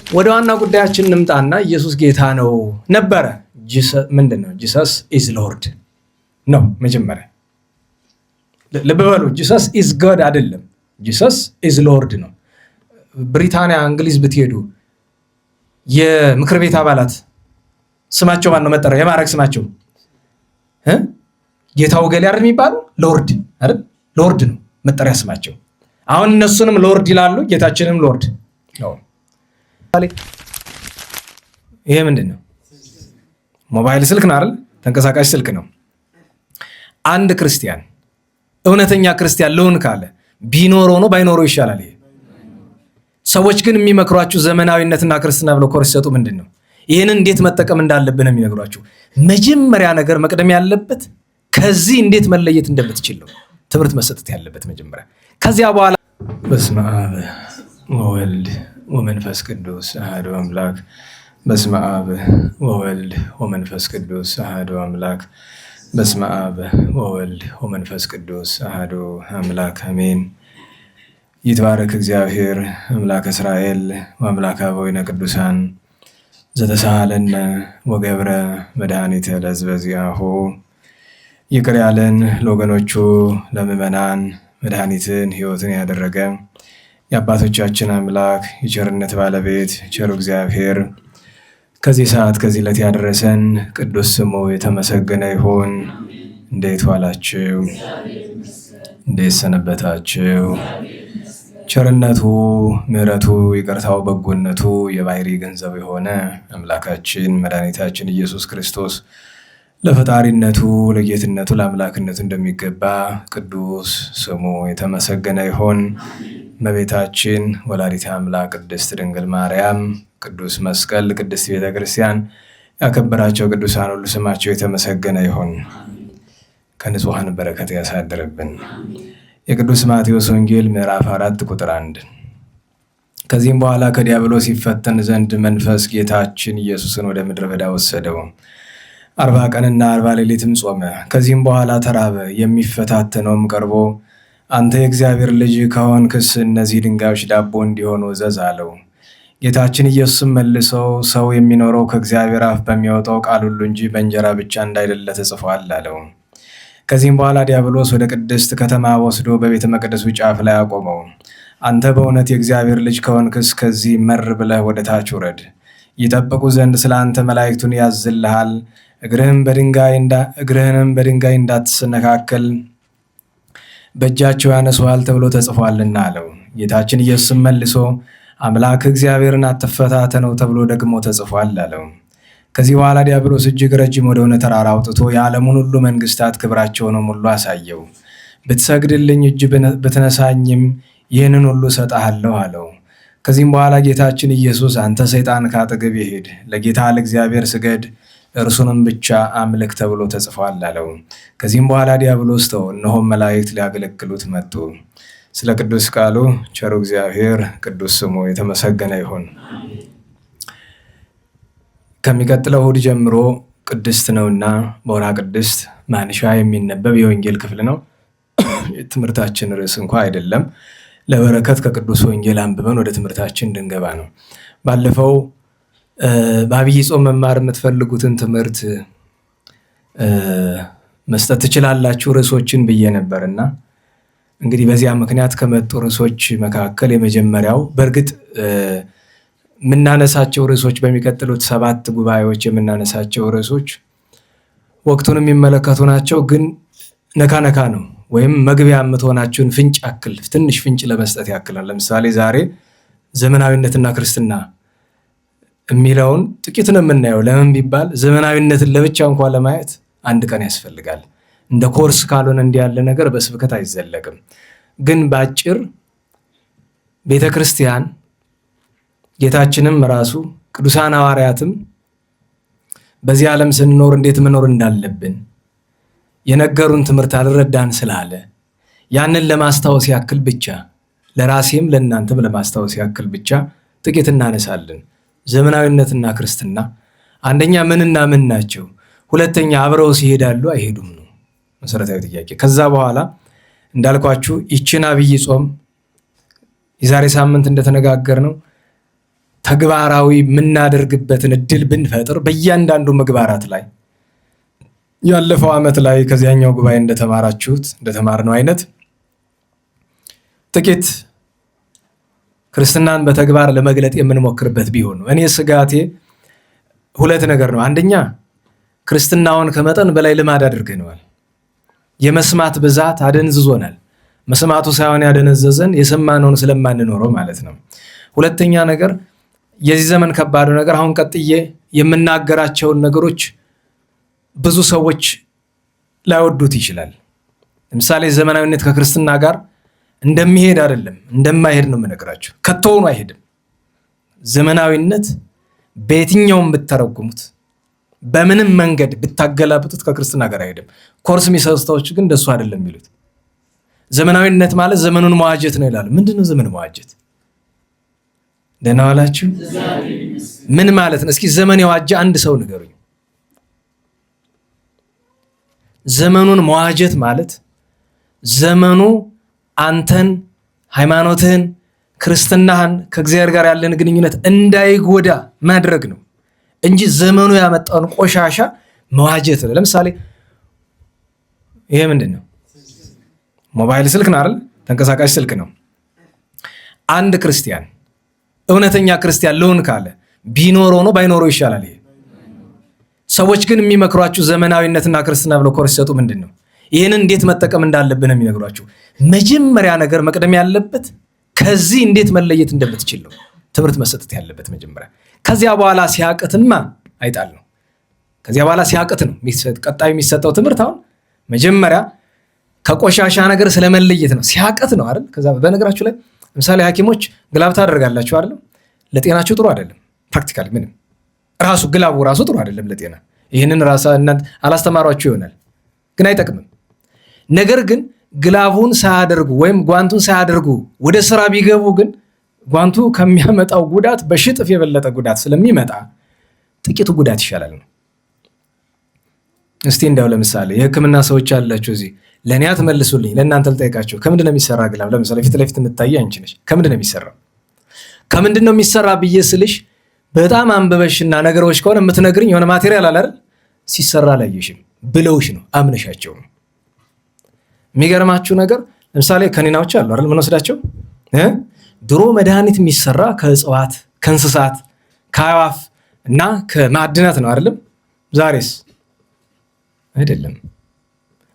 ወደ ዋና ጉዳያችን እንምጣና ኢየሱስ ጌታ ነው ነበረ። ምንድነው? ጂሰስ ኢዝ ሎርድ ነው። መጀመሪያ ልብ በሉ፣ ጂሰስ ኢዝ ጎድ አይደለም፣ ጂሰስ ኢዝ ሎርድ ነው። ብሪታንያ፣ እንግሊዝ ብትሄዱ የምክር ቤት አባላት ስማቸው ማን ነው መጠሪያ የማዕረግ ስማቸው? ጌታው ገሌ አይደል የሚባለው? ሎርድ አይደል? ሎርድ ነው መጠሪያ ስማቸው። አሁን እነሱንም ሎርድ ይላሉ፣ ጌታችንም ሎርድ ነው። ይሄ ምንድን ነው? ሞባይል ስልክ ነው አይደል? ተንቀሳቃሽ ስልክ ነው። አንድ ክርስቲያን እውነተኛ ክርስቲያን ልሁን ካለ ቢኖረው ነው ባይኖረው ይሻላል። ይሄ ሰዎች ግን የሚመክሯችሁ ዘመናዊነትና ክርስትና ብለው ኮርስ ሲሰጡ ምንድን ነው? ይህንን እንዴት መጠቀም እንዳለብን የሚነግሯችሁ። መጀመሪያ ነገር መቅደም ያለበት ከዚህ እንዴት መለየት እንደምትችል ነው ትምህርት መሰጠት ያለበት መጀመሪያ። ከዚያ በኋላ በስመ አብ ወወልድ ወመንፈስ ቅዱስ አሐዱ አምላክ፣ በስመ አብ ወወልድ ወመንፈስ ቅዱስ አሐዱ አምላክ፣ በስመ አብ ወወልድ ወመንፈስ ቅዱስ አሐዱ አምላክ አሜን። ይትባረክ እግዚአብሔር አምላከ እስራኤል ወአምላከ አበዊነ ቅዱሳን ዘተሳሃለነ ወገብረ መድኃኒተ ለሕዝበ ዚአሁ። ይቅር ያለን ለወገኖቹ ለምዕመናን መድኃኒትን ሕይወትን ያደረገ የአባቶቻችን አምላክ የቸርነት ባለቤት ቸሩ እግዚአብሔር ከዚህ ሰዓት ከዚህ ዕለት ያደረሰን ቅዱስ ስሙ የተመሰገነ ይሁን። እንዴት ዋላችሁ? እንዴት ሰነበታችሁ? ቸርነቱ ምሕረቱ ይቅርታው በጎነቱ የባህሪ ገንዘብ የሆነ አምላካችን መድኃኒታችን ኢየሱስ ክርስቶስ ለፈጣሪነቱ ለጌትነቱ ለአምላክነቱ እንደሚገባ ቅዱስ ስሙ የተመሰገነ ይሁን። እመቤታችን ወላዲተ አምላክ ቅድስት ድንግል ማርያም፣ ቅዱስ መስቀል፣ ቅድስት ቤተ ክርስቲያን ያከበራቸው ቅዱሳን ሁሉ ስማቸው የተመሰገነ ይሁን። ከንጹሐን በረከት ያሳድርብን። የቅዱስ ማቴዎስ ወንጌል ምዕራፍ 4 ቁጥር 1። ከዚህም በኋላ ከዲያብሎስ ይፈተን ዘንድ መንፈስ ጌታችን ኢየሱስን ወደ ምድረ በዳ ወሰደው። 40 ቀንና 40 ሌሊትም ጾመ። ከዚህም በኋላ ተራበ። የሚፈታተነውም ቀርቦ አንተ የእግዚአብሔር ልጅ ከሆንክስ እነዚህ ድንጋዮች ዳቦ እንዲሆኑ እዘዝ አለው። ጌታችን ኢየሱስም መልሰው ሰው የሚኖረው ከእግዚአብሔር አፍ በሚወጣው ቃል ሁሉ እንጂ በእንጀራ ብቻ እንዳይደለ ተጽፏል አለው። ከዚህም በኋላ ዲያብሎስ ወደ ቅድስት ከተማ ወስዶ በቤተ መቅደሱ ጫፍ ላይ አቆመው። አንተ በእውነት የእግዚአብሔር ልጅ ከሆንክስ ከዚህ መር ብለህ ወደ ታች ውረድ። ይጠብቁ ዘንድ ስለ አንተ መላእክቱን ያዝልሃል፣ እግርህንም በድንጋይ እንዳትሰነካከል በእጃቸው ያነሱሃል ተብሎ ተጽፏልና አለው። ጌታችን ኢየሱስም መልሶ አምላክ እግዚአብሔርን አትፈታተነው ተብሎ ደግሞ ተጽፏል አለው። ከዚህ በኋላ ዲያብሎስ እጅግ ረጅም ወደሆነ ተራራ አውጥቶ የዓለሙን ሁሉ መንግስታት ክብራቸውንም ሁሉ አሳየው። ብትሰግድልኝ እጅ ብትነሳኝም ይህንን ሁሉ እሰጥሃለሁ አለው። ከዚህም በኋላ ጌታችን ኢየሱስ አንተ ሰይጣን ከአጠገቤ ሂድ፣ ለጌታ ለእግዚአብሔር ስገድ፣ እርሱንም ብቻ አምልክ ተብሎ ተጽፏል አለው። ከዚህም በኋላ ዲያብሎስ ተወው፣ እነሆም መላእክት ሊያገለግሉት መጡ። ስለ ቅዱስ ቃሉ ቸሩ እግዚአብሔር ቅዱስ ስሙ የተመሰገነ ይሁን። ከሚቀጥለው እሑድ ጀምሮ ቅድስት ነውና በወርኃ ቅድስት ማንሻ የሚነበብ የወንጌል ክፍል ነው። ትምህርታችን ርዕስ እንኳ አይደለም። ለበረከት ከቅዱስ ወንጌል አንብበን ወደ ትምህርታችን እንድንገባ ነው። ባለፈው በአብይ ጾም መማር የምትፈልጉትን ትምህርት መስጠት ትችላላችሁ ርዕሶችን ብዬ ነበርና እንግዲህ በዚያ ምክንያት ከመጡ ርዕሶች መካከል የመጀመሪያው በእርግጥ የምናነሳቸው ርዕሶች በሚቀጥሉት 7 ጉባኤዎች የምናነሳቸው ርዕሶች ወቅቱን የሚመለከቱ ናቸው። ግን ነካ ነው ወይም መግቢያ የምትሆናችሁን ፍንጭ ያክል ትንሽ ፍንጭ ለመስጠት ያክላል። ለምሳሌ ዛሬ ዘመናዊነትና ክርስትና የሚለውን ጥቂት ነው የምናየው። ለምን ቢባል ዘመናዊነትን ለብቻ እንኳን ለማየት 1 ቀን ያስፈልጋል። እንደ ኮርስ ካልሆነ እንዲህ ያለ ነገር በስብከት አይዘለቅም። ግን በአጭር ቤተክርስቲያን ጌታችንም ራሱ ቅዱሳን ሐዋርያትም በዚህ ዓለም ስንኖር እንዴት መኖር እንዳለብን የነገሩን ትምህርት አልረዳን ስላለ ያንን ለማስታወስ ያክል ብቻ ለራሴም ለእናንተም ለማስታወስ ያክል ብቻ ጥቂት እናነሳለን። ዘመናዊነትና ክርስትና አንደኛ ምንና ምን ናቸው? ሁለተኛ አብረው ሲሄዳሉ አይሄዱም ነው መሰረታዊ ጥያቄ። ከዛ በኋላ እንዳልኳችሁ ይችን አብይ ጾም የዛሬ ሳምንት እንደተነጋገርነው ተግባራዊ የምናደርግበትን እድል ብንፈጥር በእያንዳንዱ ምግባራት ላይ ያለፈው ዓመት ላይ ከዚያኛው ጉባኤ እንደተማርነው አይነት ጥቂት ክርስትናን በተግባር ለመግለጥ የምንሞክርበት ቢሆን ነው። እኔ ስጋቴ ሁለት ነገር ነው። አንደኛ ክርስትናውን ከመጠን በላይ ልማድ አድርገነዋል። የመስማት ብዛት አደንዝዞናል። መስማቱ ሳይሆን ያደነዘዘን የሰማነውን ስለማንኖረው ማለት ነው። ሁለተኛ ነገር የዚህ ዘመን ከባዱ ነገር አሁን ቀጥዬ የምናገራቸውን ነገሮች ብዙ ሰዎች ላይወዱት ይችላል። ለምሳሌ ዘመናዊነት ከክርስትና ጋር እንደሚሄድ አይደለም እንደማይሄድ ነው የምነግራችሁ። ከተውኑ አይሄድም። ዘመናዊነት በየትኛውም ብትተረጉሙት በምንም መንገድ ብታገላብጡት ከክርስትና ጋር አይሄድም። ኮርስ የሚሰጡ ሰዎች ግን እንደሱ አይደለም የሚሉት። ዘመናዊነት ማለት ዘመኑን መዋጀት ነው ይላሉ። ምንድነው ዘመን መዋጀት? ደህና ዋላችሁ? ምን ማለት ነው? እስኪ ዘመን የዋጀ አንድ ሰው ንገሩኝ። ዘመኑን መዋጀት ማለት ዘመኑ አንተን፣ ሃይማኖትህን፣ ክርስትናህን ከእግዚአብሔር ጋር ያለን ግንኙነት እንዳይጎዳ ማድረግ ነው እንጂ ዘመኑ ያመጣውን ቆሻሻ መዋጀት ነው። ለምሳሌ ይሄ ምንድን ነው? ሞባይል ስልክ ነው አይደል? ተንቀሳቃሽ ስልክ ነው። አንድ ክርስቲያን እውነተኛ ክርስቲያን ልሆን ካለ ቢኖረው ነው ባይኖረው ይሻላል። ይሄ ሰዎች ግን የሚመክሯችሁ ዘመናዊነትና ክርስትና ብለው ኮርስ ሲሰጡ ምንድን ነው ይህንን እንዴት መጠቀም እንዳለብን የሚነግሯችሁ። መጀመሪያ ነገር መቅደም ያለበት ከዚህ እንዴት መለየት እንደምትችል ነው ትምህርት መሰጠት ያለበት መጀመሪያ። ከዚያ በኋላ ሲያቅትማ አይጣል ነው። ከዚያ በኋላ ሲያቅት ነው ቀጣዩ የሚሰጠው ትምህርት። አሁን መጀመሪያ ከቆሻሻ ነገር ስለመለየት ነው። ሲያቅት ነው አይደል? ከዛ በነገራችሁ ላይ ለምሳሌ ሐኪሞች ግላብ ታደርጋላችሁ አይደል? ለጤናችሁ ጥሩ አይደለም። ፕራክቲካሊ ምንም ራሱ ግላቡ ራሱ ጥሩ አይደለም ለጤና። ይህንን ራሳ እናንተ አላስተማሯችሁ ይሆናል ግን አይጠቅምም። ነገር ግን ግላቡን ሳያደርጉ ወይም ጓንቱን ሳያደርጉ ወደ ስራ ቢገቡ ግን ጓንቱ ከሚያመጣው ጉዳት በሽጥፍ የበለጠ ጉዳት ስለሚመጣ ጥቂቱ ጉዳት ይሻላል ነው። እስቲ እንዳው ለምሳሌ የሕክምና ሰዎች አላችሁ እዚህ ለኔ አትመልሱልኝ፣ ለእናንተ ልጠይቃችሁ። ከምንድን ነው የሚሰራ ግላብ? ለምሳሌ ፊት ለፊት የምታየ አንቺ ነሽ። ከምንድን ነው የሚሰራው? ከምንድን ነው የሚሰራ ብዬ ስልሽ በጣም አንበበሽና ነገሮች ከሆነ የምትነግርኝ የሆነ ማቴሪያል አለ አይደል? ሲሰራ አላየሽም ብለውሽ ነው አምነሻቸው ነው። የሚገርማችሁ ነገር ለምሳሌ ከኒናዎች አሉ አይደል? ምን ወስዳቸው ድሮ መድኃኒት የሚሰራ ከእጽዋት፣ ከእንስሳት፣ ከአዕዋፍ እና ከማዕድናት ነው አይደለም? ዛሬስ አይደለም።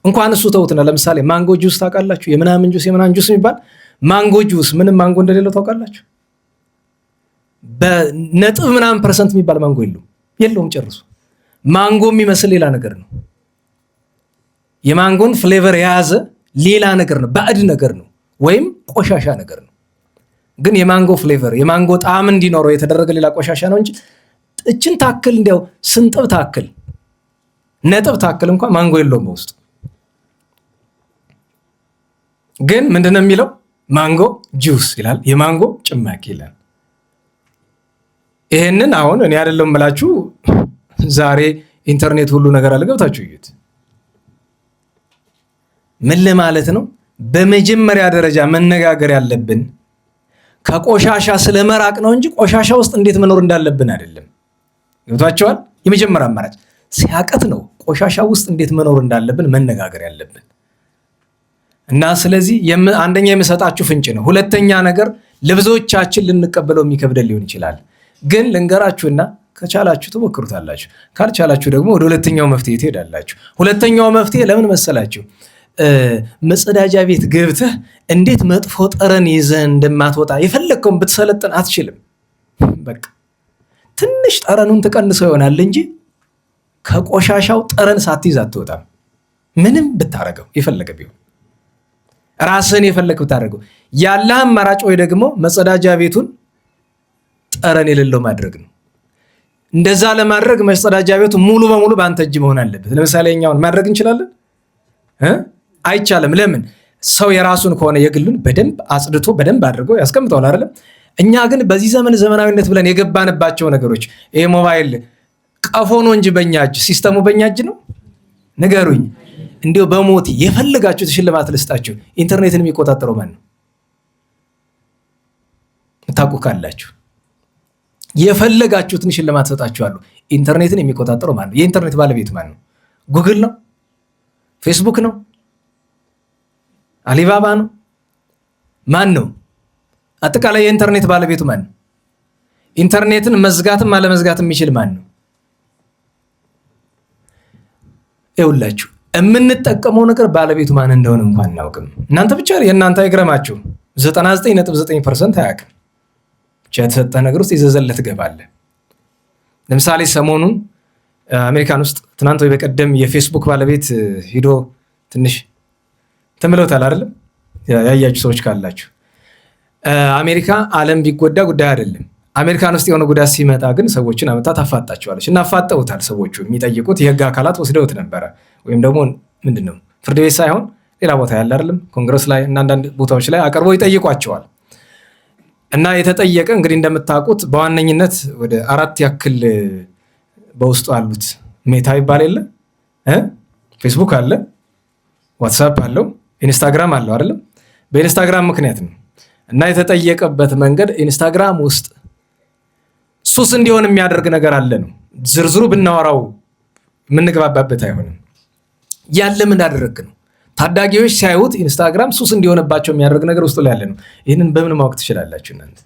እንኳን እሱ ተውትና ለምሳሌ ማንጎ ጁስ ታውቃላችሁ? የምናምን ጁስ የሚባል ማንጎ ጁስ ምንም ማንጎ እንደሌለው ታውቃላችሁ? በነጥብ ምናምን % የሚባል ማንጎ የለውም ጨርሶ። ማንጎ የሚመስል ሌላ ነገር ነው። የማንጎን ፍሌቨር የያዘ ሌላ ነገር ነው፣ ባዕድ ነገር ነው፣ ወይም ቆሻሻ ነገር ነው። ግን የማንጎ ፍሌቨር የማንጎ ጣዕም እንዲኖረው የተደረገ ሌላ ቆሻሻ ነው እንጂ እችን ታክል እንዲያው ስንጥብ ታክል ነጥብ ታክል እንኳን ማንጎ የለውም በውስጡ። ግን ምንድነው የሚለው? ማንጎ ጁስ ይላል፣ የማንጎ ጭማቂ ይላል። ይሄንን አሁን እኔ አይደለም የምላችሁ፣ ዛሬ ኢንተርኔት ሁሉ ነገር አለ፣ ገብታችሁ እዩት። ምን ለማለት ነው? በመጀመሪያ ደረጃ መነጋገር ያለብን ከቆሻሻ ስለመራቅ ነው እንጂ ቆሻሻ ውስጥ እንዴት መኖር እንዳለብን አይደለም። ገብታችኋል? የመጀመሪያ አማራጭ ሲያቀት ነው ቆሻሻ ውስጥ እንዴት መኖር እንዳለብን መነጋገር ያለብን። እና ስለዚህ አንደኛ የምሰጣችሁ ፍንጭ ነው። ሁለተኛ ነገር ለብዙዎቻችን ልንቀበለው የሚከብደን ሊሆን ይችላል። ግን ልንገራችሁና ከቻላችሁ ትሞክሩታላችሁ፣ ካልቻላችሁ ደግሞ ወደ ሁለተኛው መፍትሄ ትሄዳላችሁ። ሁለተኛው መፍትሄ ለምን መሰላችሁ? መጸዳጃ ቤት ገብተህ እንዴት መጥፎ ጠረን ይዘህ እንደማትወጣ የፈለግከውን ብትሰለጥን አትችልም። በቃ ትንሽ ጠረኑን ትቀንሰው ይሆናል እንጂ ከቆሻሻው ጠረን ሳትይዝ አትወጣም። ምንም ብታረገው የፈለገ ቢሆን ራስህን የፈለግ ብታደርገው ያለ አማራጭ ወይ ደግሞ መጸዳጃ ቤቱን ጠረን የሌለው ማድረግ ነው። እንደዛ ለማድረግ መጸዳጃ ቤቱ ሙሉ በሙሉ በአንተ እጅ መሆን አለበት። ለምሳሌ እኛውን ማድረግ እንችላለን? አይቻልም። ለምን? ሰው የራሱን ከሆነ የግሉን በደንብ አጽድቶ በደንብ አድርጎ ያስቀምጠዋል አይደለም? እኛ ግን በዚህ ዘመን ዘመናዊነት ብለን የገባንባቸው ነገሮች ይሄ ሞባይል ቀፎ ነው እንጂ በእኛ እጅ ሲስተሙ በእኛ እጅ ነው? ንገሩኝ። እንዲሁ በሞት የፈልጋችሁት ሽልማት ልስጣችሁ። ኢንተርኔትን የሚቆጣጠረው ማን ነው? ታውቁ ካላችሁ የፈለጋችሁትን ሽልማት ሰጣችኋለሁ። ኢንተርኔትን የሚቆጣጠረው ማን ነው? የኢንተርኔት ባለቤት ማን ነው? ጉግል ነው? ፌስቡክ ነው? አሊባባ ነው? ማን ነው? አጠቃላይ የኢንተርኔት ባለቤቱ ማን ነው? ኢንተርኔትን መዝጋትም አለመዝጋትም የሚችል ማን ነው? ይኸውላችሁ የምንጠቀመው ነገር ባለቤቱ ማን እንደሆነ እንኳን አናውቅም። እናንተ ብቻ የእናንተ አይግረማችሁ 99.9% አያውቅም። ብቻ የተሰጠ ነገር ውስጥ ይዘዘለት ትገባለህ። ለምሳሌ ሰሞኑን አሜሪካን ውስጥ ትናንት ወይ በቀደም የፌስቡክ ባለቤት ሂዶ ትንሽ ተምለውታል አይደለም? ያያችሁ ሰዎች ካላችሁ አሜሪካ ዓለም ቢጎዳ ጉዳይ አይደለም። አሜሪካን ውስጥ የሆነ ጉዳት ሲመጣ ግን ሰዎችን አመጣ ታፋጣቸዋለች እና አፋጠውታል። ሰዎቹ የሚጠይቁት የህግ አካላት ወስደውት ነበረ። ወይም ደግሞ ምንድነው ፍርድ ቤት ሳይሆን ሌላ ቦታ ያለ አይደለም ኮንግረስ ላይ እና አንዳንድ ቦታዎች ላይ አቅርበው ይጠይቋቸዋል። እና የተጠየቀ እንግዲህ እንደምታውቁት በዋነኝነት ወደ 4 ያክል በውስጡ አሉት። ሜታ ይባል የለ ፌስቡክ አለ፣ ዋትሳፕ አለው፣ ኢንስታግራም አለው አይደለም? በኢንስታግራም ምክንያት ነው። እና የተጠየቀበት መንገድ ኢንስታግራም ውስጥ ሱስ እንዲሆን የሚያደርግ ነገር አለ ነው። ዝርዝሩ ብናወራው የምንግባባበት አይሆንም። ያለ ምን አደረግ ነው? ታዳጊዎች ሲያዩት ኢንስታግራም ሱስ እንዲሆንባቸው የሚያደርግ ነገር ውስጡ ላይ ያለ ነው። ይህንን በምን ማወቅ ትችላላችሁ እናንተ?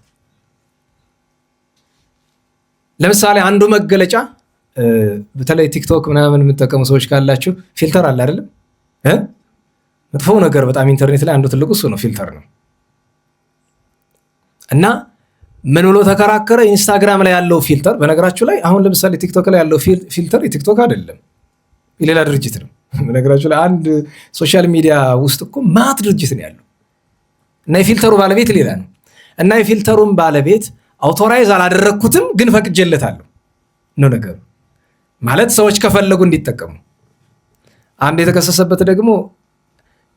ለምሳሌ አንዱ መገለጫ በተለይ ቲክቶክ ምናምን የምትጠቀሙ ሰዎች ካላችሁ ፊልተር አለ አይደለም? መጥፎ ነገር በጣም ኢንተርኔት ላይ አንዱ ትልቁ እሱ ነው፣ ፊልተር ነው። እና ምን ብሎ ተከራከረ? ኢንስታግራም ላይ ያለው ፊልተር፣ በነገራችሁ ላይ አሁን ለምሳሌ ቲክቶክ ላይ ያለው ፊልተር የቲክቶክ አይደለም፣ የሌላ ድርጅት ነው። በነገራችሁ ላይ አንድ ሶሻል ሚዲያ ውስጥ እኮ ማት ድርጅት ነው ያለው እና የፊልተሩ ባለቤት ሌላ ነው። እና የፊልተሩን ባለቤት አውቶራይዝ አላደረግኩትም ግን ፈቅጄለታለሁ ነው ነገሩ። ማለት ሰዎች ከፈለጉ እንዲጠቀሙ። አንድ የተከሰሰበት ደግሞ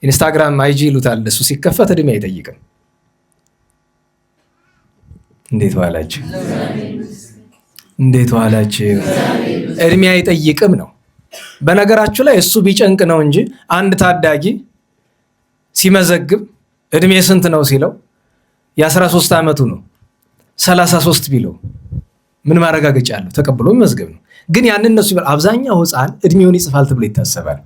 ኢንስታግራም አይጂ ይሉታል፣ እሱ ሲከፈት እድሜ አይጠይቅም። እንዴት ዋላችሁ? እንዴት ዋላችሁ? እድሜ አይጠይቅም ነው። በነገራችሁ ላይ እሱ ቢጨንቅ ነው እንጂ አንድ ታዳጊ ሲመዘግብ እድሜ ስንት ነው ሲለው የ13 ዓመቱ ነው 33 ቢለው ምን ማረጋገጫ አለው? ተቀብሎ መዝገብ ነው። ግን ያንን እነሱ ይበል አብዛኛው ህፃን እድሜውን ይጽፋል ተብሎ ይታሰባል።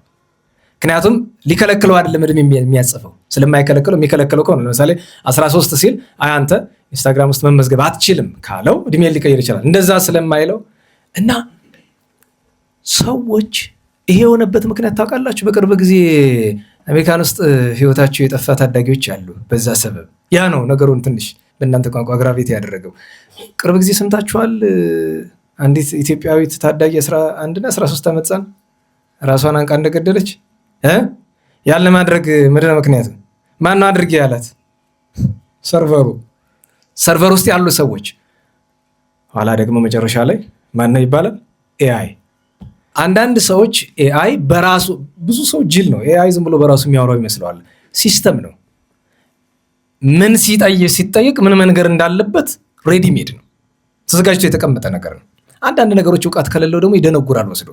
ምክንያቱም ሊከለክለው አይደለም እድሜ የሚያጽፈው፣ ስለማይከለክለው የሚከለክለው ከሆነ ለምሳሌ 13 ሲል አይ አንተ ኢንስታግራም ውስጥ መመዝገብ አትችልም ካለው እድሜ ሊቀይር ይችላል። እንደዛ ስለማይለው እና ሰዎች ይሄ የሆነበት ምክንያት ታውቃላችሁ? በቅርብ ጊዜ አሜሪካን ውስጥ ህይወታቸው የጠፋ ታዳጊዎች አሉ። በዛ ሰበብ ያ ነው ነገሩን ትንሽ በእናንተ ቋንቋ አግራቤት ያደረገው። ቅርብ ጊዜ ሰምታችኋል? አንዲት ኢትዮጵያዊት ታዳጊ 11 እና 13 ዓመት ህፃን ራሷን አንቃ እንደገደለች ያለ ማድረግ ምንድነው ምክንያቱ? ማነው አድርጌ ያላት? ሰርቨር ውስጥ ያሉ ሰዎች። ኋላ ደግሞ መጨረሻ ላይ ማነው ይባላል? ኤአይ። አንዳንድ ሰዎች ኤአይ በራሱ ብዙ ሰው ጅል ነው። ኤአይ ዝም ብሎ በራሱ የሚያወራው ይመስለዋል። ሲስተም ነው። ምን ሲጠይቅ ምን መንገር እንዳለበት ሬዲ ሜድ ነው፣ ተዘጋጅቶ የተቀመጠ ነገር ነው። አንዳንድ ነገሮች እውቀት ከሌለው ደግሞ ይደነጉራል ወስዶ።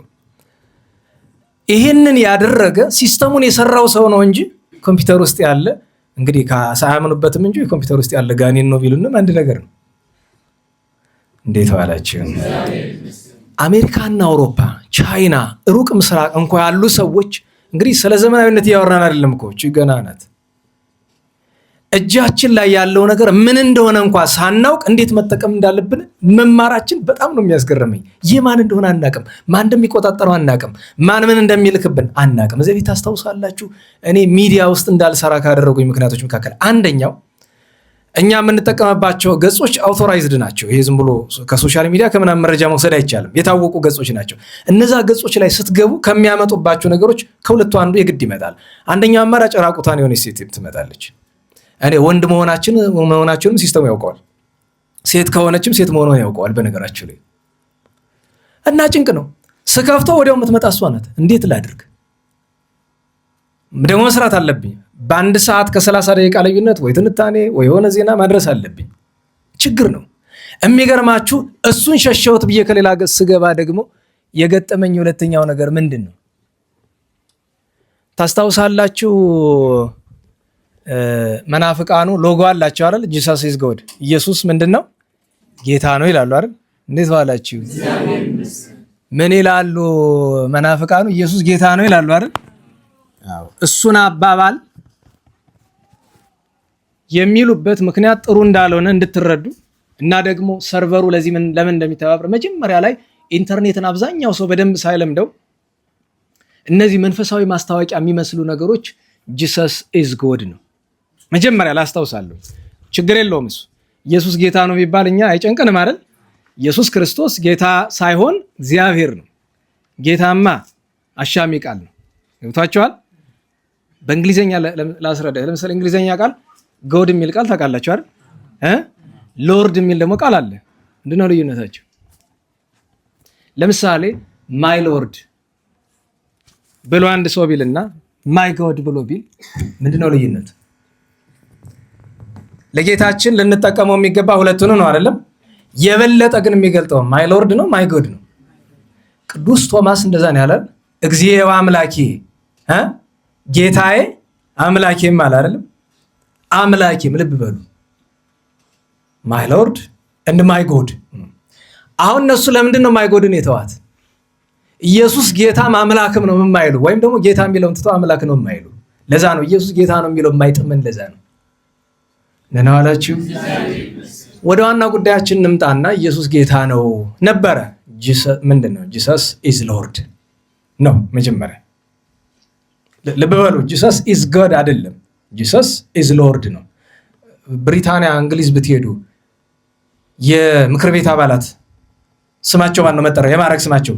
ይህንን ያደረገ ሲስተሙን የሰራው ሰው ነው እንጂ ኮምፒውተር ውስጥ ያለ እንግዲህ ሳያምኑበትም እንጂ ኮምፒውተር ውስጥ ያለ ጋኔን ነው ቢሉንም አንድ ነገር ነው። እንዴት ዋላችሁ? አሜሪካና አውሮፓ፣ ቻይና፣ ሩቅ ምስራቅ እንኳ ያሉ ሰዎች እንግዲህ ስለ ዘመናዊነት እያወራን አይደለም እኮ ገና ናት። እጃችን ላይ ያለው ነገር ምን እንደሆነ እንኳ ሳናውቅ እንዴት መጠቀም እንዳለብን መማራችን በጣም ነው የሚያስገርመኝ። ይህ ማን እንደሆነ አናቅም፣ ማን እንደሚቆጣጠረው አናቅም፣ ማን ምን እንደሚልክብን አናቅም። እዚህ ቤት ታስታውሳላችሁ፣ እኔ ሚዲያ ውስጥ እንዳልሰራ ካደረጉኝ ምክንያቶች መካከል አንደኛው እኛ የምንጠቀምባቸው ገጾች አውቶራይዝድ ናቸው። ይሄ ዝም ብሎ ከሶሻል ሚዲያ ከምናምን መረጃ መውሰድ አይቻልም። የታወቁ ገጾች ናቸው። እነዛ ገጾች ላይ ስትገቡ ከሚያመጡባቸው ነገሮች ከሁለቱ አንዱ የግድ ይመጣል። አንደኛው አማራጭ ራቁቷን የሆነች ሴት ትመጣለች። እኔ ወንድ መሆናችንም ሲስተሙ ያውቀዋል። ሴት ከሆነችም ሴት መሆኗን ያውቀዋል። በነገራችሁ ላይ እና ጭንቅ ነው። ስከፍተው ወዲያው የምትመጣ እሷ ናት። እንዴት ላድርግ? ደግሞ መስራት አለብኝ። በአንድ ሰዓት ከ30 ደቂቃ ልዩነት ወይ ትንታኔ ወይ የሆነ ዜና ማድረስ አለብኝ። ችግር ነው። የሚገርማችሁ እሱን ሸሸሁት ብዬ ከሌላ ገጽ ስገባ ደግሞ የገጠመኝ ሁለተኛው ነገር ምንድን ነው ታስታውሳላችሁ? መናፍቃኑ ሎጎ አላቸው አይደል? ጂሰስ ኢዝ ጎድ፣ ኢየሱስ ምንድነው? ጌታ ነው ይላሉ አይደል? እንዴት ዋላችሁ? ምን ይላሉ መናፍቃኑ? ኢየሱስ ጌታ ነው ይላሉ አይደል? እሱን አባባል የሚሉበት ምክንያት ጥሩ እንዳልሆነ እንድትረዱ እና ደግሞ ሰርቨሩ ለዚህ ለምን እንደሚተባበር መጀመሪያ ላይ ኢንተርኔትን አብዛኛው ሰው በደንብ ሳይለምደው እነዚህ መንፈሳዊ ማስታወቂያ የሚመስሉ ነገሮች ጂሰስ ኢዝ ጎድ ነው መጀመሪያ ላስታውሳለሁ። ችግር የለውም እሱ ኢየሱስ ጌታ ነው ቢባል እኛ አይጨንቀንም አይደል? ኢየሱስ ክርስቶስ ጌታ ሳይሆን እግዚአብሔር ነው። ጌታማ አሻሚ ቃል ነው። ገብቷቸዋል? በእንግሊዘኛ ላስረዳ። ለምሳሌ እንግሊዘኛ ቃል ጎድ የሚል ቃል ታውቃላችሁ አይደል? ሎርድ የሚል ደግሞ ቃል አለ። ምንድነው ልዩነታቸው? ለምሳሌ ማይ ሎርድ ብሎ አንድ ሰው ቢልና ማይ ጎድ ብሎ ቢል ምንድነው ልዩነት? ለጌታችን ልንጠቀመው የሚገባ ሁለቱን ነው አይደለም? የበለጠ ግን የሚገልጠው ማይ ሎርድ ነው ማይ ጎድ ነው። ቅዱስ ቶማስ እንደዛ ነው ያለ። እግዚኦ አምላኬ ጌታዬ አምላኬም አለ አይደለም? አምላኬም ልብ በሉ ማይ ሎርድ እንድ ማይ ጎድ። አሁን እነሱ ለምንድን ነው ማይ ጎድን የተዋት? ኢየሱስ ጌታም አምላክም ነው የማይሉ ወይም ደግሞ ጌታ የሚለውን ትተው አምላክ ነው የማይሉ። ለዛ ነው ኢየሱስ ጌታ ነው የሚለው የማይጥመን። ለዛ ነው ደህና ዋላችሁ። ወደ ዋና ጉዳያችን እንምጣና ኢየሱስ ጌታ ነው ነበረ። ምንድን ነው? ጂሰስ ኢዝ ሎርድ ነው መጀመሪያ። ልብ በሉ ጂሰስ ኢዝ ጎድ አይደለም፣ ጂሰስ ኢዝ ሎርድ ነው። ብሪታንያ እንግሊዝ ብትሄዱ የምክር ቤት አባላት ስማቸው ማን ነው? መጠሪያ የማዕረግ ስማቸው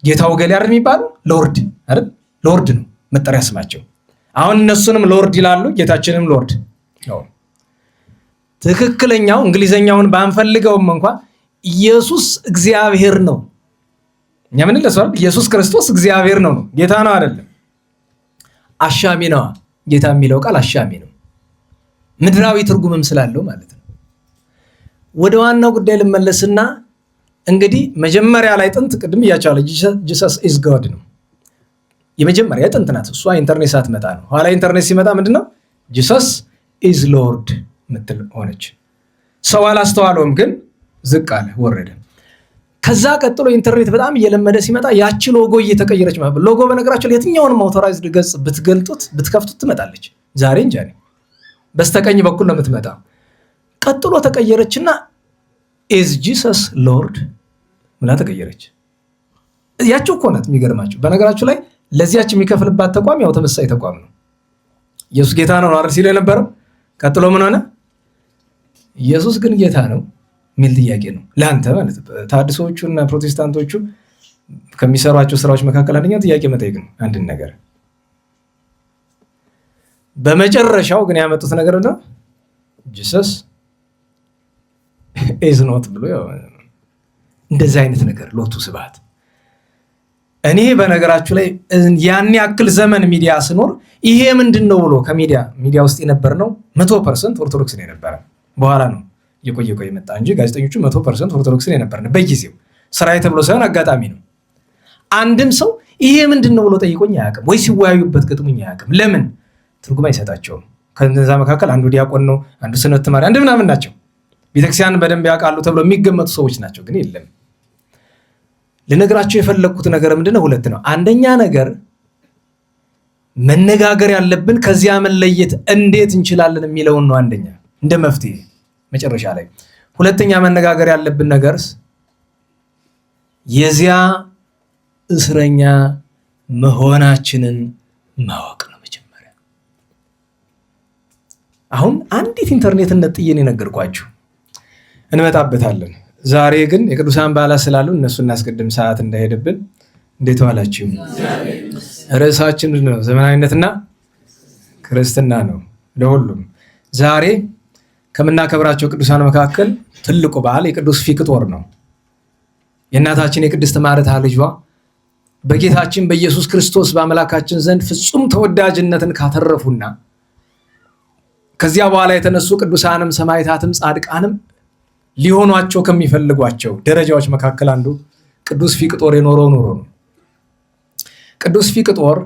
ጌታው ገሌ አይደል የሚባሉ? ሎርድ አይደል? ሎርድ ነው መጠሪያ ስማቸው። አሁን እነሱንም ሎርድ ይላሉ፣ ጌታችንም ሎርድ ነው። ትክክለኛው እንግሊዘኛውን ባንፈልገውም እንኳን ኢየሱስ እግዚአብሔር ነው። እኛ ምን ለሰው ኢየሱስ ክርስቶስ እግዚአብሔር ነው፣ ጌታ ነው አይደለም። አሻሚ ነው። ጌታ የሚለው ቃል አሻሚ ነው፣ ምድራዊ ትርጉምም ስላለው ማለት ነው። ወደ ዋናው ጉዳይ ልመለስና እንግዲህ መጀመሪያ ላይ ጥንት ቅድም እያቻለሁ ጂሰስ ኢዝ ጎድ ነው። የመጀመሪያ ጥንት ናት እሷ፣ ኢንተርኔት ሳትመጣ ነው። ኋላ ኢንተርኔት ሲመጣ ምንድነው ጂሰስ ኢዝ ሎርድ ምትል ሆነች። ሰው አላስተዋለውም፣ ግን ዝቅ አለ ወረደ። ከዛ ቀጥሎ ኢንተርኔት በጣም እየለመደ ሲመጣ ያቺ ሎጎ እየተቀየረች ማለት ሎጎ በነገራቸው ላይ የትኛውንም አውቶራይዝድ ገጽ ብትገልጡት ብትከፍቱት ትመጣለች። ዛሬ እንጃ በስተቀኝ በኩል ነው የምትመጣው። ቀጥሎ ተቀየረችና ኢዝ ጂሰስ ሎርድ ምላ ተቀየረች። ያቺው እኮ ናት የሚገርማችሁ። በነገራችሁ ላይ ለዚያች የሚከፍልባት ተቋም ያው ተመሳሳይ ተቋም ነው። ኢየሱስ ጌታ ነው አይደል ሲል የነበረው። ቀጥሎ ምን ሆነ? ኢየሱስ ግን ጌታ ነው የሚል ጥያቄ ነው ለአንተ ማለት። ታድሶቹና ፕሮቴስታንቶቹ ከሚሰሯቸው ስራዎች መካከል አንደኛው ጥያቄ መጠየቅ ነው አንድን ነገር። በመጨረሻው ግን ያመጡት ነገር ነው ጂሰስ ኢዝ ኖት ብሎ እንደዚህ አይነት ነገር ሎቱ ስብሐት። እኔ በነገራችሁ ላይ ያን ያክል ዘመን ሚዲያ ስኖር ይሄ ምንድን ነው ብሎ ከሚዲያ ውስጥ የነበር ነው 100% ኦርቶዶክስ ነው የነበረ። በኋላ ነው የቆየ መጣ እንጂ ጋዜጠኞቹ 100% ኦርቶዶክስ ነው የነበረ። በጊዜው ስራዬ ተብሎ ሳይሆን አጋጣሚ ነው። አንድም ሰው ይሄ ምንድን ነው ብሎ ጠይቆኝ አያውቅም፣ ወይ ሲወያዩበት ገጥሞኝ አያውቅም። ለምን? ትርጉም አይሰጣቸውም። ከነዛ መካከል አንዱ ዲያቆን ነው፣ አንዱ ስነት ተማሪ፣ አንድ ምናምን ናቸው። ቤተክርስቲያን በደንብ ያውቃሉ ተብሎ የሚገመቱ ሰዎች ናቸው። ግን የለም። ልነግራቸው የፈለግኩት ነገር ምንድነው? ሁለት ነው። አንደኛ ነገር መነጋገር ያለብን ከዚያ መለየት እንዴት እንችላለን የሚለውን ነው። አንደኛ እንደ መፍትሄ መጨረሻ ላይ። ሁለተኛ መነጋገር ያለብን ነገርስ የዚያ እስረኛ መሆናችንን ማወቅ ነው መጀመሪያ። አሁን አንዲት ኢንተርኔት ነጥዬን የነገርኳችሁ እንመጣበታለን። ዛሬ ግን የቅዱሳን በዓላት ስላሉ እነሱ እናስቀድም፣ ሰዓት እንዳይሄድብን። እንዴት ዋላችሁ? ርዕሳችን ነው ዘመናዊነትና ክርስትና ነው ለሁሉም። ዛሬ ከምናከብራቸው ቅዱሳን መካከል ትልቁ በዓል የቅዱስ ፊቅጦር ነው። የእናታችን የቅድስት ማርታ ልጇ በጌታችን በኢየሱስ ክርስቶስ በአምላካችን ዘንድ ፍጹም ተወዳጅነትን ካተረፉና ከዚያ በኋላ የተነሱ ቅዱሳንም ሰማዕታትም ጻድቃንም ሊሆኗቸው ከሚፈልጓቸው ደረጃዎች መካከል አንዱ ቅዱስ ፊቅጦር የኖረው ኑሮ ነው። ቅዱስ ፊቅጦር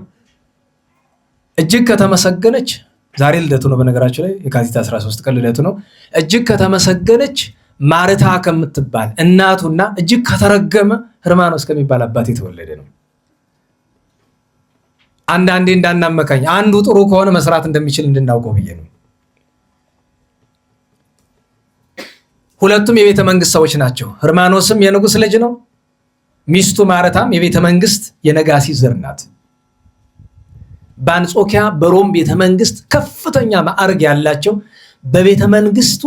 እጅግ ከተመሰገነች ዛሬ ልደቱ ነው። በነገራችን ላይ የካቲት 13 ቀን ልደቱ ነው። እጅግ ከተመሰገነች ማርታ ከምትባል እናቱና እጅግ ከተረገመ ህርማኖስ ከሚባል አባት የተወለደ ነው። አንዳንዴ እንዳናመካኝ አንዱ ጥሩ ከሆነ መስራት እንደሚችል እንድናውቀው ብዬ ነው። ሁለቱም የቤተ መንግስት ሰዎች ናቸው። ህርማኖስም የንጉስ ልጅ ነው። ሚስቱ ማርታም የቤተ መንግስት የነጋሲ ዘር ናት። በአንጾኪያ በሮም ቤተ መንግስት ከፍተኛ ማዕረግ ያላቸው በቤተ መንግስቱ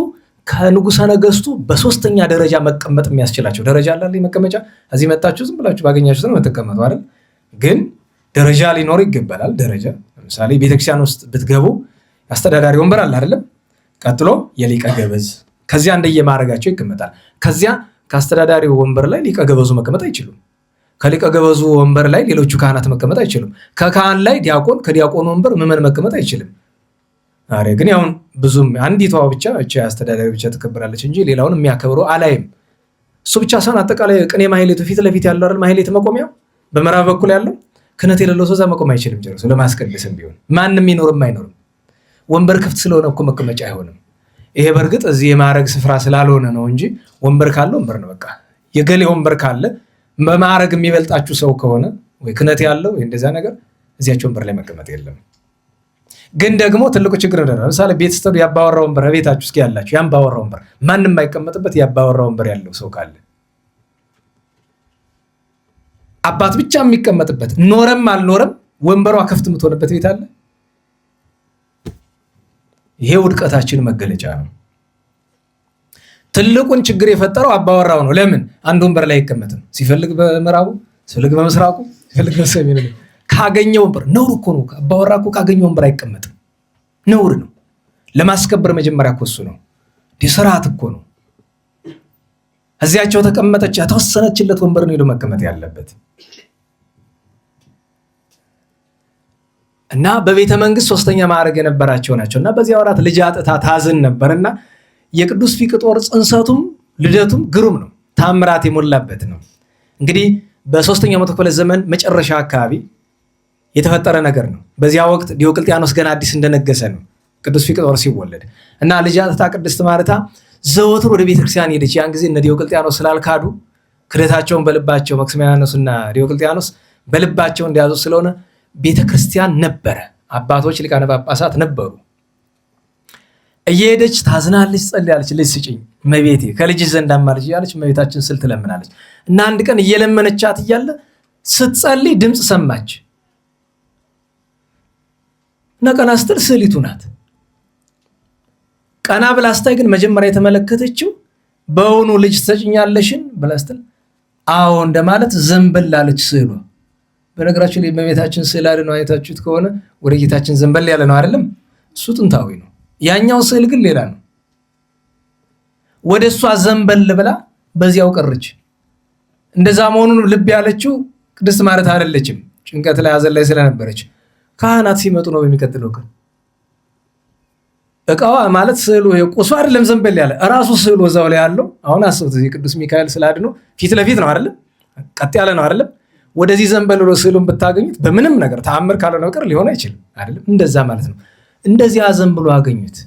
ከንጉሰ ነገስቱ በሶስተኛ ደረጃ መቀመጥ የሚያስችላቸው ደረጃ አለ። መቀመጫ እዚህ መጣችሁ ዝም ብላችሁ ባገኛችሁት ነው የምትቀመጡ አይደል? ግን ደረጃ ሊኖር ይገባል። ደረጃ ለምሳሌ ቤተክርስቲያን ውስጥ ብትገቡ አስተዳዳሪ ወንበር አለ አይደለም? ቀጥሎ የሊቀ ገበዝ፣ ከዚያ እንደየማዕረጋቸው ይቀመጣል። ከዚያ ከአስተዳዳሪው ወንበር ላይ ሊቀ ገበዙ መቀመጥ አይችሉም። ከሊቀ ገበዙ ወንበር ላይ ሌሎቹ ካህናት መቀመጥ አይችሉም። ከካህን ላይ ዲያቆን፣ ከዲያቆን ወንበር ምዕመን መቀመጥ አይችልም። አሬ ግን ያውን ብዙም አንዲቷ ብቻ አስተዳዳሪ ብቻ ትከበራለች እንጂ ሌላውን የሚያከብረው አላይም። እሱ ብቻ ሳይሆን አጠቃላይ ቅኔ ማህሌቱ ፊት ለፊት ያለው አይደል? ማህሌት መቆሚያው በምዕራብ በኩል ያለው ክህነት የሌለው ሰው እዛ መቆም አይችልም። ጨርሶ ለማስቀደስም ቢሆን ማንም ይኖርም አይኖርም። ወንበር ክፍት ስለሆነ እኮ መቀመጫ አይሆንም። ይሄ በእርግጥ እዚህ የማዕረግ ስፍራ ስላልሆነ ነው እንጂ ወንበር ካለ ወንበር ነው። በቃ የገሌ ወንበር ካለ በማዕረግ የሚበልጣችሁ ሰው ከሆነ ወይ ክህነት ያለው ወይ እንደዛ ነገር እዚያቸው ወንበር ላይ መቀመጥ የለም። ግን ደግሞ ትልቁ ችግር ነው። ለምሳሌ ቤት ስትሄዱ ያባወራ ወንበር ቤታችሁ እስኪ ያላችሁ ያን ባወራ ወንበር ማንም የማይቀመጥበት ያባወራ ወንበር ያለው ሰው ካለ አባት ብቻ የሚቀመጥበት ኖረም አልኖረም ወንበሯ ክፍት የምትሆንበት ቤት አለ። ይሄ ውድቀታችን መገለጫ ነው። ትልቁን ችግር የፈጠረው አባወራው ነው። ለምን አንድ ወንበር ላይ አይቀመጥም? ሲፈልግ በምዕራቡ፣ ሲፈልግ በምስራቁ፣ ሲፈልግ በሰሜኑ ካገኘው ወንበር ነውር እኮ ነው። አባወራ እኮ ካገኘው ወንበር አይቀመጥም፣ ነውር ነው። ለማስከበር መጀመሪያ እኮ እሱ ነው። ስርዓት እኮ ነው። እዚያቸው ተቀመጠች የተወሰነችለት ወንበር ነው ሄዶ መቀመጥ ያለበት። እና በቤተ መንግስት ሶስተኛ ማዕረግ የነበራቸው ናቸው። እና በዚያ ወራት ልጅ አጥታ ታዝን ነበርና የቅዱስ ፊቅጦር ጽንሰቱም ልደቱም ግሩም ነው፣ ታምራት የሞላበት ነው። እንግዲህ በሶስተኛው መቶ ክፍለ ዘመን መጨረሻ አካባቢ የተፈጠረ ነገር ነው። በዚያ ወቅት ዲዮቅልጥያኖስ ገና አዲስ እንደነገሰ ነው ቅዱስ ፊቅጦር ሲወለድ እና ልጅ አጥታ ቅድስት ማርታ ዘወትር ወደ ቤተክርስቲያን ሄደች። ያን ጊዜ እነ ዲዮቅልጥያኖስ ስላልካዱ ክደታቸውን በልባቸው መክስሚያኖስና ዲዮቅልጥያኖስ በልባቸው እንዲያዙ ስለሆነ ቤተክርስቲያን ነበረ። አባቶች ሊቃነ ጳጳሳት ነበሩ። እየሄደች ታዝናለች፣ ጸልያለች። ልጅ ስጭኝ እመቤቴ ከልጅ ዘንድ አማልጅ እያለች እመቤታችን ስል ትለምናለች። እና አንድ ቀን እየለመነቻት እያለ ስትጸልይ ድምፅ ሰማች እና ቀና ስትል ስዕሊቱ ናት። ቀና ብላ ስታይ ግን መጀመሪያ የተመለከተችው በእውኑ ልጅ ትሰጭኛለሽን ብላ ስትል አዎ እንደማለት ዘንበል አለች ስዕሏ። በነገራችን ላይ እመቤታችን ስዕል አድነው አይታችሁት ከሆነ ወደ ጌታችን ዘንበል ያለ ነው አይደለም? እሱ ጥንታዊ ነው። ያኛው ስዕል ግን ሌላ ነው። ወደ እሷ ዘንበል ብላ በዚያው ቀረች። እንደዛ መሆኑን ልብ ያለችው ቅድስት ማርታ አይደለችም። ጭንቀት ላይ ሐዘን ላይ ስለነበረች ካህናት ሲመጡ ነው በሚቀጥለው ቀን እቃዋ ማለት ስዕሉ የቁሱ አይደለም ዘንበል ያለ እራሱ ስዕሉ እዛው ላይ ያለው። አሁን አስቡት የቅዱስ ሚካኤል ስዕል አድነው ፊት ለፊት ነው አይደለም? ቀጥ ያለ ነው አይደለም? ወደዚህ ዘንበል ብሎ ስዕሉን ብታገኙት በምንም ነገር ተአምር ካልሆነ በቀር ሊሆን አይችልም አይደለም? እንደዛ ማለት ነው። እንደዚያ ዘንብሎ አገኙት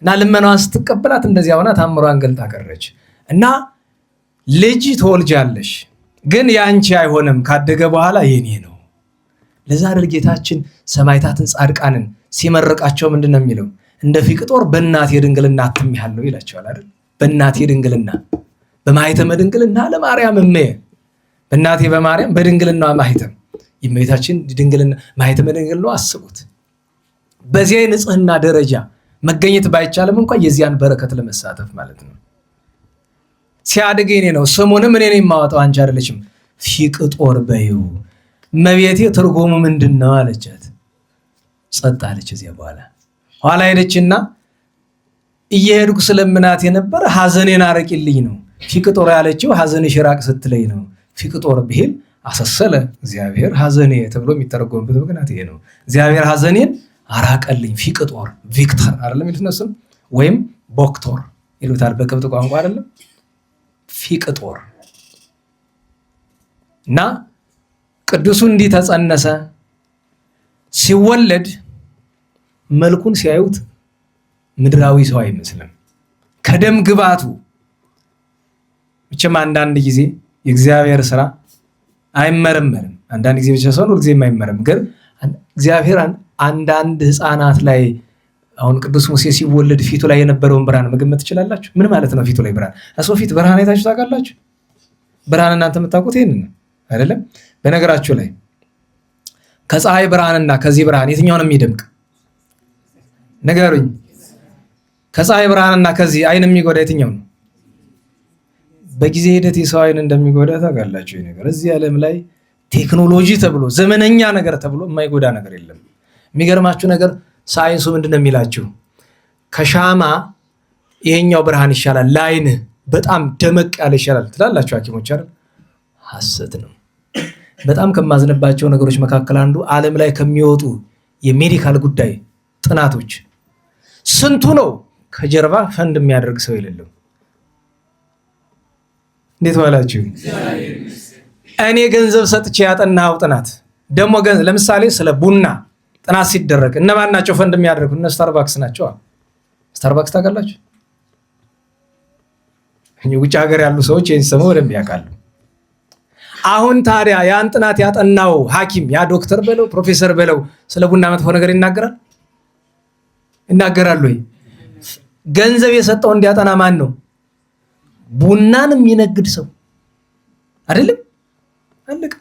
እና ልመናዋን ስትቀበላት እንደዚያ ሆና ተአምሯን ገልጣ ቀረች። እና ልጅ ትወልጃለሽ ግን ያንቺ አይሆንም ካደገ በኋላ የኔ ነው። ለዛ አይደል ጌታችን ሰማዕታትን ጻድቃንን ሲመረቃቸው ምንድን ነው የሚለው? እንደ ፊቅጦር በእናቴ ድንግልና አትሜሃለሁ ይላቸዋል አይደል? በእናቴ ድንግልና በማኅተመ ድንግልና ለማርያም እመየ በእናቴ በማርያም በድንግልና ማኅተም የእመቤታችን ድንግልና ማኅተመ ድንግልና አስቡት። በዚያ የንጽህና ደረጃ መገኘት ባይቻልም እንኳን የዚያን በረከት ለመሳተፍ ማለት ነው። ሲያድግ የኔ ነው ስሙንም እኔ ነኝ የማወጣው አንቺ አይደለችም። ፊቅጦር በይው እመቤቴ ትርጉሙ ምንድን ነው አለቻት። ጸጥ አለች። እዚያ በኋላ ኋላ ሄደችና እየሄድኩ ስለምናት የነበረ ሐዘኔን አርቂልኝ ነው። ፊቅጦር ያለችው ሐዘንሽ ራቅ ስትለኝ ነው። ፊቅጦር ብሂል አሰሰለ እግዚአብሔር ሐዘኔ ተብሎ የሚተረጎምበት ምክንያት ይሄ ነው። እግዚአብሔር ሐዘኔን አራቀልኝ። ፊቅጦር ቪክተር አይደለም ይልነሱ ወይም ቦክቶር ይሉታል በቅብጥ ቋንቋ አይደለም? ፊቅጦር እና ቅዱሱ እንዲህ ተጸነሰ። ሲወለድ መልኩን ሲያዩት ምድራዊ ሰው አይመስልም። ከደም ግባቱ ብቻም አንዳንድ ጊዜ የእግዚአብሔር ስራ አይመረመርም። አንዳንድ ጊዜ ብቻ ሰው ሁልጊዜ የማይመረም ግን እግዚአብሔር አንዳንድ ህፃናት ላይ አሁን ቅዱስ ሙሴ ሲወለድ ፊቱ ላይ የነበረውን ብርሃን መገመት ትችላላችሁ? ምን ማለት ነው ፊቱ ላይ ብርሃን? እሱ ፊት ብርሃን አይታችሁ ታውቃላችሁ? ብርሃን እናንተ የምታውቁት ይሄንን አይደለም? በነገራችሁ ላይ ከፀሐይ ብርሃንና ከዚህ ብርሃን የትኛው ነው የሚደምቅ? ንገሩኝ። ከፀሐይ ብርሃንና ከዚህ አይን የሚጎዳ የትኛው ነው? በጊዜ ሂደት የሰው አይን እንደሚጎዳ ታውቃላችሁ? ይሄ ነገር እዚህ ዓለም ላይ ቴክኖሎጂ ተብሎ ዘመነኛ ነገር ተብሎ የማይጎዳ ነገር የለም። የሚገርማችሁ ነገር ሳይንሱ ምንድን ነው የሚላችሁ? ከሻማ ይሄኛው ብርሃን ይሻላል፣ ለአይን በጣም ደመቅ ያለ ይሻላል ትላላችሁ ሐኪሞች አይደል? ሐሰት ነው። በጣም ከማዝነባቸው ነገሮች መካከል አንዱ ዓለም ላይ ከሚወጡ የሜዲካል ጉዳይ ጥናቶች ስንቱ ነው ከጀርባ ፈንድ የሚያደርግ ሰው የሌለው? እንዴት ዋላችሁ? እኔ ገንዘብ ሰጥቼ ያጠናው ጥናት ደግሞ ለምሳሌ ስለ ቡና ጥናት ሲደረግ እነማን ናቸው ፈንድ የሚያደርጉ? እነ ስታርባክስ ናቸው። ስታርባክስ ታውቃላችሁ? ውጭ ሀገር ያሉ ሰዎች ይህን ሰሞኑን በደንብ ያውቃሉ። አሁን ታዲያ ያን ጥናት ያጠናው ሐኪም ያ ዶክተር በለው ፕሮፌሰር በለው ስለ ቡና መጥፎ ነገር ይናገራሉ ወይ? ገንዘብ የሰጠው እንዲያጠና ማን ነው? ቡናን የሚነግድ ሰው አይደለም? አለቀ።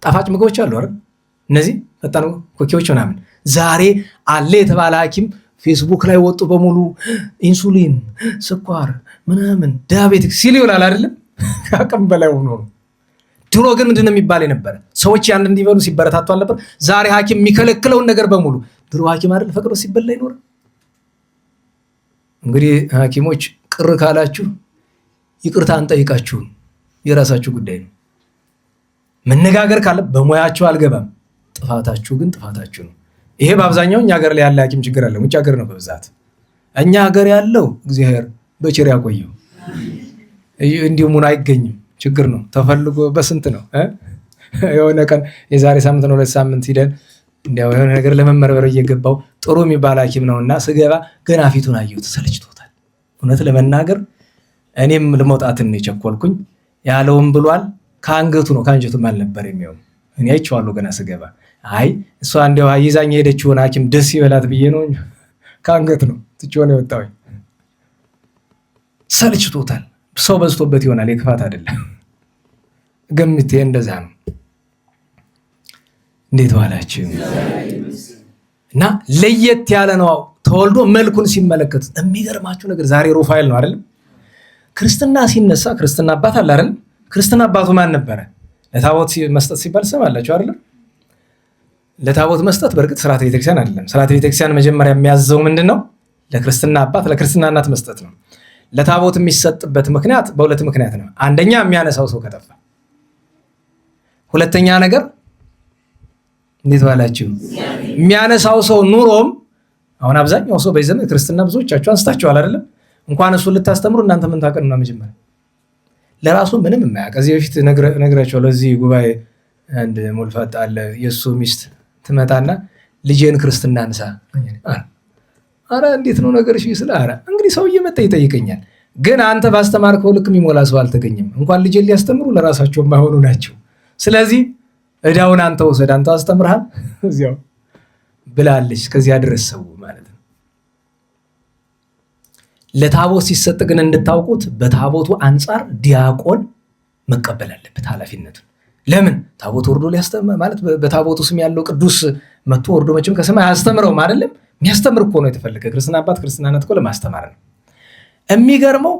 ጣፋጭ ምግቦች አሉ አይደል? እነዚህ ፈጣን ኮኪዎች ምናምን ዛሬ አለ የተባለ ሐኪም ፌስቡክ ላይ ወጡ በሙሉ ኢንሱሊን፣ ስኳር ምናምን ዲያቤቲክ ሲል ይውላል አይደለም? ከአቅም በላይ ሆኖ ነው። ድሮ ግን ምንድን ነው የሚባል የነበረ? ሰዎች ያን እንዲበሉ ሲበረታቱ አልነበር? ዛሬ ሐኪም የሚከለክለውን ነገር በሙሉ ድሮ ሐኪም አይደል ፈቅዶ ሲበላ ይኖር። እንግዲህ ሐኪሞች ቅር ካላችሁ ይቅርታ አንጠይቃችሁም፣ የራሳችሁ ጉዳይ ነው። መነጋገር ካለ በሙያችሁ አልገባም፣ ጥፋታችሁ ግን ጥፋታችሁ ነው። ይሄ በአብዛኛው እኛ ሀገር ላይ ያለ ሐኪም ችግር አለ። ውጭ ሀገር ነው በብዛት። እኛ ሀገር ያለው እግዚአብሔር በቸር ያቆየው እንዲሁም አይገኝም፣ ችግር ነው። ተፈልጎ በስንት ነው የሆነ ቀን የዛሬ ሳምንት ነው 2 ሳምንት ሂደን እንዲያው የሆነ ነገር ለመመርመር እየገባው ጥሩ የሚባል ሐኪም ነውና ስገባ ገና ፊቱን አየሁት፣ ሰልችቶታል። እውነት ለመናገር እኔም ለመውጣትን ነው የቸኮልኩኝ። ያለውም ብሏል ከአንገቱ ነው ከአንጀቱም አልነበር የሚሆን። እኔ አይቼዋለሁ ገና ስገባ። አይ እሷ እንዲያው ይዛኝ ሄደችውን ሐኪም ደስ ይበላት ብዬ ነው ከአንገት ነው ትቼው ነው የወጣሁኝ። ሰልችቶታል። ሰው በዝቶበት ይሆናል፣ የክፋት አይደለም። ገምቴ እንደዛ ነው። እንዴት ዋላችሁ? እና ለየት ያለ ነው ተወልዶ መልኩን ሲመለከት የሚገርማችሁ ነገር ዛሬ ሩፋኤል ነው አይደል? ክርስትና ሲነሳ ክርስትና አባት አለ አይደል? ክርስትና አባቱ ማን ነበረ? ለታቦት መስጠት ሲባል ሰማላችሁ አይደል? ለታቦት መስጠት በእርግጥ ስርዓተ ቤተክርስቲያን አይደለም። ስርዓተ ቤተክርስቲያን መጀመሪያ የሚያዘው ምንድነው? ለክርስትና አባት ለክርስትና እናት መስጠት ነው። ለታቦት የሚሰጥበት ምክንያት በሁለት ምክንያት ነው። አንደኛ የሚያነሳው ሰው ከጠፋ፣ ሁለተኛ ነገር እንዴት ባላችሁ የሚያነሳው ሰው ኑሮም አሁን አብዛኛው ሰው በዚህ ዘመን ክርስትና ብዙዎቻችሁ አንስታችኋል አይደለም? እንኳን እሱን ልታስተምሩ እናንተ ምን ታውቁና መጀመሪያ ለራሱ ምንም የማያውቅ እዚህ በፊት ነግራችኋለሁ። እዚህ ጉባኤ አንድ ሞልፋት አለ። የእሱ ሚስት ትመጣና ልጄን ክርስትና አንሳ። አረ እንዴት ነው ነገርሽ? ስለ አረ እንግዲህ ሰው እየመጣ ይጠይቀኛል። ግን አንተ ባስተማርከው ልክ የሚሞላ ሰው አልተገኘም። እንኳን ልጄን ሊያስተምሩ ለራሳቸው የማይሆኑ ናቸው። ስለዚህ እዳውን አንተ ወሰድ፣ አንተ አስተምርሃል እዚያው ብላለች። ከዚያ ድረስ ሰው ማለት ነው። ለታቦት ሲሰጥ ግን እንድታውቁት በታቦቱ አንጻር ዲያቆን መቀበል አለበት ኃላፊነቱን። ለምን ታቦት ወርዶ ሊያስተምር ማለት በታቦቱ ስም ያለው ቅዱስ መጥቶ ወርዶ መቼም ከሰማይ አያስተምረውም አይደለም? የሚያስተምር እኮ ነው የተፈለገ። ክርስትና አባት ክርስትና እናት እኮ ለማስተማር ነው። የሚገርመው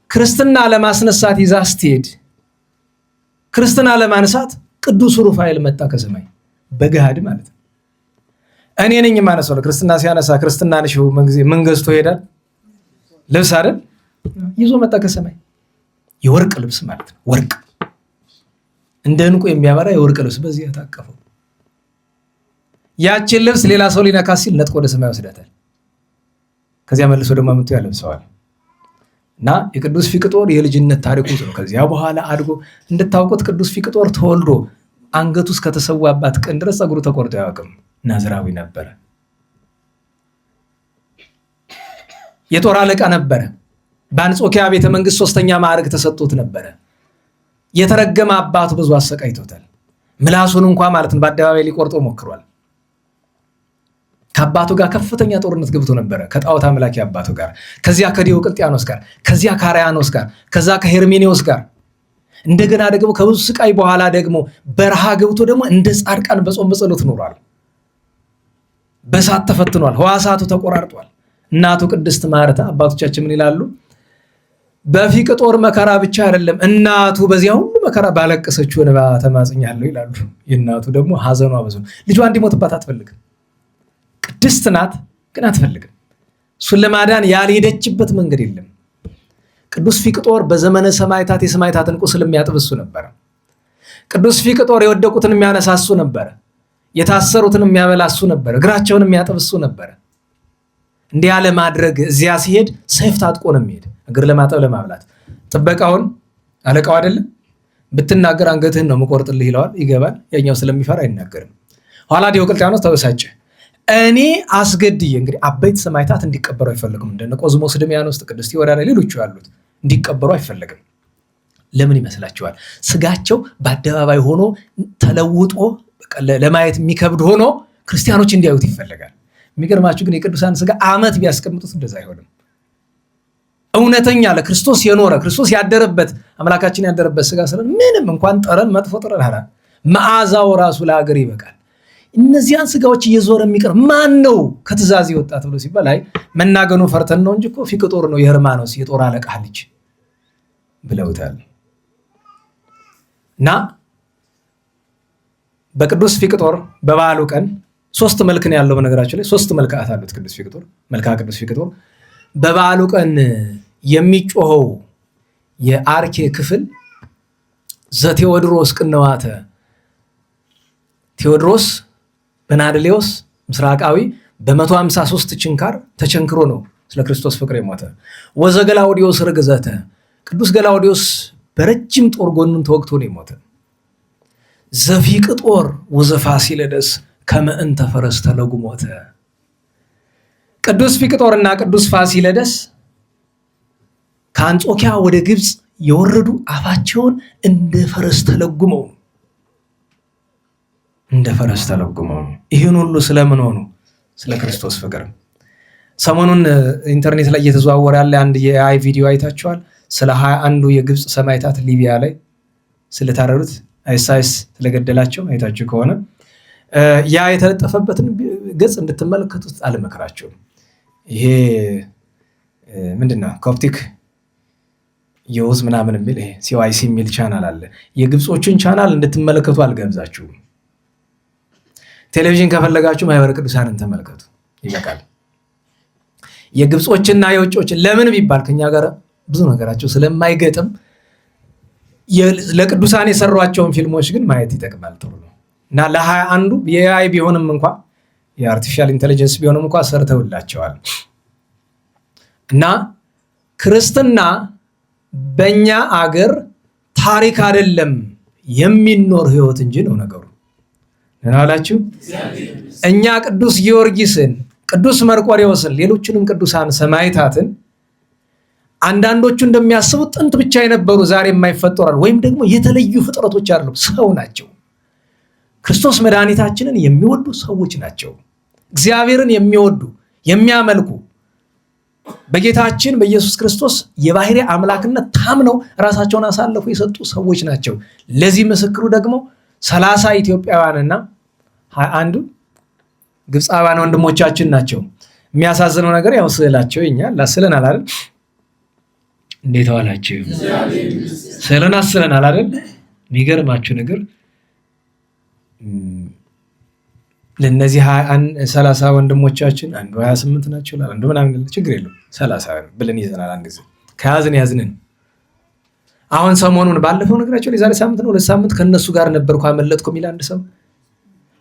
ክርስትና ለማስነሳት ይዛ ስትሄድ ክርስትና ለማንሳት ቅዱስ ሩፋኤል መጣ ከሰማይ በገሃድ ማለት ነው። እኔ ነኝ የማነሳው። ክርስትና ሲያነሳ ክርስትና ነሽው ምን ገዝቶ ይሄዳል? ልብስ አይደል? ይዞ መጣ ከሰማይ። የወርቅ ልብስ ማለት ነው። ወርቅ እንደ ዕንቁ የሚያበራ የወርቅ ልብስ በዚህ ያታቀፈው። ያችን ልብስ ሌላ ሰው ሊነካ ሲል ነጥቆ ወደ ሰማይ ወስዳታል። ከዚያ መልሶ ደግሞ አምጥቶ ያለብሰዋል። እና የቅዱስ ፊቅጦር የልጅነት ታሪኩ ነው። ከዚያ በኋላ አድጎ እንድታውቁት ቅዱስ ፊቅጦር ተወልዶ አንገቱ እስከተሰዋባት ቀን ድረስ ጸጉሩ ተቆርጦ አያውቅም። ናዝራዊ ነበረ። የጦር አለቃ ነበረ። በአንጾኪያ ቤተ መንግስት 3ኛ ማዕረግ ተሰጥቶት ነበረ። የተረገመ አባቱ ብዙ አሰቃይቶታል። ምላሱን እንኳን ማለት ነው በአደባባይ ሊቆርጦ ሞክሯል። ከአባቱ ጋር ከፍተኛ ጦርነት ገብቶ ነበረ፣ ከጣዖት አምላኪ አባቱ ጋር፣ ከዚያ ከዲዮቅልጥያኖስ ጋር፣ ከዚያ ከአርያኖስ ጋር፣ ከዛ ከሄርሜኔዎስ ጋር። እንደገና ደግሞ ከብዙ ስቃይ በኋላ ደግሞ በረሃ ገብቶ ደግሞ እንደ ጻድቃን በጾም በጸሎት ኖሯል። በሳት ተፈትኗል። ሕዋሳቱ ተቆራርጧል። እናቱ ቅድስት ማርታ አባቶቻችን ምን ይላሉ? በፊቅጦር መከራ ብቻ አይደለም እናቱ በዚያ ሁሉ መከራ ባለቀሰችው እንባ ተማጽኛለሁ ይላሉ። የእናቱ ደግሞ ሐዘኗ ብዙ። ልጇ እንዲሞትባት አትፈልግም። ቅድስት ናት ግን አትፈልግም። እሱን ለማዳን ያልሄደችበት መንገድ የለም። ቅዱስ ፊቅጦር በዘመነ ሰማዕታት የሰማዕታትን ቁስል የሚያጥብሱ ነበር። ቅዱስ ፊቅጦር የወደቁትን የሚያነሳሱ ነበር። የታሰሩትን የሚያበላሱ ነበር። እግራቸውን የሚያጥብሱ ነበር። እንዲህ ያለ ማድረግ እዚያ ሲሄድ ሰይፍ ታጥቆ ነው የሚሄድ። እግር ለማጠብ ለማብላት ጥበቃውን አለቃው አይደለም ብትናገር አንገትህን ነው መቆርጥልህ ይለዋል። ይገባል። ያኛው ስለሚፈራ አይናገርም። ኋላ ዲዮቅልጥያኖስ ተበሳጨ። እኔ አስገድዬ እንግዲህ አበይት ሰማዕታት እንዲቀበሩ አይፈልግም። እንደነ ቆዝሞስ ድሚያኖስ፣ ቅድስት ቴዎድራ ሌሎቹ ያሉት እንዲቀበሩ አይፈልግም። ለምን ይመስላችኋል? ስጋቸው በአደባባይ ሆኖ ተለውጦ ለማየት የሚከብድ ሆኖ ክርስቲያኖች እንዲያዩት ይፈልጋል። የሚገርማችሁ ግን የቅዱሳን ስጋ ዓመት ቢያስቀምጡት እንደዛ አይሆንም። እውነተኛ ለክርስቶስ የኖረ ክርስቶስ ያደረበት አምላካችን ያደረበት ስጋ ስለ ምንም እንኳን ጠረን መጥፎ ጠረን አላ መዓዛው ራሱ ለሀገር ይበቃል። እነዚያን ስጋዎች እየዞረ የሚቀር ማን ነው ከትእዛዝ የወጣ ተብሎ ሲባል አይ መናገኑ ፈርተን ነው እንጂ እኮ ፊቅጦር ነው የሄርማኖስ የጦር አለቃ ልጅ ብለውታል። እና በቅዱስ ፊቅጦር በበዓሉ ቀን 3 መልክ ነው ያለው። በነገራችን ላይ 3 መልክዓት አሉት ቅዱስ ፊቅጦር። መልክዓ ቅዱስ ፊቅጦር በበዓሉ ቀን የሚጮኸው የአርኬ ክፍል ዘቴዎድሮስ ቅንዋተ ቴዎድሮስ በናድሌዎስ ምስራቃዊ በ153 ችንካር ተቸንክሮ ነው ስለ ክርስቶስ ፍቅር የሞተ። ወዘገላውዲዮስ ርግዘተ ቅዱስ ገላውዲዮስ በረጅም ጦር ጎኑን ተወግቶ ነው የሞተ። ዘፊቅጦር ወዘፋሲለደስ ከመእንተ ፈረስ ተለጉሞተ ቅዱስ ፊቅጦርና ቅዱስ ፋሲለደስ ከአንጾኪያ ወደ ግብፅ የወረዱ አፋቸውን እንደ ፈረስ ተለጉመው ይህን ሁሉ ስለምን ሆኑ? ስለ ክርስቶስ ፍቅር። ሰሞኑን ኢንተርኔት ላይ እየተዘዋወረ ያለ አንድ የአይ ቪዲዮ አይታችኋል። ስለ 21ዱ የግብፅ ሰማዕታት ሊቢያ ላይ ስለታረዱት አይሳይስ ስለገደላቸው አይታችሁ ከሆነ ያ የተለጠፈበትን ገጽ እንድትመለከቱት አልመክራችሁም። ይሄ ምንድነው ኮፕቲክ የውዝ ምናምን የሚል ይሄ ሲዋይሲ የሚል ቻናል አለ። የግብጾችን ቻናል እንድትመለከቱ አልጋብዛችሁም። ቴሌቪዥን ከፈለጋችሁ ማህበረ ቅዱሳንን ተመልከቱ፣ ይበቃል። የግብጾችና የውጮችን ለምን ቢባል ከኛ ጋር ብዙ ነገራቸው ስለማይገጥም ለቅዱሳን የሰሯቸውን ፊልሞች ግን ማየት ይጠቅማል። ጥሩ ነው እና ለ21ዱ የአይ ቢሆንም እንኳ የአርቲፊሻል ኢንተለጀንስ ቢሆንም እንኳ ሰርተውላቸዋል። እና ክርስትና በእኛ አገር ታሪክ አይደለም የሚኖር ህይወት እንጂ ነው ነገሩ። እናላችሁ እኛ ቅዱስ ጊዮርጊስን፣ ቅዱስ መርቆሬዎስን፣ ሌሎችንም ቅዱሳን ሰማዕታትን አንዳንዶቹ እንደሚያስቡት ጥንት ብቻ የነበሩ ዛሬ የማይፈጠራሉ ወይም ደግሞ የተለዩ ፍጥረቶች አይደሉም፣ ሰው ናቸው። ክርስቶስ መድኃኒታችንን የሚወዱ ሰዎች ናቸው። እግዚአብሔርን የሚወዱ የሚያመልኩ በጌታችን በኢየሱስ ክርስቶስ የባህሪ አምላክነት ታምነው ራሳቸውን አሳልፈው የሰጡ ሰዎች ናቸው። ለዚህ ምስክሩ ደግሞ 30 ኢትዮጵያውያንና 21 ግብፃውያን ወንድሞቻችን ናቸው። የሚያሳዝነው ነገር ያው ስዕላቸው እኛ ላስለናል አይደል? እንዴት ዋላችሁ? ስዕልን አስለናል አይደል? የሚገርማችሁ ነገር ለነዚህ 30 ወንድሞቻችን አንዱ 28 ናቸው ይላል፣ አንዱ ምናምን ችግር የለም 30 ብለን ይዘናል። አንድ ጊዜ ከያዝን ያዝንን። አሁን ሰሞኑን ባለፈው ነገራቸው የዛሬ ሳምንት ነው 2 ሳምንት ከነሱ ጋር ነበርኩ አመለጥኩ የሚል አንድ ሰው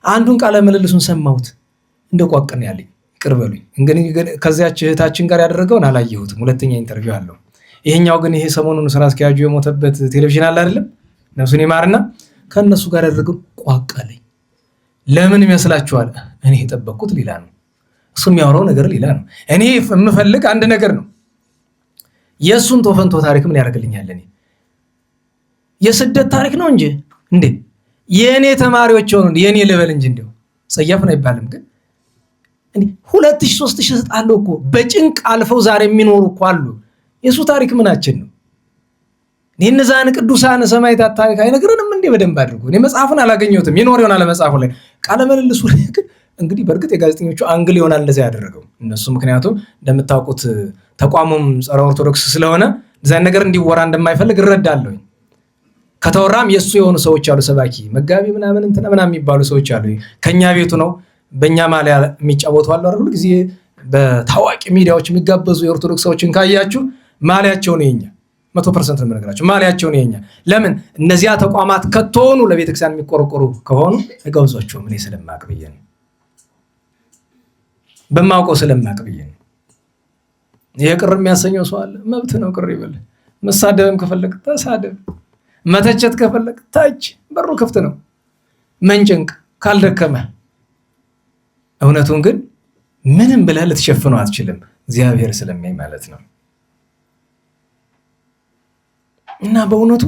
አንዱን ቃለ ምልልሱን ሰማሁት እንደቋቀን ያለኝ ይቅር በሉኝ። እንግዲህ ከዚያች እህታችን ጋር ያደረገውን አላየሁትም። ሁለተኛ ኢንተርቪው አለው። ይሄኛው ግን ይሄ ሰሞኑን ስራ አስኪያጁ የሞተበት ቴሌቪዥን አለ አይደለም፣ ነፍሱን ይማርና ከነሱ ጋር ያደረገው ቋቀለኝ። ለምን ይመስላችኋል? እኔ የጠበቅኩት ሌላ ነው፣ እሱ የሚያወራው ነገር ሌላ ነው። እኔ የምፈልግ አንድ ነገር ነው። የእሱን ቶፈንቶ ታሪክ ምን ያደርግልኛል? እኔ የስደት ታሪክ ነው እንጂ እንዴ የእኔ ተማሪዎች ሆኑ የእኔ ልበል እንጂ እንደው ጸያፍ ነው አይባልም። ግን 2000 3000 ሰጣለሁ እኮ በጭንቅ አልፈው ዛሬ የሚኖሩ እኮ አሉ። የእሱ ታሪክ ምናችን ነው? እነዛን ቅዱሳን ሰማዕታት ታሪክ አይነግረንም እንዴ? በደንብ አድርጎ እኔ መጽሐፉን አላገኘሁትም። ይኖር ይሆናል መጽሐፉ ላይ ቃለ መልልሱ ላይ ግን እንግዲህ በእርግጥ የጋዜጠኞቹ አንግል ይሆናል እንደዛ ያደረገው እነሱ። ምክንያቱም እንደምታውቁት ተቋሙም ጸረ ኦርቶዶክስ ስለሆነ ዛን ነገር እንዲወራ እንደማይፈልግ እረዳለሁ። ከተወራም የሱ የሆኑ ሰዎች አሉ፣ ሰባኪ መጋቢ ምናምን እንትና ምናምን የሚባሉ ሰዎች አሉ። ከኛ ቤቱ ነው በእኛ ማሊያ የሚጫወቱ አሉ አይደል? ሁሉ ጊዜ በታዋቂ ሚዲያዎች የሚጋበዙ የኦርቶዶክስ ሰዎችን ካያችሁ ማሊያቸው ነው የኛ 100% ነው የምነግራችሁ። ማሊያቸው ነው የኛ። ለምን እነዚያ ተቋማት ከተሆኑ ለቤተክርስቲያን የሚቆረቆሩ ከሆኑ እጋብዟቸው። ምን ስለማቅ ብዬ ነው፣ በማውቀው ስለማቅ ብዬ ነው። ይሄ ቅር የሚያሰኘው ሰው አለ፣ መብት ነው፣ ቅር ይበል። መሳደብም ከፈለግ ተሳደብ፣ መተቸት ከፈለግ ታች፣ በሩ ክፍት ነው። መንጨንቅ ካልደከመ እውነቱን ግን ምንም ብለህ ልትሸፍነው አትችልም፣ እግዚአብሔር ስለሚያይ ማለት ነው። እና በእውነቱ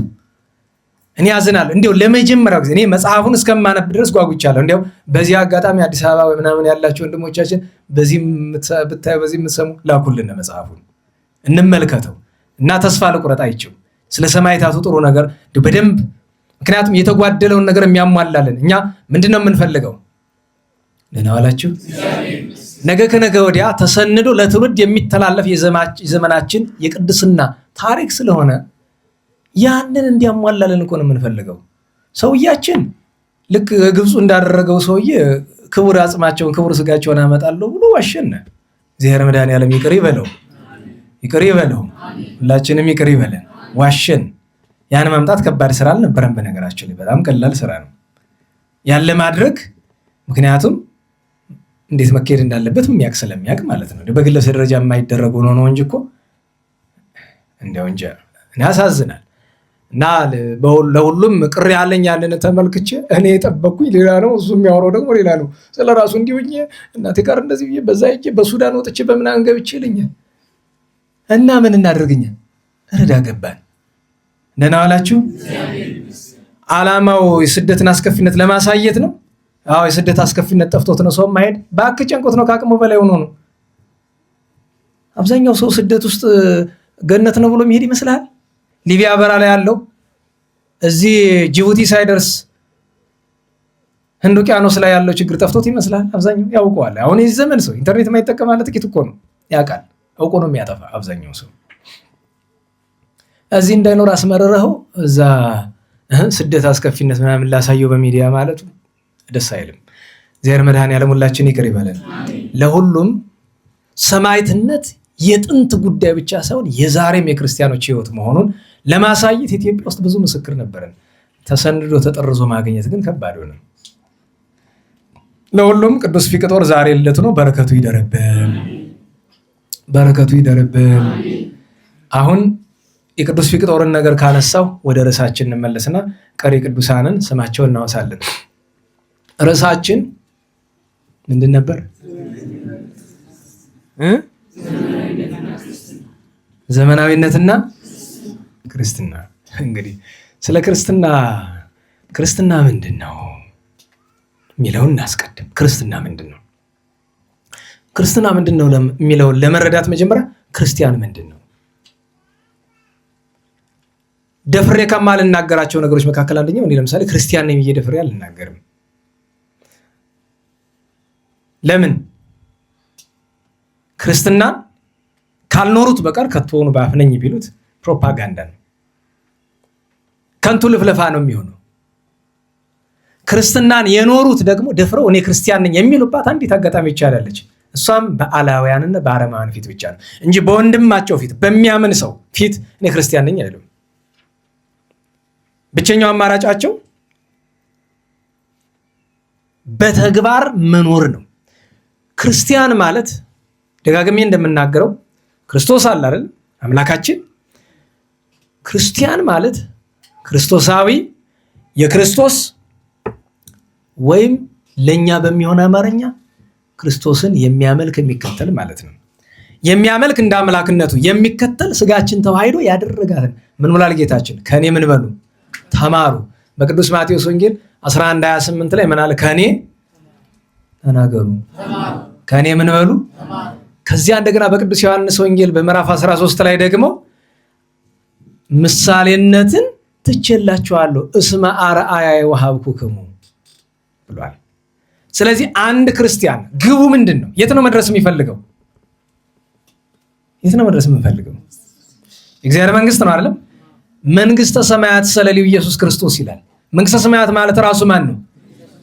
እኔ አዝናለሁ። እንዲያው ለመጀመሪያው ጊዜ እኔ መጽሐፉን እስከማነብ ድረስ ጓጉቻለሁ። እንዲያው በዚህ አጋጣሚ አዲስ አበባ ወይ ምናምን ያላችሁ ወንድሞቻችን በዚህ ብታዩ በዚህ የምትሰሙ ላኩልን መጽሐፉን እንመልከተው እና ተስፋ ልቁረጥ አይቼው ስለ ሰማዕታቱ ጥሩ ነገር በደንብ ምክንያቱም የተጓደለውን ነገር የሚያሟላልን እኛ ምንድነው የምንፈልገው? ደህና ዋላችሁ። ነገ ከነገ ወዲያ ተሰንዶ ለትውልድ የሚተላለፍ የዘመናችን የቅድስና ታሪክ ስለሆነ ያንን እንዲያሟላልን እኮ ነው የምንፈልገው። ሰውያችን ልክ ግብፁ እንዳደረገው ሰውዬ ክቡር አጽማቸውን ክቡር ስጋቸውን አመጣለሁ ብሎ ዋሸነ። እግዚአብሔር መድኃኔዓለም ይቅር ይበለው፣ ይቅር ይበለው፣ ሁላችንም ይቅር ይበለን። ዋሸን። ያን ማምጣት ከባድ ስራ አልነበረም። በነገራችን ላይ በጣም ቀላል ስራ ነው ያለ ማድረግ። ምክንያቱም እንዴት መካሄድ እንዳለበት የሚያውቅ ስለሚያውቅ ማለት ነው። በግለሰብ ደረጃ የማይደረጉ ነው እንጂ እኮ እንደው እንጂ ያሳዝናል። እና ለሁሉም ቅር ያለኝ ያንን ተመልክቼ እኔ የጠበቅኩኝ ሌላ ነው፣ እሱ የሚያወራው ደግሞ ሌላ ነው። ስለራሱ እንዲሁኝ እናቴ ጋር እንደዚህ ብዬ በዛ ሄጄ በሱዳን ወጥቼ በምናምን ገብቼ ይለኛል። እና ምን እናደርግኛል? እረዳ ገባን። ደህና ዋላችሁ። ዓላማው የስደትን አስከፊነት ለማሳየት ነው። አዎ የስደት አስከፊነት ጠፍቶት ነው ሰው ማሄድ ባክ ጨንቆት ነው፣ ከአቅሙ በላይ ሆኖ ነው። አብዛኛው ሰው ስደት ውስጥ ገነት ነው ብሎ የሚሄድ ይመስላል። ሊቢያ በራ ላይ ያለው እዚህ ጅቡቲ ሳይደርስ ህንድ ውቅያኖስ ላይ ያለው ችግር ጠፍቶት ይመስላል። አብዛኛው ያውቀዋል። አሁን የዚህ ዘመን ሰው ኢንተርኔት የማይጠቀም ማለት ጥቂት እኮ ነው። ያውቃል፣ አውቆ ነው የሚያጠፋ አብዛኛው ሰው። እዚህ እንዳይኖር አስመረረው እዛ ስደት አስከፊነት ምናምን ላሳየው በሚዲያ ማለቱ ደስ አይልም። እግዚአብሔር መድኃኔዓለም ሁላችን ይቅር ይበለን። ለሁሉም ሰማዕትነት የጥንት ጉዳይ ብቻ ሳይሆን የዛሬም የክርስቲያኖች ህይወት መሆኑን ለማሳየት ኢትዮጵያ ውስጥ ብዙ ምስክር ነበረን። ተሰንዶ ተጠርዞ ማግኘት ግን ከባድ ሆነ። ለሁሉም ቅዱስ ፊቅጦር ዛሬ ልደቱ ነው። በረከቱ ይደረብን፣ በረከቱ ይደረብን። አሁን የቅዱስ ፊቅጦርን ነገር ካነሳው ወደ ርዕሳችን እንመለስና ቀሪ ቅዱሳንን ስማቸውን እናወሳለን። ርዕሳችን ምንድን ነበር? ዘመናዊነትና ክርስትና። እንግዲህ ስለ ክርስትና ምንድን ነው የሚለውን እናስቀድም። ክርስትና ምንድን ነው? ክርስትና ምንድን ነው የሚለውን ለመረዳት መጀመሪያ ክርስቲያን ምንድን ነው? ደፍሬ ከማልናገራቸው ነገሮች መካከል አንደኛው እኔ ለምሳሌ ክርስቲያን ነኝ ብዬ ደፍሬ አልናገርም። ለምን? ክርስትና ካልኖሩት በቀር ከቶኑ ባፍነኝ ቢሉት ፕሮፓጋንዳ ነው፣ ከንቱ ልፍለፋ ነው የሚሆነው። ክርስትናን የኖሩት ደግሞ ደፍረው እኔ ክርስቲያን ነኝ የሚሉባት አንዲት አጋጣሚ ይቻላለች። እሷም በአላውያንና በአረማውያን ፊት ብቻ ነው እንጂ በወንድማቸው ፊት በሚያምን ሰው ፊት እኔ ክርስቲያን ነኝ አይሉም። ብቸኛው አማራጫቸው በተግባር መኖር ነው። ክርስቲያን ማለት ደጋግሜ እንደምናገረው ክርስቶስ አለ አይደል? አምላካችን። ክርስቲያን ማለት ክርስቶሳዊ የክርስቶስ ወይም ለኛ በሚሆን አማርኛ ክርስቶስን የሚያመልክ የሚከተል ማለት ነው። የሚያመልክ እንደ አምላክነቱ የሚከተል ስጋችን ተዋህዶ ያደረጋትን ምን ብሏል ጌታችን? ከኔ ምን በሉ ተማሩ። በቅዱስ ማቴዎስ ወንጌል 11:28 ላይ ምን አለ? ከኔ ተናገሩ፣ ከኔ ምን በሉ። ከዚያ እንደገና በቅዱስ ዮሐንስ ወንጌል በምዕራፍ 13 ላይ ደግሞ ምሳሌነትን ትቼላችኋለሁ እስመ አርአያየ ወሀብኩክሙ ብሏል። ስለዚህ አንድ ክርስቲያን ግቡ ምንድን ነው? የት ነው መድረስ የሚፈልገው? የት ነው መድረስ የምንፈልገው? የእግዚአብሔር መንግስት ነው አይደለም? መንግስተ ሰማያት ሰለሊው ኢየሱስ ክርስቶስ ይላል። መንግስተ ሰማያት ማለት ራሱ ማን ነው?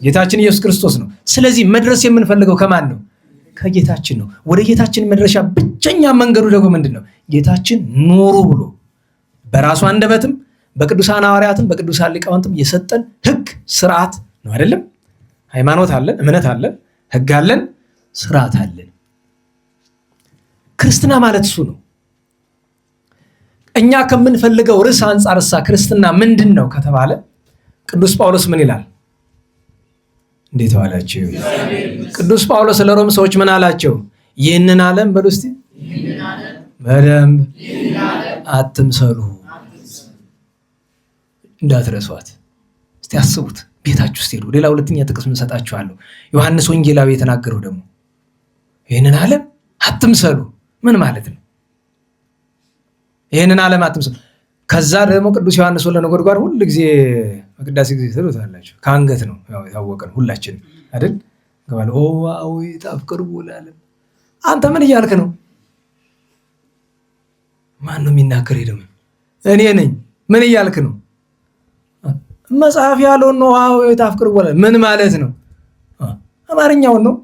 ጌታችን ኢየሱስ ክርስቶስ ነው። ስለዚህ መድረስ የምንፈልገው ከማን ነው? ከጌታችን ነው። ወደ ጌታችን መድረሻ ብቸኛ መንገዱ ደግሞ ምንድን ነው? ጌታችን ኑሩ ብሎ በራሱ አንደበትም በቅዱሳን ሐዋርያትም በቅዱሳን ሊቃውንትም የሰጠን ህግ ስርዓት ነው አይደለም? ሃይማኖት አለን፣ እምነት አለን፣ ህግ አለን፣ ስርዓት አለን። ክርስትና ማለት እሱ ነው። እኛ ከምንፈልገው ርዕስ አንጻር ክርስትና ምንድን ነው ከተባለ ቅዱስ ጳውሎስ ምን ይላል? እንዴት ዋላችሁ? ቅዱስ ጳውሎስ ለሮም ሰዎች ምን አላቸው? ይህንን ዓለም በሉ እስቲ በደንብ አትምሰሉ፣ እንዳትረሷት። እስቲ አስቡት፣ ቤታችሁ ስትሄዱ። ሌላ ሁለተኛ ጥቅስ እንሰጣችኋለሁ። ዮሐንስ ወንጌላዊ የተናገረው ደግሞ ይህንን ዓለም አትምሰሉ ምን ማለት ነው? ይህንን ዓለም አትምሰሉ። ከዛ ደግሞ ቅዱስ ዮሐንስ ወልደ ነጎድጓድ ሁሉ ጊዜ በቅዳሴ ጊዜ ትሉታላችሁ። ከአንገት ነው የታወቀ ነው ሁላችንም አይደል? ገባለ ኦ ዋው ታፍቅርቡ ለዓለም። አንተ ምን እያልክ ነው? ማን ነው የሚናገር? ደግሞ እኔ ነኝ። ምን እያልክ ነው? መጽሐፍ ያለው ነው። ዋው ታፍቅርቡ ለዓለም ምን ማለት ነው? አማርኛውን ነው።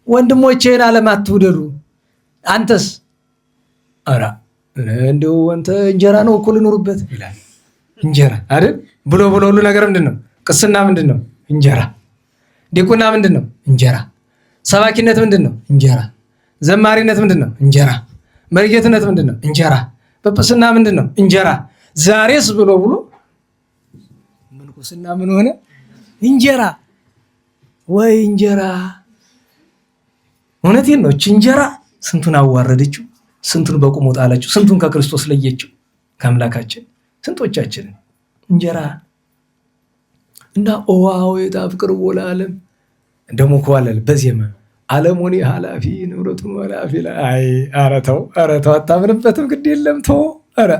ወንድሞቼን ዓለም አትውደዱ። አንተስ? ኧረ እንደው አንተ እንጀራ ነው እኮ ልኖርበት ይላል። እንጀራ አይደል ብሎ ሁሉ ነገር ምንድነው? ቅስና ምንድነው? እንጀራ። ዲቁና ምንድነው? እንጀራ። ሰባኪነት ምንድነው? እንጀራ። ዘማሪነት ምንድነው? እንጀራ። መሪጌትነት ምንድነው? እንጀራ። ጵጵስና ምንድነው? እንጀራ። ዛሬስ ብሎ ምንኩስና ምን ሆነ? እንጀራ። ወይ እንጀራ። እውነቴን ነው። እንጀራ ስንቱን አዋረደችው፣ ስንቱን በቁሙ ጣለችው፣ ስንቱን ከክርስቶስ ለየችው ከአምላካችን ስንቶቻችንን እንጀራ እና ኦዋው ታፍቅርቡ ለዓለም እንደሞ ከዋለል በዜማ ዓለሙኒ ኃላፊ ንብረቱን ወላፊ ላይ ኧረ ተው አታምንበትም። ግድ የለም ተው። ኧረ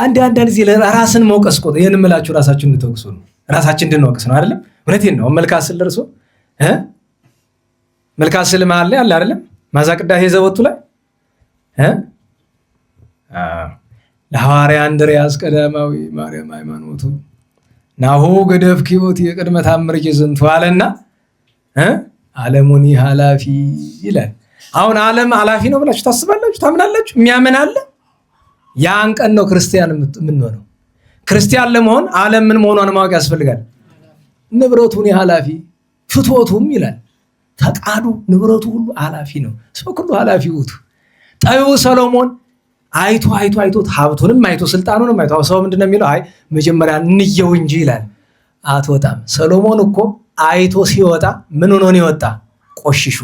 አንዳንድ ጊዜ ራስን መውቀስ እኮ ይሄን እምላችሁ ራሳችን እንድትወቅሱ ነው፣ ራሳችን እንድንወቅስ ነው አይደለም? እውነቴን ነው። መልካስ ስል ደርሶ መልካስ ስል መሀል ላይ አለ አይደለም? ማዛ ቅዳሴ ዘወቱ ላይ ለሐዋርያ እንድርያስ ቀዳማዊ ማርያም ሃይማኖቱ ናሁ ገደፍ ኪዮት የቅድመ ታምር ይዝንቱ አለና ዓለሙኒ ኃላፊ ይላል። አሁን ዓለም ኃላፊ ነው ብላችሁ ታስባላችሁ? ታምናላችሁ? የሚያምን አለ? ያን ቀን ነው ክርስቲያን የምንሆነው። ክርስቲያን ለመሆን ዓለም ምን መሆኗን ማወቅ ያስፈልጋል። ንብረቱኒ ኃላፊ ፍትወቱም ይላል። ፈቃዱ ንብረቱ ሁሉ ኃላፊ ነው። ሰው ሁሉ ኃላፊ ውቱ። ጠቢቡ ሰሎሞን አይቶ ሀብቱንም አይቶ ስልጣኑንም አይቶ ሰው ምንድነው የሚለው? አይ መጀመሪያ እንየው እንጂ ይላል። አትወጣም። ሰሎሞን እኮ አይቶ ሲወጣ ምን ሆኖ ነው የወጣ? ቆሽሾ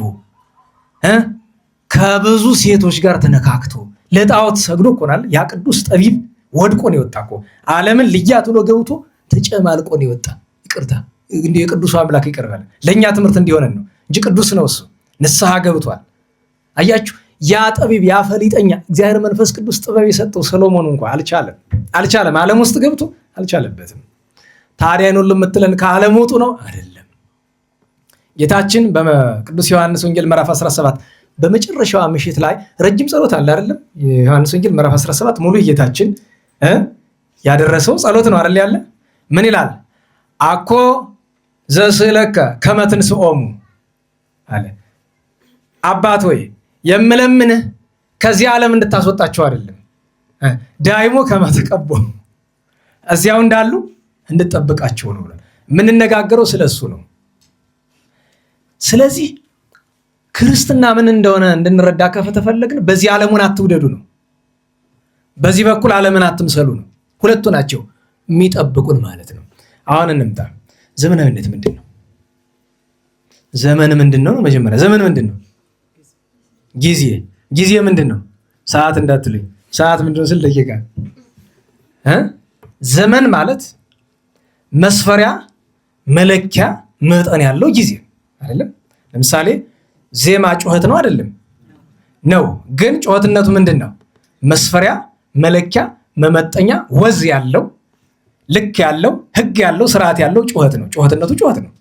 ከብዙ ሴቶች ጋር ተነካክቶ ለጣዖት ሰግዶ እኮናል። ያ ቅዱስ ጠቢብ ወድቆ ነው የወጣ እኮ። ዓለምን ልያት ብሎ ገብቶ ተጨማልቆ ነው የወጣ። ይቅርታ እንደ የቅዱሱ አምላክ ይቀርባል። ለኛ ትምህርት እንዲሆነን ነው እንጂ ቅዱስ ነው እሱ። ንስሐ ገብቷል። አያችሁ፣ ያ ጠቢብ ያ ፈሊጠኛ እግዚአብሔር መንፈስ ቅዱስ ጥበብ የሰጠው ሰሎሞን እንኳን አልቻለም። ዓለም ውስጥ ገብቶ አልቻለበትም። ታዲያ ነው የምትለን ከዓለም ውጡ ነው አይደለም? ጌታችን በቅዱስ ዮሐንስ ወንጌል ምዕራፍ 17 በመጨረሻዋ ምሽት ላይ ረጅም ጸሎት አለ አይደለም? የዮሐንስ ወንጌል ምዕራፍ 17 ሙሉ ጌታችን ያደረሰው ጸሎት ነው አይደል? ያለ ምን ይላል? አኮ ዘስእለከ ከመ ትንሥኦሙ አለ። አባት ሆይ የምለምንህ ከዚህ ዓለም እንድታስወጣቸው አይደለም፣ ዳይሞ ከመ ትቀቦሙ እዚያው እንዳሉ እንድጠብቃቸው ነው ብለን የምንነጋገረው ስለሱ ነው። ስለዚህ ክርስትና ምን እንደሆነ እንድንረዳ ከተፈለግን በዚህ ዓለሙን አትውደዱ ነው፣ በዚህ በኩል ዓለምን አትምሰሉ ነው። ሁለቱ ናቸው የሚጠብቁን ማለት ነው። አሁን እንምጣ። ዘመናዊነት ምንድን ነው? ዘመን ምንድን ነው? መጀመሪያ ዘመን ምንድን ነው? ጊዜ። ጊዜ ምንድን ነው? ሰዓት እንዳትሉኝ፣ ሰዓት ምንድን ነው ስል ደቂቃ። ዘመን ማለት መስፈሪያ፣ መለኪያ፣ መጠን ያለው ጊዜ አይደለም። ለምሳሌ ዜማ ጩኸት ነው አይደለም? ነው። ግን ጩኸትነቱ ምንድን ነው? መስፈሪያ፣ መለኪያ፣ መመጠኛ፣ ወዝ ያለው፣ ልክ ያለው፣ ህግ ያለው፣ ስርዓት ያለው ጩኸት ነው። ጩኸትነቱ ጩኸት ነው።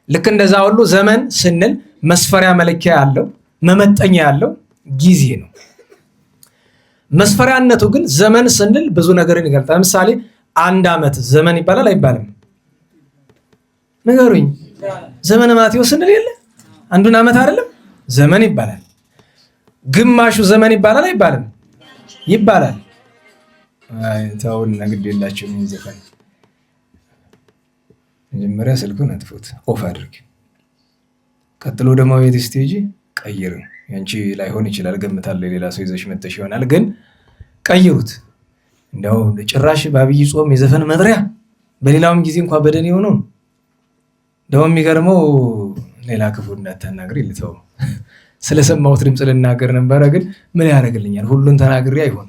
ልክ እንደዛ ሁሉ ዘመን ስንል መስፈሪያ፣ መለኪያ ያለው፣ መመጠኛ ያለው ጊዜ ነው። መስፈሪያነቱ ግን ዘመን ስንል ብዙ ነገርን ይገልጣል። ለምሳሌ አንድ ዓመት ዘመን ይባላል አይባልም? ንገሩኝ። ዘመነ ማቴዎስ ስንል የለ አንዱን ዓመት አይደለም ዘመን ይባላል። ግማሹ ዘመን ይባላል አይባልም? ይባላል። ተውን ነግድ የላቸው ዘፈን። መጀመሪያ ስልኩን አጥፉት፣ ኦፍ አድርግ። ቀጥሎ ደግሞ ቤት ስቴጂ ቀይር። ያንቺ ላይሆን ይችላል ገምታለሁ፣ ሌላ ሰው ይዘሽ መጥተሽ ይሆናል። ግን ቀይሩት። እንደው ጭራሽ በአብይ ጾም የዘፈን መጥሪያ በሌላውም ጊዜ እንኳን በደን የሆነው ደግሞ የሚገርመው ሌላ ክፉ እንዳታናግሪ ልተው። ስለሰማሁት ድምፅ ልናገር ነበረ፣ ግን ምን ያደርግልኛል? ሁሉን ተናግሬ አይሆን።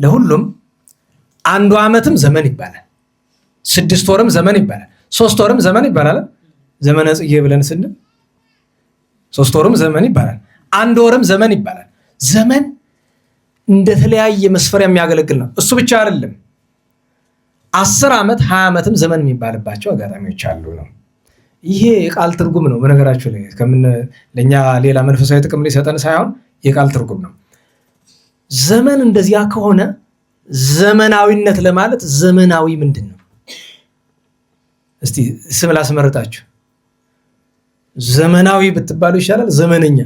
ለሁሉም አንዱ ዓመትም ዘመን ይባላል፣ 6 ወርም ዘመን ይባላል፣ 3 ወርም ዘመን ይባላል። ዘመነ ጽጌ ብለን ስንል 3 ወርም ዘመን ይባላል፣ 1 ወርም ዘመን ይባላል። ዘመን እንደተለያየ መስፈሪያ የሚያገለግል ነው። እሱ ብቻ አይደለም፣ 10 ዓመት 20 ዓመትም ዘመን የሚባልባቸው አጋጣሚዎች አሉ ነው። ይሄ የቃል ትርጉም ነው። በነገራችሁ ላይ ለእኛ ሌላ መንፈሳዊ ጥቅም ሊሰጠን ሳይሆን የቃል ትርጉም ነው። ዘመን እንደዚያ ከሆነ ዘመናዊነት ለማለት ዘመናዊ ምንድን ነው? እስቲ ስም ላስመርጣችሁ። ዘመናዊ ብትባሉ ይሻላል ዘመነኛ?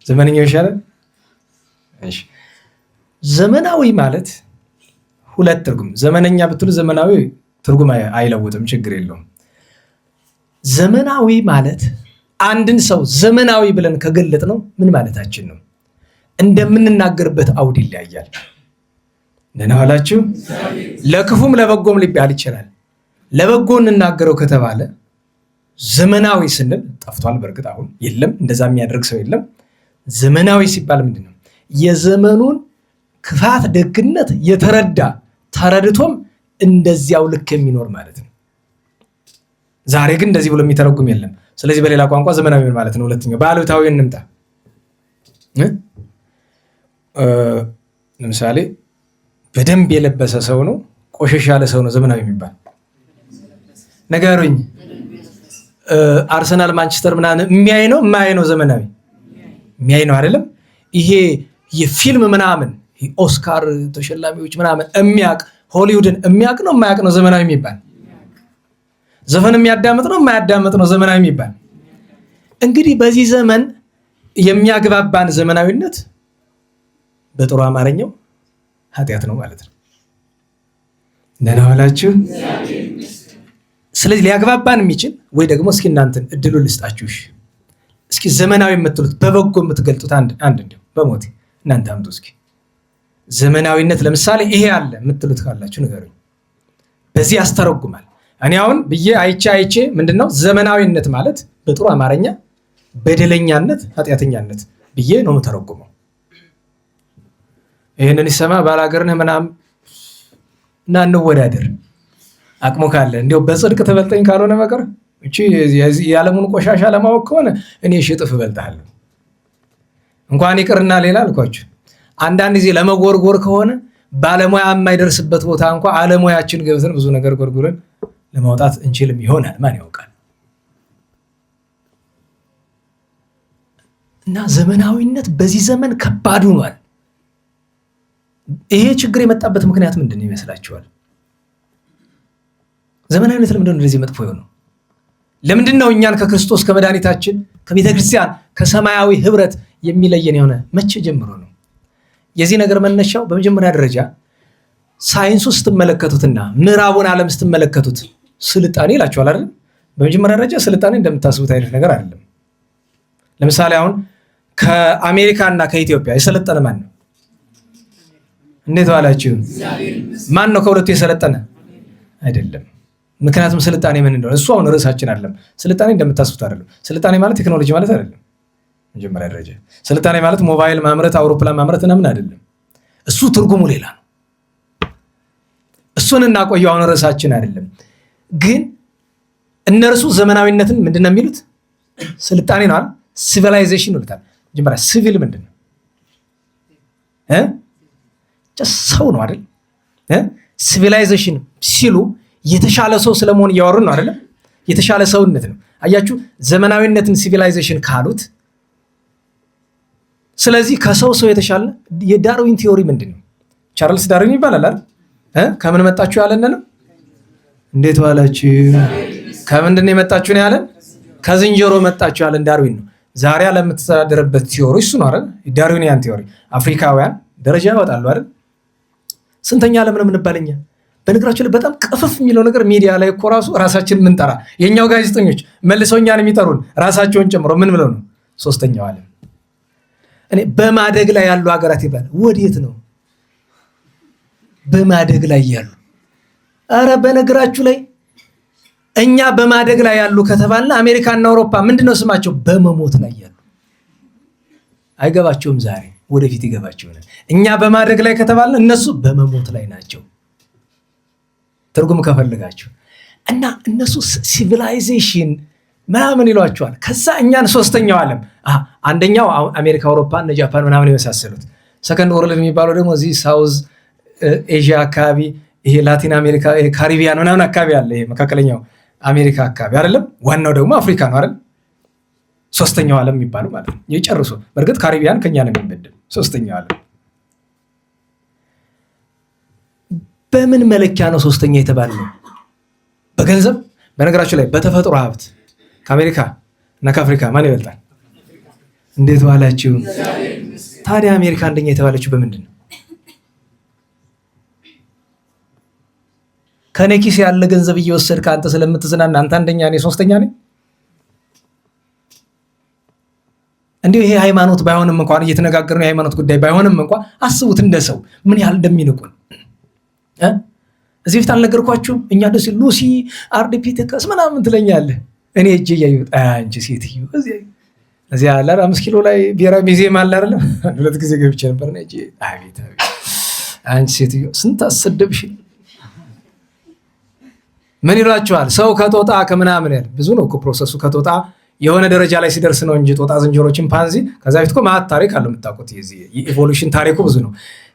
ዘመነኛው ይሻላል? እሺ። ዘመናዊ ማለት ሁለት ትርጉም። ዘመነኛ ብትሉ ዘመናዊ ትርጉም አይለውጥም፣ ችግር የለውም። ዘመናዊ ማለት አንድን ሰው ዘመናዊ ብለን ከገለጥ ነው ምን ማለታችን ነው? እንደምንናገርበት አውድ ይለያያል። ደህና ዋላችሁ። ለክፉም ለበጎም ሊባል ይችላል። ለበጎ እንናገረው ከተባለ ዘመናዊ ስንል ጠፍቷል። በእርግጥ አሁን የለም፣ እንደዛ የሚያደርግ ሰው የለም። ዘመናዊ ሲባል ምንድን ነው? የዘመኑን ክፋት ደግነት የተረዳ ተረድቶም እንደዚያው ልክ የሚኖር ማለት ነው። ዛሬ ግን እንደዚህ ብሎ የሚተረጉም የለም። ስለዚህ በሌላ ቋንቋ ዘመናዊ ማለት ነው። ሁለተኛው በአሉታዊ እንምጣ። ለምሳሌ በደንብ የለበሰ ሰው ነው ቆሸሽ ያለ ሰው ነው ዘመናዊ የሚባል? ነገሩኝ። አርሰናል ማንቸስተር ምናምን የሚያይ ነው የማያይ ነው ዘመናዊ? የሚያይ ነው አይደለም? ይሄ የፊልም ምናምን ኦስካር ተሸላሚዎች ምናምን የሚያቅ ሆሊውድን የሚያቅ ነው የማያቅ ነው ዘመናዊ የሚባል? ዘፈን የሚያዳምጥ ነው የማያዳምጥ ነው ዘመናዊ የሚባል? እንግዲህ በዚህ ዘመን የሚያግባባን ዘመናዊነት በጥሩ አማርኛው ኃጢአት ነው ማለት ነው። ደህና ዋላችሁ። ስለዚህ ሊያግባባን የሚችል ወይ ደግሞ እስኪ እናንተን እድሉ ልስጣችሁ። እስኪ ዘመናዊ የምትሉት በበጎ የምትገልጡት አንድ እንዲሁ በሞት እናንተ አምጡ እስኪ። ዘመናዊነት ለምሳሌ ይሄ አለ የምትሉት ካላችሁ ንገሩኝ። በዚህ ያስተረጉማል። እኔ አሁን ብዬ አይቼ ምንድነው ዘመናዊነት ማለት በጥሩ አማርኛ በደለኛነት፣ ኃጢአተኛነት ብዬ ነው የምተረጉመው። ይህንን ይሰማ ባላገር ነህ ምናምን እና እንወዳደር አቅሙ ካለ እንዲያው በጽድቅ ትበልጠኝ ካልሆነ በቀር እቺ የዓለሙን ቆሻሻ ለማወቅ ከሆነ እኔ እጥፍ እበልጥሃለሁ። እንኳን ይቅርና ሌላ አልኳችሁ። አንዳንድ ጊዜ ለመጎርጎር ከሆነ ባለሙያ የማይደርስበት ቦታ እንኳን አለሙያችን ገብተን ብዙ ነገር ጎርጉረን ለማውጣት እንችልም ይሆናል። ማን ያውቃል? እና ዘመናዊነት በዚህ ዘመን ከባድ ሆኗል። ይሄ ችግር የመጣበት ምክንያት ምንድን ነው ይመስላችኋል? ዘመናዊነት ለምንድን ነው እንደዚህ መጥፎ የሆነው? ለምንድን ነው እኛን ከክርስቶስ ከመድኃኒታችን ከቤተክርስቲያን ከሰማያዊ ህብረት የሚለየን የሆነ? መቼ ጀምሮ ነው? የዚህ ነገር መነሻው በመጀመሪያ ደረጃ ሳይንሱ ስትመለከቱትና ምዕራቡን ዓለም ስትመለከቱት ስልጣኔ ይላችኋል አይደል? በመጀመሪያ ደረጃ ስልጣኔ እንደምታስቡት አይነት ነገር አይደለም። ለምሳሌ አሁን ከአሜሪካ እና ከኢትዮጵያ የሰለጠነ ማን ነው? እንዴት ዋላችሁ? ማን ነው ከሁለቱ የሰለጠነ? አይደለም። ምክንያቱም ስልጣኔ ምን እንደሆነ እሱ አሁን ርዕሳችን አይደለም። ስልጣኔ እንደምታስቡት አይደለም። ስልጣኔ ማለት ቴክኖሎጂ ማለት አይደለም። መጀመሪያ ደረጃ ስልጣኔ ማለት ሞባይል ማምረት፣ አውሮፕላን ማምረት ምናምን አይደለም። እሱ ትርጉሙ ሌላ ነው። እሱን እናቆየው፣ አሁን ርዕሳችን አይደለም። ግን እነርሱ ዘመናዊነትን ምንድን ነው የሚሉት? ስልጣኔ ነው አይደል? ሲቪላይዜሽን ይሉታል። መጀመሪያ ሲቪል ምንድን ነው? ሰው ነው አይደል? ሲቪላይዜሽን ሲሉ የተሻለ ሰው ስለመሆን እያወሩን ነው አይደለም? የተሻለ ሰውነት ነው። አያችሁ፣ ዘመናዊነትን ሲቪላይዜሽን ካሉት፣ ስለዚህ ከሰው የተሻለ የዳርዊን ቲዮሪ ምንድን ነው? ቻርልስ ዳርዊን ይባላል አይደል? ከምን መጣችሁ ያለን ነው? እንዴት ዋላችሁ? ከምንድን ነው የመጣችሁ ነው ያለን? ከዝንጀሮ መጣችሁ ያለን ዳርዊን ነው። ዛሬ ለምትተዳደርበት ቲዮሪ እሱ ነው አይደል? ዳርዊኒያን ቲዮሪ። አፍሪካውያን ደረጃ ያወጣሉ አይደል? ስንተኛ ዓለም ነው የምንባለኛ? በነገራችን ላይ በጣም ቅፍፍ የሚለው ነገር ሚዲያ ላይ እኮ ራሳችን ምንጠራ የኛው ጋዜጠኞች መልሰው እኛን የሚጠሩን ራሳቸውን ጨምሮ ምን ብለው ነው? ሶስተኛው ዓለም። እኔ በማደግ ላይ ያሉ ሀገራት ይባል ወዴት ነው በማደግ ላይ ያሉ? አረ በነገራችሁ ላይ እኛ በማደግ ላይ ያሉ ከተባልና አሜሪካና አውሮፓ ምንድነው ስማቸው? በመሞት ላይ ያሉ። አይገባቸውም። ዛሬ ወደፊት ይገባቸዋል። እኛ በማደግ ላይ ከተባልና እነሱ በመሞት ላይ ናቸው። ትርጉም ከፈልጋችሁ እና እነሱ ሲቪላይዜሽን ምናምን ይሏቸዋል። ከዛ እኛን ሶስተኛው ዓለም አንደኛው አሜሪካ፣ አውሮፓ፣ እነ ጃፓን ምናምን የመሳሰሉት። ሰከንድ ወርልድ የሚባለው ደግሞ እዚህ ሳውዝ ኤዥያ አካባቢ፣ ይሄ ላቲን አሜሪካ፣ ካሪቢያን ምናምን አካባቢ አለ። ይሄ መካከለኛው አሜሪካ አካባቢ አይደለም። ዋናው ደግሞ አፍሪካ ነው አይደል? ሶስተኛው ዓለም የሚባሉ ማለት ነው። የጨርሶ በእርግጥ ካሪቢያን ከኛ ነው የሚመደብ። ሶስተኛው ዓለም በምን መለኪያ ነው ሶስተኛ የተባለው? በገንዘብ። በነገራችሁ ላይ በተፈጥሮ ሀብት ከአሜሪካ እና ከአፍሪካ ማን ይበልጣል? እንዴት ዋላችሁ? ታዲያ አሜሪካ አንደኛ የተባለችው በምንድን ነው? ከኔ ኪስ ያለ ገንዘብ እየወሰድክ አንተ ስለምትዝናና አንተ አንደኛ፣ እኔ ሶስተኛ ነኝ? እንዲሁ ይሄ ሃይማኖት ባይሆንም እንኳን እየተነጋገርን የሃይማኖት ጉዳይ ባይሆንም እንኳን አስቡት እንደ ሰው ምን ያህል እንደሚንቁን። እዚህ ፊት አልነገርኳችሁም? እኛ ደስ ሉሲ አርዲፒ ተከስ ምናምን ትለኛለህ። እኔ እጄ እያየሁት አንቺ ሴትዮ እዚያ አለ 5 ኪሎ ላይ ብሔራዊ ሙዚየም አለ አይደል? 2 ጊዜ ገብቼ ነበር። እጄ አቤት አቤት፣ አንቺ ሴትዮ ስንት አሰደብሽ። ምን ይሏቸዋል? ሰው ከጦጣ ከምናምን ያለ ብዙ ነው እኮ ፕሮሰሱ። ከጦጣ የሆነ ደረጃ ላይ ሲደርስ ነው እንጂ ጦጣ፣ ዝንጀሮ፣ ቺምፓንዚ ከዛ በፊት እኮ ማለት ታሪክ አለው የምታውቁት። የኢቮሉሽን ታሪኩ ብዙ ነው።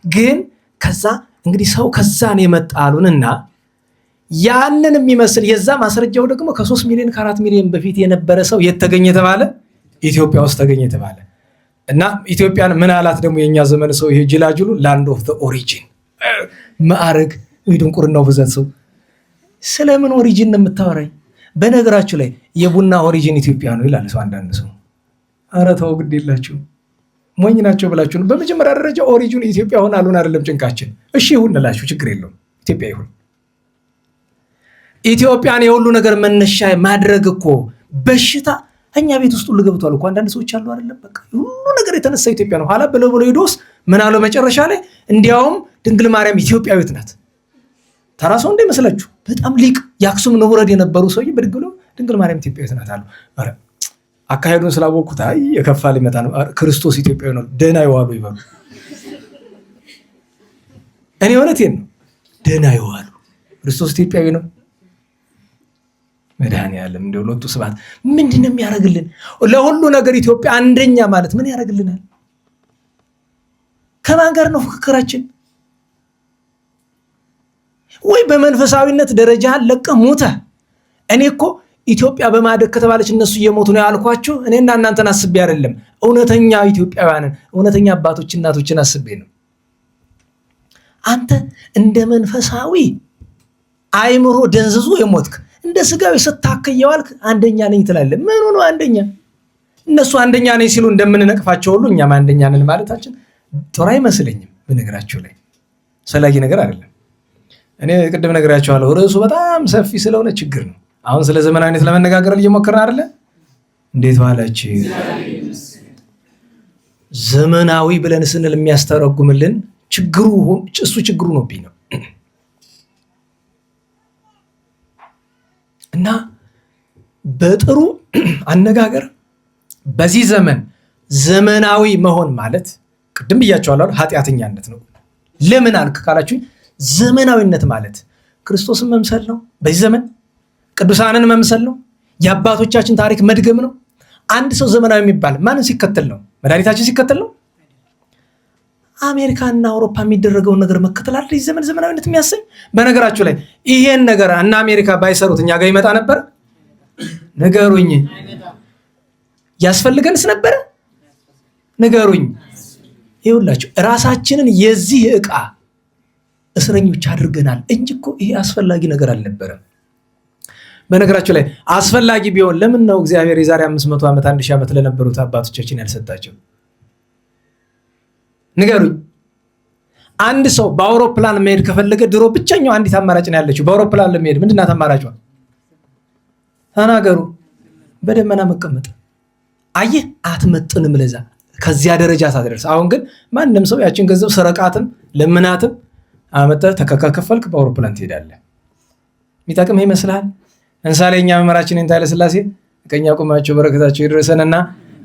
ግን ከዛ እንግዲህ ሰው ከዛን የመጣሉንና ያንን የሚመስል የዛ ማስረጃው ደግሞ ከ3 ሚሊዮን ከ4 ሚሊዮን በፊት የነበረ ሰው የት ተገኘ ተባለ? ኢትዮጵያ ውስጥ ተገኘ ተባለ። እና ኢትዮጵያን ምን አላት ደግሞ የኛ ዘመን ሰው ይሄ ጅላጅሉ ላንድ ኦፍ ዘ ኦሪጂን ማዕረግ ድንቁርናው ብዛት። ሰው ስለምን ኦሪጂን ነው የምታወራኝ? በነገራችሁ ላይ የቡና ኦሪጂን ኢትዮጵያ ነው ይላል ሰው። አንዳንድ ሰው ኧረ ተው ግድ የላችሁም ሞኝ ናቸው ብላችሁ ነው። በመጀመሪያ ደረጃ ኦሪጂኑ ኢትዮጵያ ሆነ አሉን አይደለም ጭንቃችን። እሺ ይሁን እንላችሁ፣ ችግር የለውም ኢትዮጵያ ይሁን። ኢትዮጵያን የሁሉ ነገር መነሻ ማድረግ እኮ በሽታ እኛ ቤት ውስጥ ሁሉ ገብቷል እኮ። አንዳንድ ሰዎች አሉ አይደለም፣ በቃ ሁሉ ነገር የተነሳ ኢትዮጵያ ነው። ኋላ ብለው ሄዶስ ምን አለው መጨረሻ ላይ? እንዲያውም ድንግል ማርያም ኢትዮጵያዊት ናት። ተራሰው እንደመስላችሁ በጣም ሊቅ የአክሱም ንቡረድ የነበሩ ሰውዬ በድግ ብለው ድንግል ማርያም ኢትዮጵያዊት ናት አሉ። ኧረ አካሄዱን ስላወቅኩት አይ የከፋ ሊመጣ ነው። ክርስቶስ ኢትዮጵያዊ ነው፣ ደህና ይዋሉ ይበሉ። እኔ እውነቴን ነው፣ ደህና ይዋሉ። ክርስቶስ ኢትዮጵያዊ ነው። መድኃኒዓለም እንደው ለወጡ ስብሐት። ምንድን ነው የሚያደርግልን? ለሁሉ ነገር ኢትዮጵያ አንደኛ ማለት ምን ያደርግልናል? ከማን ጋር ነው ፉክክራችን? ወይ በመንፈሳዊነት ደረጃ ለቀ ሞተ። እኔ እኮ ኢትዮጵያ በማደግ ከተባለች እነሱ እየሞቱ ነው ያልኳችሁ እኔና እናንተን አስቤ አይደለም። እውነተኛ ኢትዮጵያውያንን እውነተኛ አባቶች እናቶችን አስቤ ነው። አንተ እንደ መንፈሳዊ አይምሮ ደንዝዞ የሞትክ እንደ ስጋዊ ስታከየዋልክ አንደኛ ነኝ ትላለህ። ምን ሆኖ አንደኛ? እነሱ አንደኛ ነኝ ሲሉ እንደምንነቅፋቸው ሁሉ እኛም አንደኛ ነን ማለታችን ጥሩ አይመስለኝም። በነገራችሁ ላይ ሰላጊ ነገር አይደለም። እኔ ቅድም ነግራችኋለሁ፣ ርዕሱ በጣም ሰፊ ስለሆነ ችግር ነው። አሁን ስለ ዘመናዊነት ለመነጋገር እየሞከርን አይደለ? እንዴት ዋላችሁ? ዘመናዊ ብለን ስንል የሚያስተረጉምልን ችግሩ ሆኖብኝ ነው። እና በጥሩ አነጋገር በዚህ ዘመን ዘመናዊ መሆን ማለት ቅድም ብያቸዋለሁ ኃጢአተኛነት ነው። ለምን አልክ ካላችሁኝ ዘመናዊነት ማለት ክርስቶስን መምሰል ነው። በዚህ ዘመን ቅዱሳንን መምሰል ነው። የአባቶቻችን ታሪክ መድገም ነው። አንድ ሰው ዘመናዊ የሚባል ማንን ሲከተል ነው? መድኃኒታችን ሲከተል ነው። አሜሪካና አውሮፓ የሚደረገውን ነገር መከተል አይደል የዚህ ዘመን ዘመናዊነት የሚያሰኝ? በነገራችሁ ላይ ይሄን ነገር እና አሜሪካ ባይሰሩት እኛ ጋር ይመጣ ነበር? ንገሩኝ። ያስፈልገንስ ነበረ? ንገሩኝ። ይኸውላችሁ ራሳችንን የዚህ ዕቃ እስረኞች አድርገናል እንጂ እኮ ይሄ አስፈላጊ ነገር አልነበረም። በነገራችሁ ላይ አስፈላጊ ቢሆን ለምን ነው እግዚአብሔር የዛሬ 500 ዓመት 1000 ዓመት ለነበሩት አባቶቻችን ያልሰጣቸው? ንገሩኝ። አንድ ሰው በአውሮፕላን መሄድ ከፈለገ ድሮ ብቸኛው አንዲት አማራጭ ነው ያለችው። በአውሮፕላን ለመሄድ ምንድናት አማራጯ? ተናገሩ። በደመና መቀመጥ። አየህ፣ አትመጥንም ለዛ ከዚያ ደረጃ ሳትደርስ። አሁን ግን ማንም ሰው ያችን ገንዘብ ሰረቃትም ለምናትም አመጣህ ተከካከፈልክ በአውሮፕላን ትሄዳለህ። የሚጠቅምህ ይመስልሃል? ለምሳሌ እኛ መምህራችን ኃይለ ሥላሴ ቀኛ ቆማቸው በረከታቸው ይድረሰንና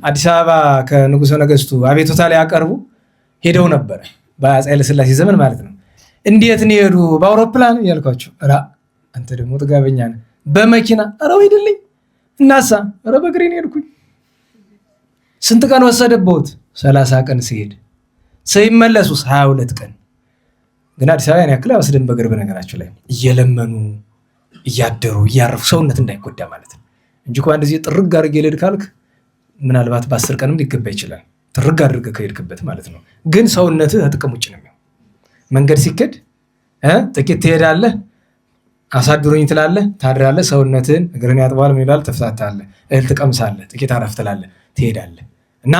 አዲስ አበባ ከንጉሠ ነገሥቱ አቤቱታ ላይ ያቀርቡ ሄደው ነበር። በአፄ ኃይለ ሥላሴ ዘመን ማለት ነው። እንዴት ነው ሄዱ? በአውሮፕላን ያልኳቸው። ራ አንተ ደግሞ ጥጋበኛ ነህ። በመኪና ኧረ ሄድልኝ እናሳ ኧረ በእግሬ ሄድኩኝ። ስንት ቀን ወሰደብዎት? 30 ቀን ሲሄድ ሲመለሱስ 22 ቀን። ግን አዲስ አበባ ያን ያክል አይወስድም በእግር። በነገራቸው ላይ እየለመኑ እያደሩ እያረፉ ሰውነት እንዳይጎዳ ማለት ነው እንጂ እኮ አንድ ጊዜ ጥርግ አድርጌ ልሄድ ካልክ ምናልባት በ10 ቀንም ሊገባ ይችላል። ጥርግ አድርገህ ከሄድክበት ማለት ነው። ግን ሰውነትህ ጥቅም ውጭ ነው የሚሆነው። መንገድ ሲከድ ጥቂት ትሄዳለህ፣ አሳድሮኝ ትላለህ፣ ታድራለህ። ሰውነትህን እግርን ያጥባል፣ ምን ይላል፣ ተፍታታለህ፣ እህል ትቀምሳለህ፣ ጥቂት አረፍ ትላለህ፣ ትሄዳለህ። እና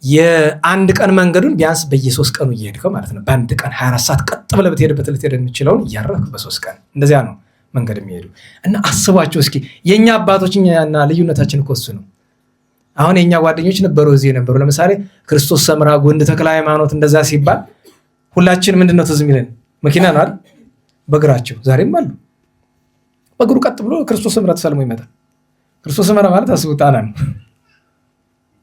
የአንድ ቀን መንገዱን ቢያንስ በየ3 ቀኑ እየሄድከው ማለት ነው። በአንድ ቀን 24 ሰዓት ቀጥ ብለህ ብትሄድበት ልትሄድ የምችለውን እያረፍክ በ3 ቀን እንደዚያ ነው መንገድ የሚሄዱ። እና አስቧቸው እስኪ የእኛ አባቶችና ልዩነታችን እኮ እሱ ነው። አሁን የእኛ ጓደኞች ነበሩ እዚህ ነበሩ። ለምሳሌ ክርስቶስ ሰምራ፣ ጎንድ ተክለ ሃይማኖት እንደዛ ሲባል ሁላችን ምንድነው ትዝ የሚለን? መኪና ነው አይደል? በእግራቸው ዛሬም አሉ። በእግሩ ቀጥ ብሎ ክርስቶስ ሰምራ ተሳልሞ ይመጣል። ክርስቶስ ሰምራ ማለት አስቡ ጣና ነው።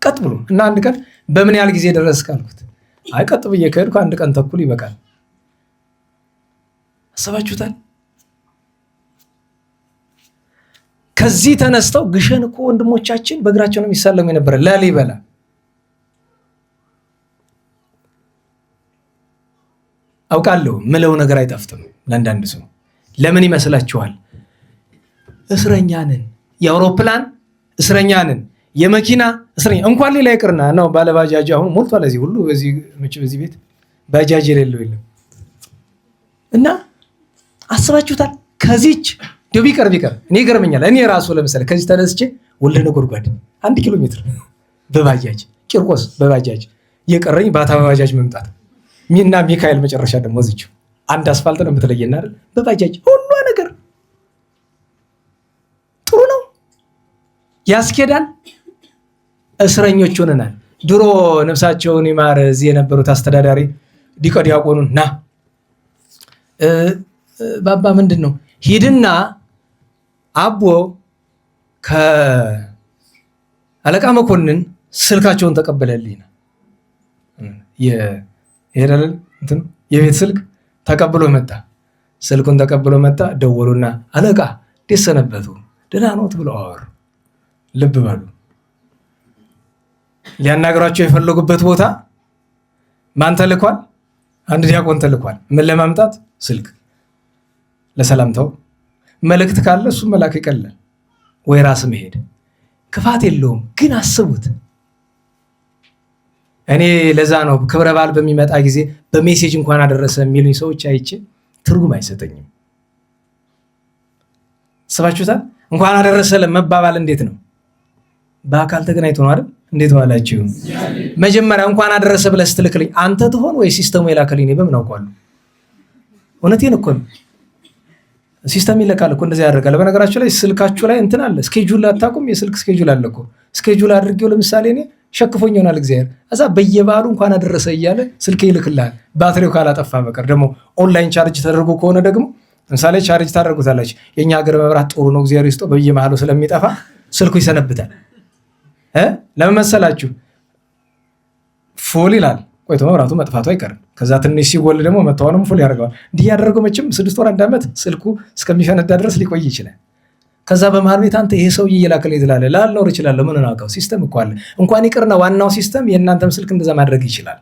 ቀጥ ብሎ እና አንድ ቀን በምን ያህል ጊዜ ደረስክ አልኩት። አይ ቀጥ ብዬ ከሄድኩ 1 ቀን ተኩል ይበቃል። አሰባችሁታል? ከዚህ ተነስተው ግሸን እኮ ወንድሞቻችን በእግራቸው ነው የሚሳለሙ የነበረ። ላሊበላ አውቃለሁ ምለው ነገር አይጠፍትም ለአንዳንድ ሰው። ለምን ይመስላችኋል? እስረኛንን፣ የአውሮፕላን እስረኛንን፣ የመኪና እስረኛ እንኳን ሌላ ይቅርና ነው። ባለባጃጅ አሁን ሞልቷል እዚህ ሁሉ በዚህ ቤት ባጃጅ የሌለው የለም። እና አስባችሁታል? ከዚች ቢቀር እኔ ይገርመኛል። እኔ ራሱ ለምሳሌ ከዚህ ተነስቼ ወልደ ነጎድጓድ 1 ኪሎ ሜትር በባጃጅ ቂርቆስ በባጃጅ የቀረኝ ባታ በባጃጅ መምጣት እና ሚካኤል መጨረሻ ደግሞ እዚችው አንድ አስፋልት ነው የምትለየና አይደል? በባጃጅ ሁሉ ነገር ጥሩ ነው፣ ያስኬዳል። እስረኞች ሆነናል። ድሮ ነፍሳቸውን ይማር እዚህ የነበሩት አስተዳዳሪ ዲያቆኑን ና ባባ ምንድን ነው ሂድና አቦ ከአለቃ መኮንን ስልካቸውን ተቀበለልኝ ነው የቤት ስልክ ተቀብሎ መጣ። ስልኩን ተቀብሎ መጣ። ደወሉና አለቃ እንዴት ሰነበቱ? ደህና ነዎት ብለው አወሩ። ልብ በሉ። ሊያናገሯቸው የፈለጉበት ቦታ ማን ተልኳል? አንድ ዲያቆን ተልኳል። ምን ለማምጣት? ስልክ ለሰላምታው። መልእክት ካለ እሱ መላክ ይቀላል ወይ ራስ መሄድ ክፋት የለውም። ግን አስቡት። እኔ ለዛ ነው ክብረ በዓል በሚመጣ ጊዜ በሜሴጅ እንኳን አደረሰ የሚሉኝ ሰዎች አይቼ ትርጉም አይሰጠኝም። አስባችሁታል? እንኳን አደረሰ ለመባባል እንዴት ነው? በአካል ተገናኝቶ ነው አይደል? እንዴት ዋላችሁ? መጀመሪያ እንኳን አደረሰ ብለህ ስትልክልኝ አንተ ትሆን ወይ ሲስተሙ የላከልኝ? እኔ በምን አውቃለሁ? እውነቴን እኮ ነው። ሲስተም ይለካል እኮ እንደዚህ ያደርጋል። በነገራችሁ ላይ ስልካችሁ ላይ እንትን አለ፣ ስኬጁል አታውቁም? የስልክ ስኬጁል አለ እኮ። ስኬጁል አድርጌው ለምሳሌ እኔ ሸክፎኝ ይሆናል እግዚአብሔር። እዛ በየበዓሉ እንኳን አደረሰ እያለ ስልክ ይልክልሃል። ባትሪው ካላጠፋ በቀር ደግሞ ኦንላይን ቻርጅ ተደርጎ ከሆነ ደግሞ ለምሳሌ ቻርጅ ታደርጉታላችሁ። የእኛ ሀገር መብራት ጥሩ ነው እግዚአብሔር ይስጠው፣ በየመሃሉ ስለሚጠፋ ስልኩ ይሰነብታል። ለምን መሰላችሁ? ፉል ይላል፣ ቆይቶ መብራቱ መጥፋቱ አይቀርም። ከዛ ትንሽ ሲጎል ደግሞ መታወንም ፉል ያደርገዋል። እንዲህ ያደረገው መቼም 6 ወር 1 ዓመት ስልኩ እስከሚፈነዳ ድረስ ሊቆይ ይችላል። ከዛ በመሃል ቤት አንተ ይሄ ሰውዬ እየላከልኝ ትላለህ። ላልኖር እችላለሁ፣ ምን እናውቀው? ሲስተም እኮ አለ። እንኳን ይቅርና ዋናው ሲስተም የእናንተም ስልክ እንደዛ ማድረግ ይችላል።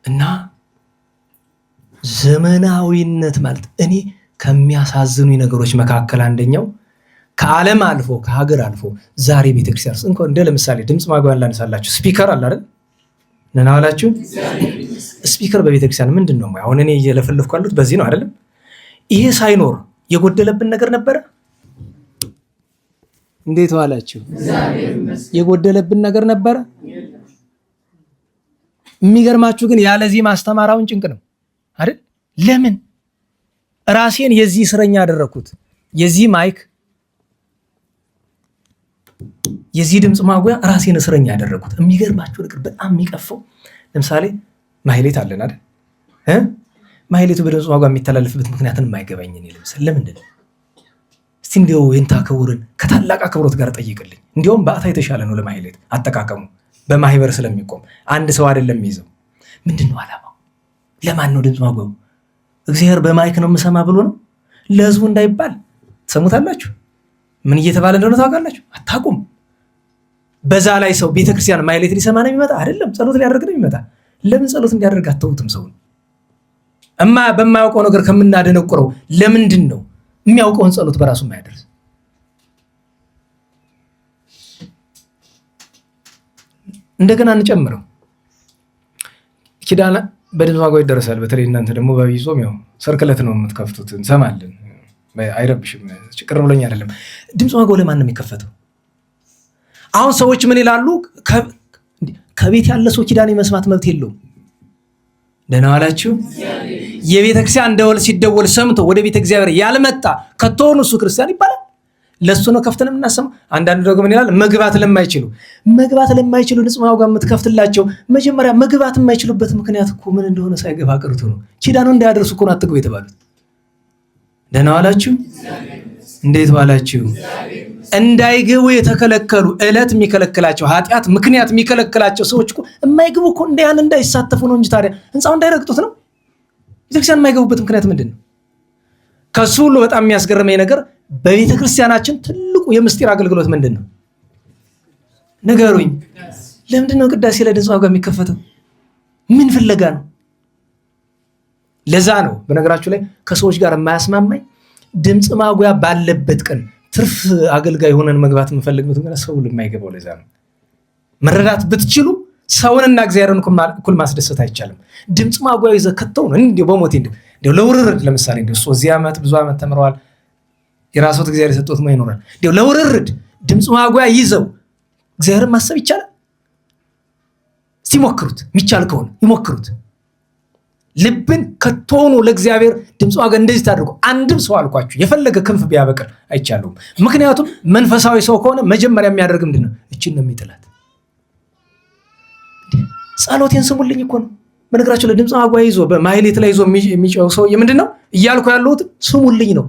እና ዘመናዊነት ማለት እኔ ከሚያሳዝኑኝ ነገሮች መካከል አንደኛው ከዓለም አልፎ ከሀገር አልፎ ዛሬ ቤተክርስቲያን እንኳን እንደ ለምሳሌ ድምፅ ማጉያን ላነሳላችሁ፣ ስፒከር አለ አይደል? ነናላችሁ ስፒከር በቤተክርስቲያን ምንድን ነው? አሁን እኔ እየለፈለፍኩ ያሉት በዚህ ነው አይደለም? ይሄ ሳይኖር የጎደለብን ነገር ነበረ? እንዴት ዋላችሁ? የጎደለብን ነገር ነበረ? የሚገርማችሁ ግን ያለዚህ ማስተማራውን ጭንቅ ነው አይደል? ለምን ራሴን የዚህ እስረኛ ያደረኩት? የዚህ ማይክ የዚህ ድምፅ ማጉያ ራሴን እስረኛ ያደረኩት። የሚገርማችሁ ነገር በጣም የሚቀፈው ለምሳሌ ማህሌት አለን አይደል? ማህሌቱ በድምፅ ማጉያ የሚተላለፍበት ምክንያትን የማይገባኝ እኔ ለምሳሌ ለምንድን ነው? እስቲ እንዲያው የንታ ክቡርን ከታላቅ አክብሮት ጋር ጠይቅልኝ። እንዲያውም በአታ የተሻለ ነው ለማህሌት አጠቃቀሙ፣ በማህበር ስለሚቆም አንድ ሰው አይደለም የሚይዘው። ምንድን ነው ዓላማው? ለማን ነው ድምፅ ማጉያው? እግዚአብሔር በማይክ ነው የምሰማ ብሎ ነው? ለህዝቡ እንዳይባል ትሰሙታላችሁ። ምን እየተባለ እንደሆነ ታውቃላችሁ? አታውቁም። በዛ ላይ ሰው ቤተክርስቲያን ማህሌት ሊሰማ ነው የሚመጣ አይደለም፣ ጸሎት ሊያደርግ ነው የሚመጣ። ለምን ጸሎት እንዲያደርግ አተውትም? ሰውን በማያውቀው ነገር ከምናደነቁረው ለምንድን ነው የሚያውቀውን ጸሎት በራሱ የማያደርስ? እንደገና እንጨምረው። ኪዳን በድምፅ ማጉያ ይደረሳል። በተለይ እናንተ ደግሞ በዐቢይ ጾም ያው ሰርክለት ነው የምትከፍቱት፣ እንሰማለን። አይረብሽም፣ ጭቅር ብሎኝ አይደለም። ድምፅ ማጉያ ለማን ነው የሚከፈተው? አሁን ሰዎች ምን ይላሉ? ከቤት ያለ ሰው ኪዳን የመስማት መብት የለውም። ደህና ዋላችሁ። የቤተክርስቲያን ደወል ሲደወል ሰምቶ ወደ ቤተ እግዚአብሔር ያልመጣ ከቶውን እሱ ክርስቲያን ይባላል? ለሱ ነው ከፍተን የምናሰማው። አንዳንዱ ደግሞ ምን ይላል? መግባት ለማይችሉ ድምፅ ማጉያ የምትከፍትላቸው መጀመሪያ መግባት የማይችሉበት ምክንያት እኮ ምን እንደሆነ ሳይገባ ቀርቶ ነው። ኪዳኑ እንዳያደርሱ እኮ ነው አትግቡ የተባሉት። ደህና ዋላችሁ። እንዴት ዋላችሁ? እንዳይገቡ የተከለከሉ ዕለት የሚከለክላቸው ኃጢአት ምክንያት የሚከለክላቸው ሰዎች እኮ የማይገቡ እኮ ያን እንዳይሳተፉ ነው እንጂ ታዲያ ህንፃው እንዳይረግጡት ነው። ቤተክርስቲያን የማይገቡበት ምክንያት ምንድን ነው? ከሱ ሁሉ በጣም የሚያስገርመኝ ነገር በቤተክርስቲያናችን ትልቁ የምስጢር አገልግሎት ምንድን ነው? ንገሩኝ። ለምንድን ነው ቅዳሴ ለድምፅ ማጉያ የሚከፈተው? ምን ፍለጋ ነው? ለዛ ነው በነገራችሁ ላይ ከሰዎች ጋር የማያስማማኝ ድምፅ ማጉያ ባለበት ቀን ትርፍ አገልጋይ ሆነን መግባት የምፈልግበት ምክንያት ሰው የማይገባው ለዛ ነው። መረዳት ብትችሉ ሰውንና እግዚአብሔርን እኩል ማስደሰት አይቻልም። ድምፅ ማጉያ ይዘህ ከተው ነው እንዲያው በሞቴ እንዲያው ለውርርድ ለምሳሌ እንዲያው እሱ እዚህ ዓመት ብዙ ዓመት ተምረዋል፣ የራስዎት እግዚአብሔር የሰጠዎት ማ ይኖራል። እንዲያው ለውርርድ ድምፅ ማጉያ ይዘው እግዚአብሔርን ማሰብ ይቻላል? ሲሞክሩት፣ የሚቻል ከሆነ ይሞክሩት። ልብን ከቶኑ ለእግዚአብሔር ድምፅ ማጉያ እንደዚህ ታድርጉ። አንድም ሰው አልኳችሁ የፈለገ ክንፍ ቢያበቅል አይቻለውም። ምክንያቱም መንፈሳዊ ሰው ከሆነ መጀመሪያ የሚያደርግ ምንድን ነው? እችን ነው የሚጥላት። ጸሎቴን ስሙልኝ እኮ ነው። በነገራችሁ ለድምፅ ማጉያ ይዞ በማህሌት ላይ ይዞ የሚጮህ ሰው ምንድን ነው እያልኩ ያለሁት? ስሙልኝ ነው።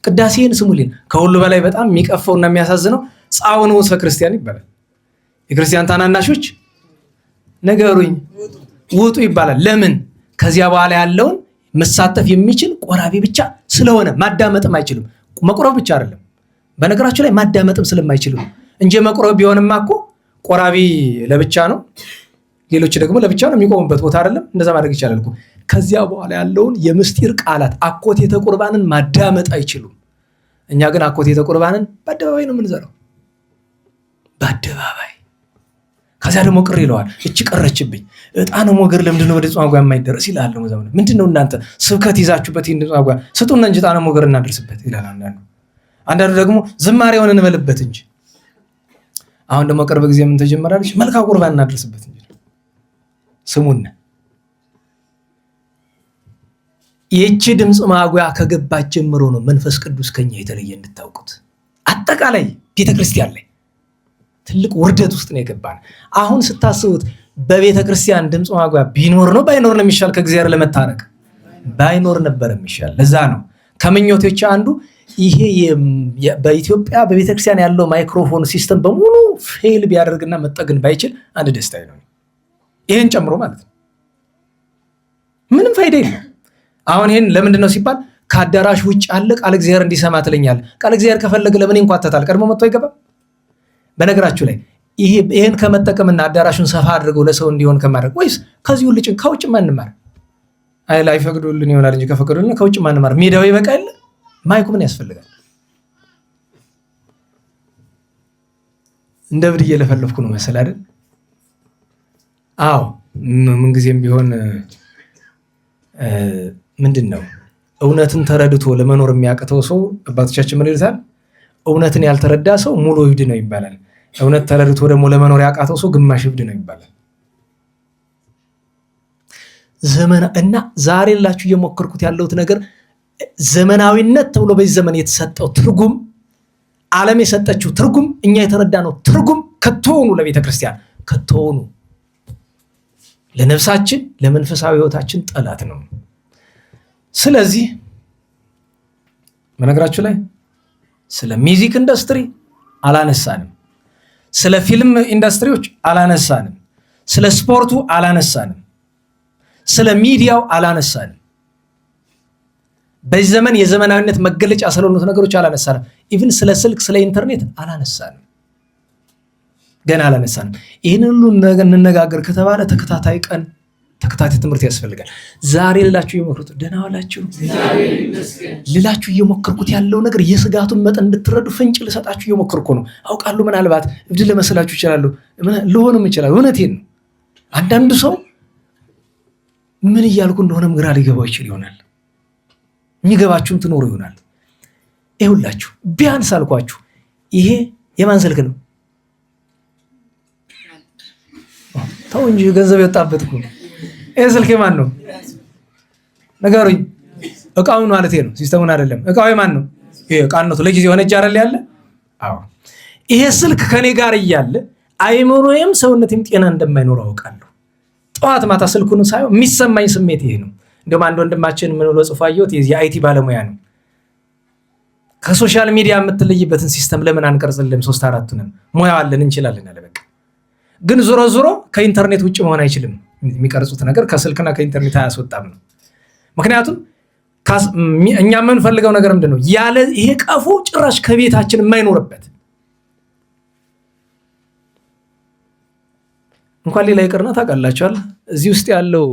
ቅዳሴን ስሙልኝ። ከሁሉ በላይ በጣም የሚቀፈውና የሚያሳዝነው ጻው ንዑስ ክርስቲያን ይባላል። የክርስቲያን ታናናሾች ነገሩኝ ውጡ ይባላል። ለምን? ከዚያ በኋላ ያለውን መሳተፍ የሚችል ቆራቢ ብቻ ስለሆነ ማዳመጥም አይችሉም። መቁረብ ብቻ አይደለም በነገራችሁ ላይ ማዳመጥም ስለማይችሉ እንጂ መቁረብ ቢሆንማ እኮ ቆራቢ ለብቻ ነው፣ ሌሎች ደግሞ ለብቻ ነው የሚቆሙበት ቦታ አይደለም። እንደዛ ማድረግ ይቻላል እኮ። ከዚያ በኋላ ያለውን የምስጢር ቃላት አኮቴተ ቁርባንን ማዳመጥ አይችሉም። እኛ ግን አኮቴተ ቁርባንን በአደባባይ ነው የምንዘራው፣ በአደባባይ። ከዚያ ደግሞ ቅር ይለዋል። እቺ ቀረችብኝ ዕጣነ ሞገር ለምንድን ነው በድምፅ ማጉያ የማይደረስ ይላል። ምንድን ነው እናንተ ስብከት ይዛችሁበት ይህን ድምፅ ማጉያ ስጡና እንጂ ዕጣነ ሞገር እናደርስበት ይላል አንዳንዱ ደግሞ ዝማሬውን እንበልበት እንጂ። አሁን ደግሞ ቅርብ ጊዜ ምን ተጀመራለች? መልካ ቁርባን እናደርስበት እንጂ። ስሙን ይህች ድምፅ ማጉያ ከገባች ጀምሮ ነው መንፈስ ቅዱስ ከኛ የተለየ እንድታውቁት። አጠቃላይ ቤተክርስቲያን ላይ ትልቅ ውርደት ውስጥ ነው የገባን። አሁን ስታስቡት በቤተክርስቲያን ድምፅ ማጉያ ቢኖር ነው ባይኖር ነው የሚሻል? ከእግዚአብሔር ለመታረቅ ባይኖር ነበር የሚሻል። ለዛ ነው ከምኞቶች አንዱ ይሄ በኢትዮጵያ በቤተክርስቲያን ያለው ማይክሮፎን ሲስተም በሙሉ ፌል ቢያደርግና መጠገን ባይችል አንድ ደስታ ነው፣ ይሄን ጨምሮ ማለት ነው። ምንም ፋይዳ የለም። አሁን ይሄን ለምንድን ነው ሲባል ከአዳራሽ ውጭ አለ ቃል እግዚአብሔር እንዲሰማ ትለኛለህ። ቃል እግዚአብሔር ከፈለገ ለምን ይንኳተታል? ቀድሞ መጥቶ አይገባም? በነገራችሁ ላይ ይሄን ከመጠቀምና አዳራሹን ሰፋ አድርገው ለሰው እንዲሆን ከማድረግ ወይስ ከዚህ ሁሉ ከውጭ ማንማር? አይ ላይ ፈቅዶልን ይሆናል እንጂ ከፈቅዶልን ከውጭ ማንማር። ሜዳው ይበቃል። ማይኩ ምን ያስፈልጋል? እንደ ብድ እየለፈለፍኩ ነው መሰል አይደል? አዎ ምንጊዜም ቢሆን ምንድን ነው እውነትን ተረድቶ ለመኖር የሚያቅተው ሰው አባቶቻችን ምን ይሉታል? እውነትን ያልተረዳ ሰው ሙሉ እብድ ነው ይባላል። እውነት ተረድቶ ደግሞ ለመኖር ያቃተው ሰው ግማሽ እብድ ነው ይባላል። እና ዛሬ ላችሁ እየሞከርኩት ያለሁት ነገር ዘመናዊነት ተብሎ በዚህ ዘመን የተሰጠው ትርጉም፣ ዓለም የሰጠችው ትርጉም፣ እኛ የተረዳነው ትርጉም ከቶውኑ ለቤተክርስቲያን ከቶውኑ ለነፍሳችን ለመንፈሳዊ ህይወታችን ጠላት ነው። ስለዚህ በነገራችሁ ላይ ስለ ሚውዚክ ኢንዱስትሪ አላነሳንም፣ ስለ ፊልም ኢንዱስትሪዎች አላነሳንም፣ ስለ ስፖርቱ አላነሳንም፣ ስለ ሚዲያው አላነሳንም። በዚህ ዘመን የዘመናዊነት መገለጫ ስለሆኑት ነገሮች አላነሳንም። ኢቭን ስለ ስልክ ስለ ኢንተርኔት አላነሳንም፣ ገና አላነሳንም። ይህን ሁሉ እንነጋገር ከተባለ ተከታታይ ቀን ተከታታይ ትምህርት ያስፈልጋል። ዛሬ ልላችሁ እየሞከርኩት ደህና ዋላችሁ ልላችሁ እየሞከርኩት ያለው ነገር የስጋቱን መጠን እንድትረዱ ፍንጭ ልሰጣችሁ እየሞከርኩ ነው። አውቃለሁ ምናልባት እብድ ለመሰላችሁ ይችላሉ፣ ልሆንም ይችላል። እውነቴን ነው። አንዳንዱ ሰው ምን እያልኩ እንደሆነም ግራ ሊገባው ይችል ይሆናል። የሚገባችሁም ትኖሩ ይሆናል። ይኸውላችሁ ቢያንስ አልኳችሁ ይሄ የማን ስልክ ነው? ተው እንጂ ገንዘብ የወጣበት እኮ ይሄ ስልክ የማን ነው? ነገሩኝ። እቃውን ማለት ነው፣ ሲስተሙን አይደለም። እቃው የማን ነው? ይሄ እቃነቱ ለጊዜው ሆነ ጃረል ያለ። አዎ ይሄ ስልክ ከኔ ጋር እያለ አይምሮዬም ሰውነቴም ጤና እንደማይኖር አውቃለሁ። ጠዋት ማታ ስልኩን ሳየው የሚሰማኝ ስሜት ይሄ ነው። እንደውም አንድ ወንድማችን ምን ብሎ ጽፎ አየሁት፣ የአይቲ ባለሙያ ነው። ከሶሻል ሚዲያ የምትለይበትን ሲስተም ለምን አንቀርጽልም? 3-4ቱንም ሙያው አለን እንችላለን አለ። በቃ ግን ዞሮ ዞሮ ከኢንተርኔት ውጭ መሆን አይችልም። የሚቀርጹት ነገር ከስልክና ከኢንተርኔት አያስወጣም ነው። ምክንያቱም እኛ የምንፈልገው ነገር ምንድን ነው? ያለ ይሄ ቀፎ ጭራሽ ከቤታችን የማይኖርበት እንኳን ሌላ ይቅርና ታውቃላችኋል፣ እዚህ ውስጥ ያለው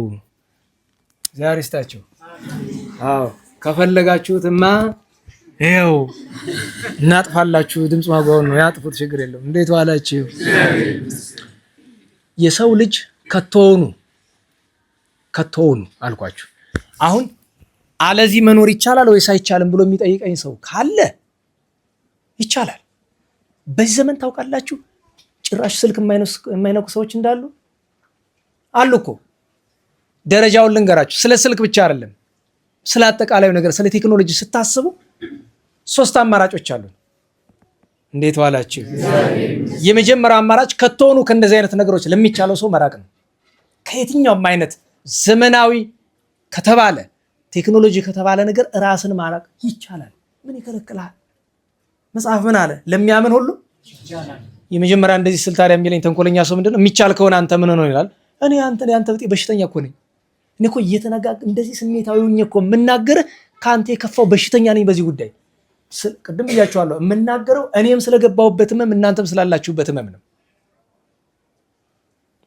ዛሬ ስታቸው አዎ ከፈለጋችሁትማ ይኸው እናጥፋላችሁ። ድምፅ ማጓውን ነው ያጥፉት፣ ችግር የለም። እንዴት ዋላችሁ? የሰው ልጅ ከቶውኑ አልኳችሁ። አሁን አለዚህ መኖር ይቻላል ወይስ አይቻልም ብሎ የሚጠይቀኝ ሰው ካለ ይቻላል። በዚህ ዘመን ታውቃላችሁ ጭራሽ ስልክ የማይነኩ ሰዎች እንዳሉ አሉ እኮ። ደረጃውን ልንገራችሁ። ስለ ስልክ ብቻ አይደለም፣ ስለ አጠቃላዩ ነገር ስለ ቴክኖሎጂ ስታስቡ 3 አማራጮች አሉ። እንዴት ዋላችሁ? የመጀመሪያው አማራጭ ከቶኑ ከእንደዚህ አይነት ነገሮች ለሚቻለው ሰው መራቅ ነው። ከየትኛውም አይነት ዘመናዊ ከተባለ ቴክኖሎጂ ከተባለ ነገር ራስን ማራቅ ይቻላል። ምን ይከለክላል? መጽሐፍ ምን አለ? ለሚያምን ሁሉ ይቻላል። የመጀመሪያ እንደዚህ ስል ታዲያ የሚለኝ ተንኮለኛ ሰው ምንድነው? የሚቻል ከሆነ አንተ ምን ነው ይላል። እኔ አንተ ብጤ በሽተኛ እኮ ነኝ። እኔ እኮ እየተነጋገ እንደዚህ ስሜታዊ ሆኜ እኮ የምናገርህ ከአንተ የከፋው በሽተኛ ነኝ በዚህ ጉዳይ። ቅድም ብያችኋለሁ፣ የምናገረው እኔም ስለገባሁበት ህመም እናንተም ስላላችሁበት ህመም ነው።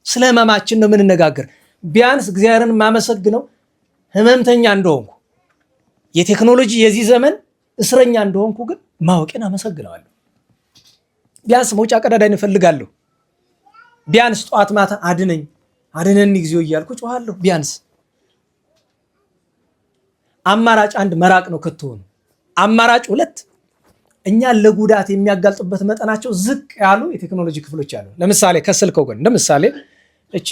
ስለ ህመማችን ነው የምንነጋገር። ቢያንስ እግዚአብሔርን የማመሰግነው ህመምተኛ እንደሆንኩ የቴክኖሎጂ የዚህ ዘመን እስረኛ እንደሆንኩ ግን ማወቄን አመሰግነዋለሁ። ቢያንስ መውጫ ቀዳዳይን እፈልጋለሁ። ቢያንስ ጠዋት ማታ አድነን ጊዜው እያልኩ ጮሃለሁ። ቢያንስ አማራጭ 1 መራቅ ነው ከቶሆነ። አማራጭ 2 እኛ ለጉዳት የሚያጋልጡበት መጠናቸው ዝቅ ያሉ የቴክኖሎጂ ክፍሎች አሉ። ለምሳሌ ከስልከው ጎን ለምሳሌ እቺ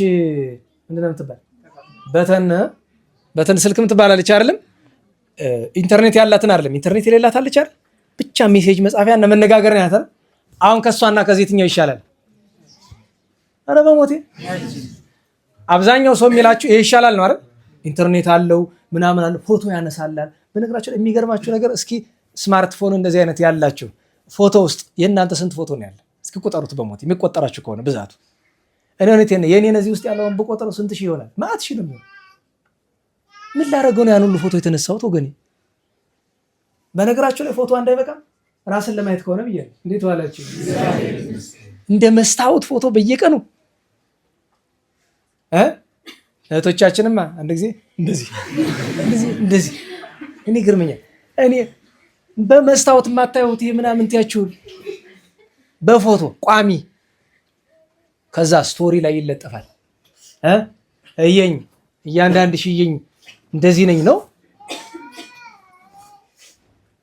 ምንድነው የምትባል በተን ስልክ የምትባላለች አይደለም? ኢንተርኔት ያላትን አይደለም ኢንተርኔት የሌላት አለች አይደል? ብቻ ሜሴጅ መጻፊያ እና መነጋገር ነው ያተር። አሁን ከሷና ከዚህ የትኛው ይሻላል? ኧረ በሞቴ አብዛኛው ሰው የሚላችሁ ይሄ ይሻላል ነው አይደል? ኢንተርኔት አለው ምናምን አለው ፎቶ ያነሳላል። በነገራችሁ ላይ የሚገርማችሁ ነገር እስኪ ስማርትፎን እንደዚህ አይነት ያላችሁ ፎቶ ውስጥ የእናንተ ስንት ፎቶ ነው ያለ? እስኪ ቁጠሩት በሞቴ የሚቆጠራችሁ ከሆነ ብዛቱ። እኔ እውነቴን ነው የኔ እነዚህ ውስጥ ያለውን ብቆጥረው ስንት ሺህ ይሆናል? ማአት ሺህ ነው። ምን ላደርገው ነው ያን ሁሉ ፎቶ የተነሳሁት ወገኔ? በነገራችሁ ላይ ፎቶ እንዳይበቃም ራስን ለማየት ከሆነ ብያለሁ። እንዴት ዋላችሁ? እንደ መስታወት ፎቶ በየቀኑ እህቶቻችንማ አንድ ጊዜ እንደዚህ እኔ ግርመኛል። እኔ በመስታወት የማታዩት ይሄ ምናምን ትያችሁን በፎቶ ቋሚ ከዛ ስቶሪ ላይ ይለጠፋል። እየኝ እያንዳንድሽ እየኝ እንደዚህ ነኝ ነው።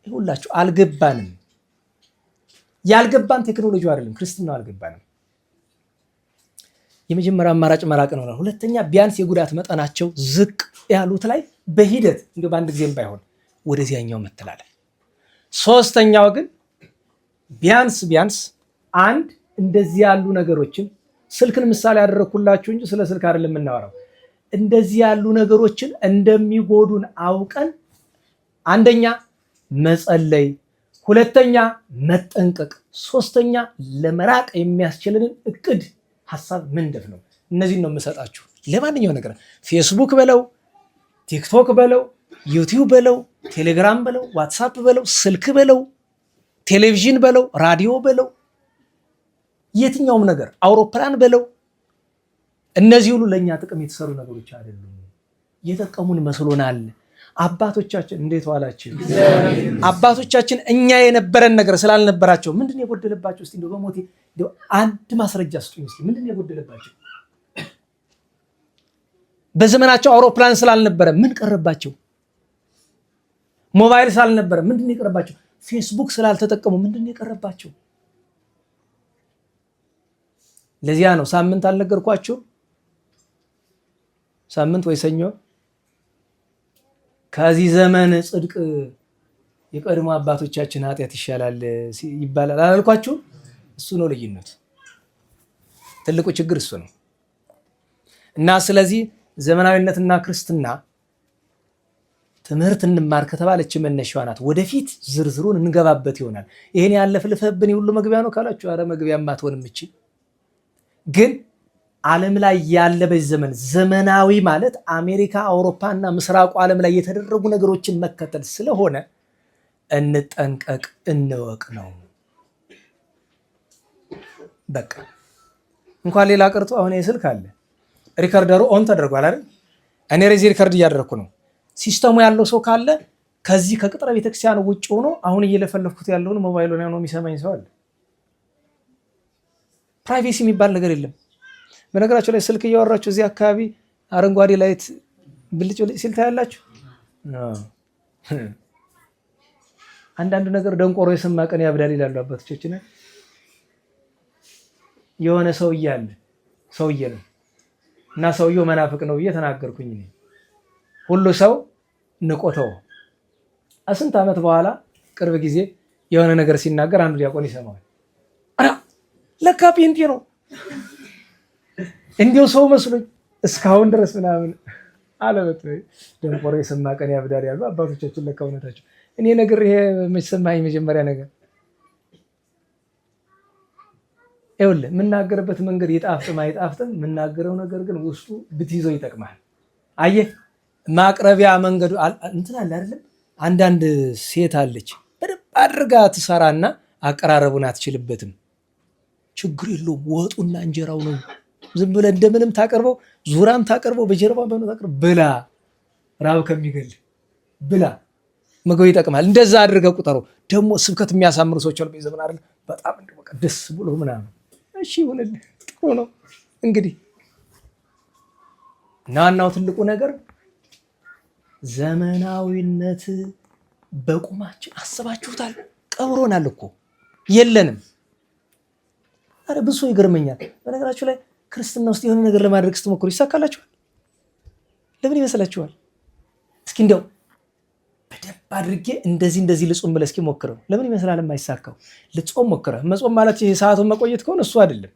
ይሁላችሁ አልገባንም። ያልገባን ቴክኖሎጂው አይደለም ክርስትናው አልገባንም። የመጀመሪያ አማራጭ መራቅ ነው። ሁለተኛ ቢያንስ የጉዳት መጠናቸው ዝቅ ያሉት ላይ በሂደት እንዲሁ በአንድ ጊዜም ባይሆን ወደዚያኛው መተላለፍ። ሶስተኛው ግን ቢያንስ አንድ እንደዚህ ያሉ ነገሮችን ስልክን ምሳሌ ያደረኩላችሁ እንጂ ስለ ስልክ አይደለም የምናወራው። እንደዚህ ያሉ ነገሮችን እንደሚጎዱን አውቀን አንደኛ መጸለይ፣ ሁለተኛ መጠንቀቅ፣ ሶስተኛ ለመራቅ የሚያስችለንን እቅድ ሀሳብ መንደፍ ነው። እነዚህን ነው የምሰጣችሁ ለማንኛው ነገር። ፌስቡክ በለው፣ ቲክቶክ በለው፣ ዩቲዩብ በለው፣ ቴሌግራም በለው፣ ዋትሳፕ በለው፣ ስልክ በለው፣ ቴሌቪዥን በለው፣ ራዲዮ በለው፣ የትኛውም ነገር አውሮፕላን በለው፣ እነዚህ ሁሉ ለእኛ ጥቅም የተሰሩ ነገሮች አይደሉም። የጠቀሙን መስሎናል። አባቶቻችን እንዴት ዋላችሁ? አባቶቻችን እኛ የነበረን ነገር ስላልነበራቸው ምንድን የጎደለባቸው? እስቲ እንደው በሞቴ እንደው አንድ ማስረጃ ስጡኝ እስቲ። ምንድን የጎደለባቸው? በዘመናቸው አውሮፕላን ስላልነበረ ምን ቀረባቸው? ሞባይል ስላልነበረ ምንድን የቀረባቸው? ፌስቡክ ስላልተጠቀሙ ምንድን የቀረባቸው? ለዚያ ነው ሳምንት አልነገርኳቸው? ሳምንት ወይ ሰኞ ከዚህ ዘመን ጽድቅ የቀድሞ አባቶቻችን ኃጢአት ይሻላል ይባላል አላልኳችሁ? እሱ ነው ልዩነት። ትልቁ ችግር እሱ ነው። እና ስለዚህ ዘመናዊነትና ክርስትና ትምህርት እንማር ከተባለች መነሻዋ ናት። ወደፊት ዝርዝሩን እንገባበት ይሆናል። ይሄን ያለፍልፈብን ሁሉ መግቢያ ነው ካላችሁ፣ አረ መግቢያም አትሆንም። እቺ ግን ዓለም ላይ ያለ በዚህ ዘመን ዘመናዊ ማለት አሜሪካ፣ አውሮፓና ምስራቁ ዓለም ላይ የተደረጉ ነገሮችን መከተል ስለሆነ እንጠንቀቅ፣ እንወቅ ነው በቃ። እንኳን ሌላ ቀርቶ አሁን ስልክ አለ፣ ሪከርደሩ ኦን ተደርጓል አይደል? እኔ ሬዚ ሪከርድ እያደረኩ ነው። ሲስተሙ ያለው ሰው ካለ ከዚህ ከቅጥረ ቤተክርስቲያኑ ውጭ ሆኖ አሁን እየለፈለፍኩት ያለውን ሞባይሉ ላይ ሆኖ የሚሰማኝ ሰው አለ። ፕራይቬሲ የሚባል ነገር የለም። በነገራችሁ ላይ ስልክ እያወራችሁ እዚህ አካባቢ አረንጓዴ ላይት ብልጭ ብልጭ ሲል ታያላችሁ። አንዳንዱ ነገር ደንቆሮ የሰማ ቀን ያብዳል ይላሉ አባቶቻችን። የሆነ ሰውዬ አለ፣ ሰውዬ ነው እና ሰውዬው መናፍቅ ነው ብዬ ተናገርኩኝ። ሁሉ ሰው ንቆተው ስንት ዓመት በኋላ ቅርብ ጊዜ የሆነ ነገር ሲናገር አንዱ ዲያቆን ይሰማዋል። አራ ለካ ጴንጤ ነው እንዲው ሰው መስሎኝ እስካሁን ድረስ ምናምን አለበት። ደንቆሮ የሰማ ቀን ያብዳል ያሉ አባቶቻችን ለካ እውነታቸው። እኔ ነገር ይሄ መች ሰማኸኝ? መጀመሪያ ነገር ይኸውልህ የምናገርበት መንገድ ይጣፍጥም አይጣፍጥም፣ የምናገረው ነገር ግን ውስጡ ብትይዘው ይጠቅማል። አየህ ማቅረቢያ መንገዱ እንትን አለ አይደለም። አንዳንድ ሴት አለች በደንብ አድርጋ ትሰራና አቀራረቡን አትችልበትም። ችግር የለውም ወጡና እንጀራው ነው ዝም ብለህ እንደምንም ታቀርበው፣ ዙራም ታቀርበው፣ በጀርባ ታቀርበው፣ ብላ ራብ ከሚገል ብላ ምግብ ይጠቅማል። እንደዛ አድርገህ ቁጠረው። ደግሞ ስብከት የሚያሳምሩ ሰዎች አሉ በዘመን አይደል? በጣም በቃ ደስ ብሎ ምናምን። እሺ ይሁንልህ፣ ጥሩ ነው። እንግዲህ ዋናው ትልቁ ነገር ዘመናዊነት በቁማችን አስባችሁታል? ቀብሮናል እኮ የለንም። አረ ብዙ ይገርመኛል። በነገራችሁ ላይ ክርስትና ውስጥ የሆነ ነገር ለማድረግ ስትሞክሩ ይሳካላችኋል? ለምን ይመስላችኋል? እስኪ እንዲያው በደንብ አድርጌ እንደዚህ ልጾም ብለህ እስኪ ሞክረው። ለምን ይመስላል የማይሳካው? ልጾም ሞክረህ መጾም ማለት ይሄ ሰዓቱን መቆየት ከሆነ እሱ አይደለም።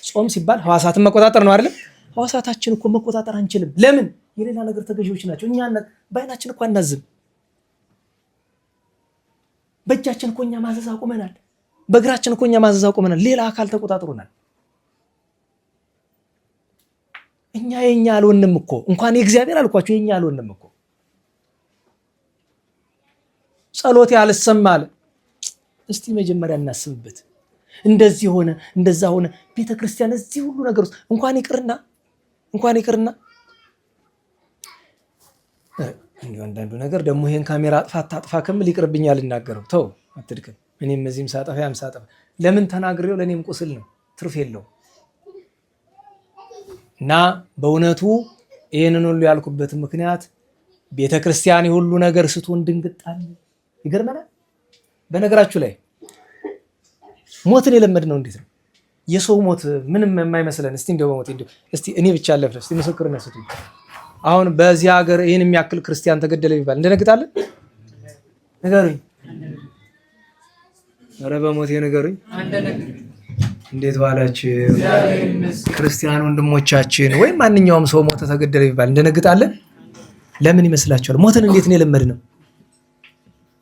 ጾም ሲባል ህዋሳትን መቆጣጠር ነው አይደለም? ህዋሳታችን እኮ መቆጣጠር አንችልም። ለምን? የሌላ ነገር ተገዢዎች ናቸው። እኛ በአይናችን እኮ አናዝም። በእጃችን እኮ እኛ ማዘዝ አቁመናል። በእግራችን እኮ እኛ ማዘዝ አቁመናል። ሌላ አካል ተቆጣጥሮናል። እኛ የኛ አልሆንም እኮ እንኳን የእግዚአብሔር አልኳቸው የኛ አልሆንም እኮ። ጸሎቴ አልሰማ አለ። እስቲ መጀመሪያ እናስብበት። እንደዚህ ሆነ እንደዛ ሆነ ቤተክርስቲያን እዚህ ሁሉ ነገር ውስጥ እንኳን ይቅርና አንዳንዱ ነገር ደግሞ ይሄን ካሜራ አጥፋ ከምል ይቅርብኛል ልናገረው። ተው አትድከም። እኔም እዚህም ሳጠፋ ያም ሳጠፋ ለምን ተናግሬው ለእኔም ቁስል ነው፣ ትርፍ የለው እና በእውነቱ ይህንን ሁሉ ያልኩበት ምክንያት ቤተክርስቲያን የሁሉ ነገር ስትሆን ድንግጣል ይገርመናል። በነገራችሁ ላይ ሞትን የለመድ ነው። እንዴት ነው የሰው ሞት ምንም የማይመስለን? እስቲ እንደው በሞት እንደው እስቲ እኔ ብቻ አለፍ እስቲ ምስክርነት ስጡኝ። አሁን በዚህ ሀገር ይህን የሚያክል ክርስቲያን ተገደለ ቢባል እንደነግጣለን? ንገሩኝ። ኧረ በሞቴ ንገሩኝ። እንዴት ባላችሁ ክርስቲያን ወንድሞቻችን ወይም ማንኛውም ሰው ሞተ ተገደለ ቢባል እንደነግጣለን? ለምን ይመስላችኋል? ሞትን እንዴት ነው የለመድ ነው?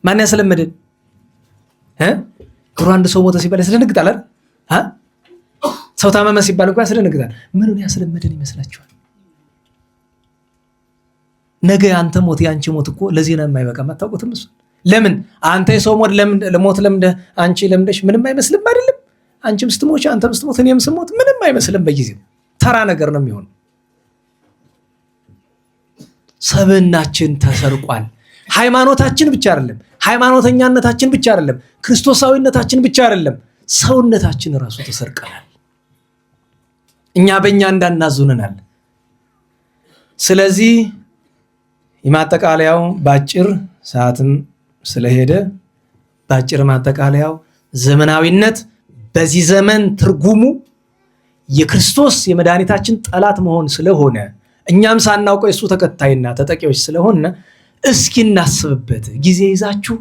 ማን ያስለመደን? ጥሩ አንድ ሰው ሞተ ሲባል ያስደነግጣል አይደል? ሰው ታመመ ሲባል እንኳን ያስደነግጣል። ምኑን ያስለመደን ይመስላችኋል? ነገ አንተ ሞት ያንቺ ሞት እኮ ለዜና የማይበቃ አታውቁትም? እሱ ለምን አንተ የሰው ሞት ለምደህ አንቺ ለምደሽ ምንም አይመስልም አይደለም? አንቺም ስትሞች አንተም ስትሞት እኔም ስሞት ምንም አይመስልም። በጊዜው ተራ ነገር ነው የሚሆነው። ሰብዕናችን ተሰርቋል። ሃይማኖታችን ብቻ አይደለም፣ ሃይማኖተኛነታችን ብቻ አይደለም፣ ክርስቶሳዊነታችን ብቻ አይደለም፣ ሰውነታችን ራሱ ተሰርቀናል። እኛ በእኛ እንዳናዙነናል። ስለዚህ የማጠቃለያው ባጭር ሰዓትም ስለሄደ ባጭር ማጠቃለያው ዘመናዊነት በዚህ ዘመን ትርጉሙ የክርስቶስ የመድኃኒታችን ጠላት መሆን ስለሆነ እኛም ሳናውቀው የሱ ተከታይና ተጠቂዎች ስለሆነ እስኪ እናስብበት። ጊዜ ይዛችሁ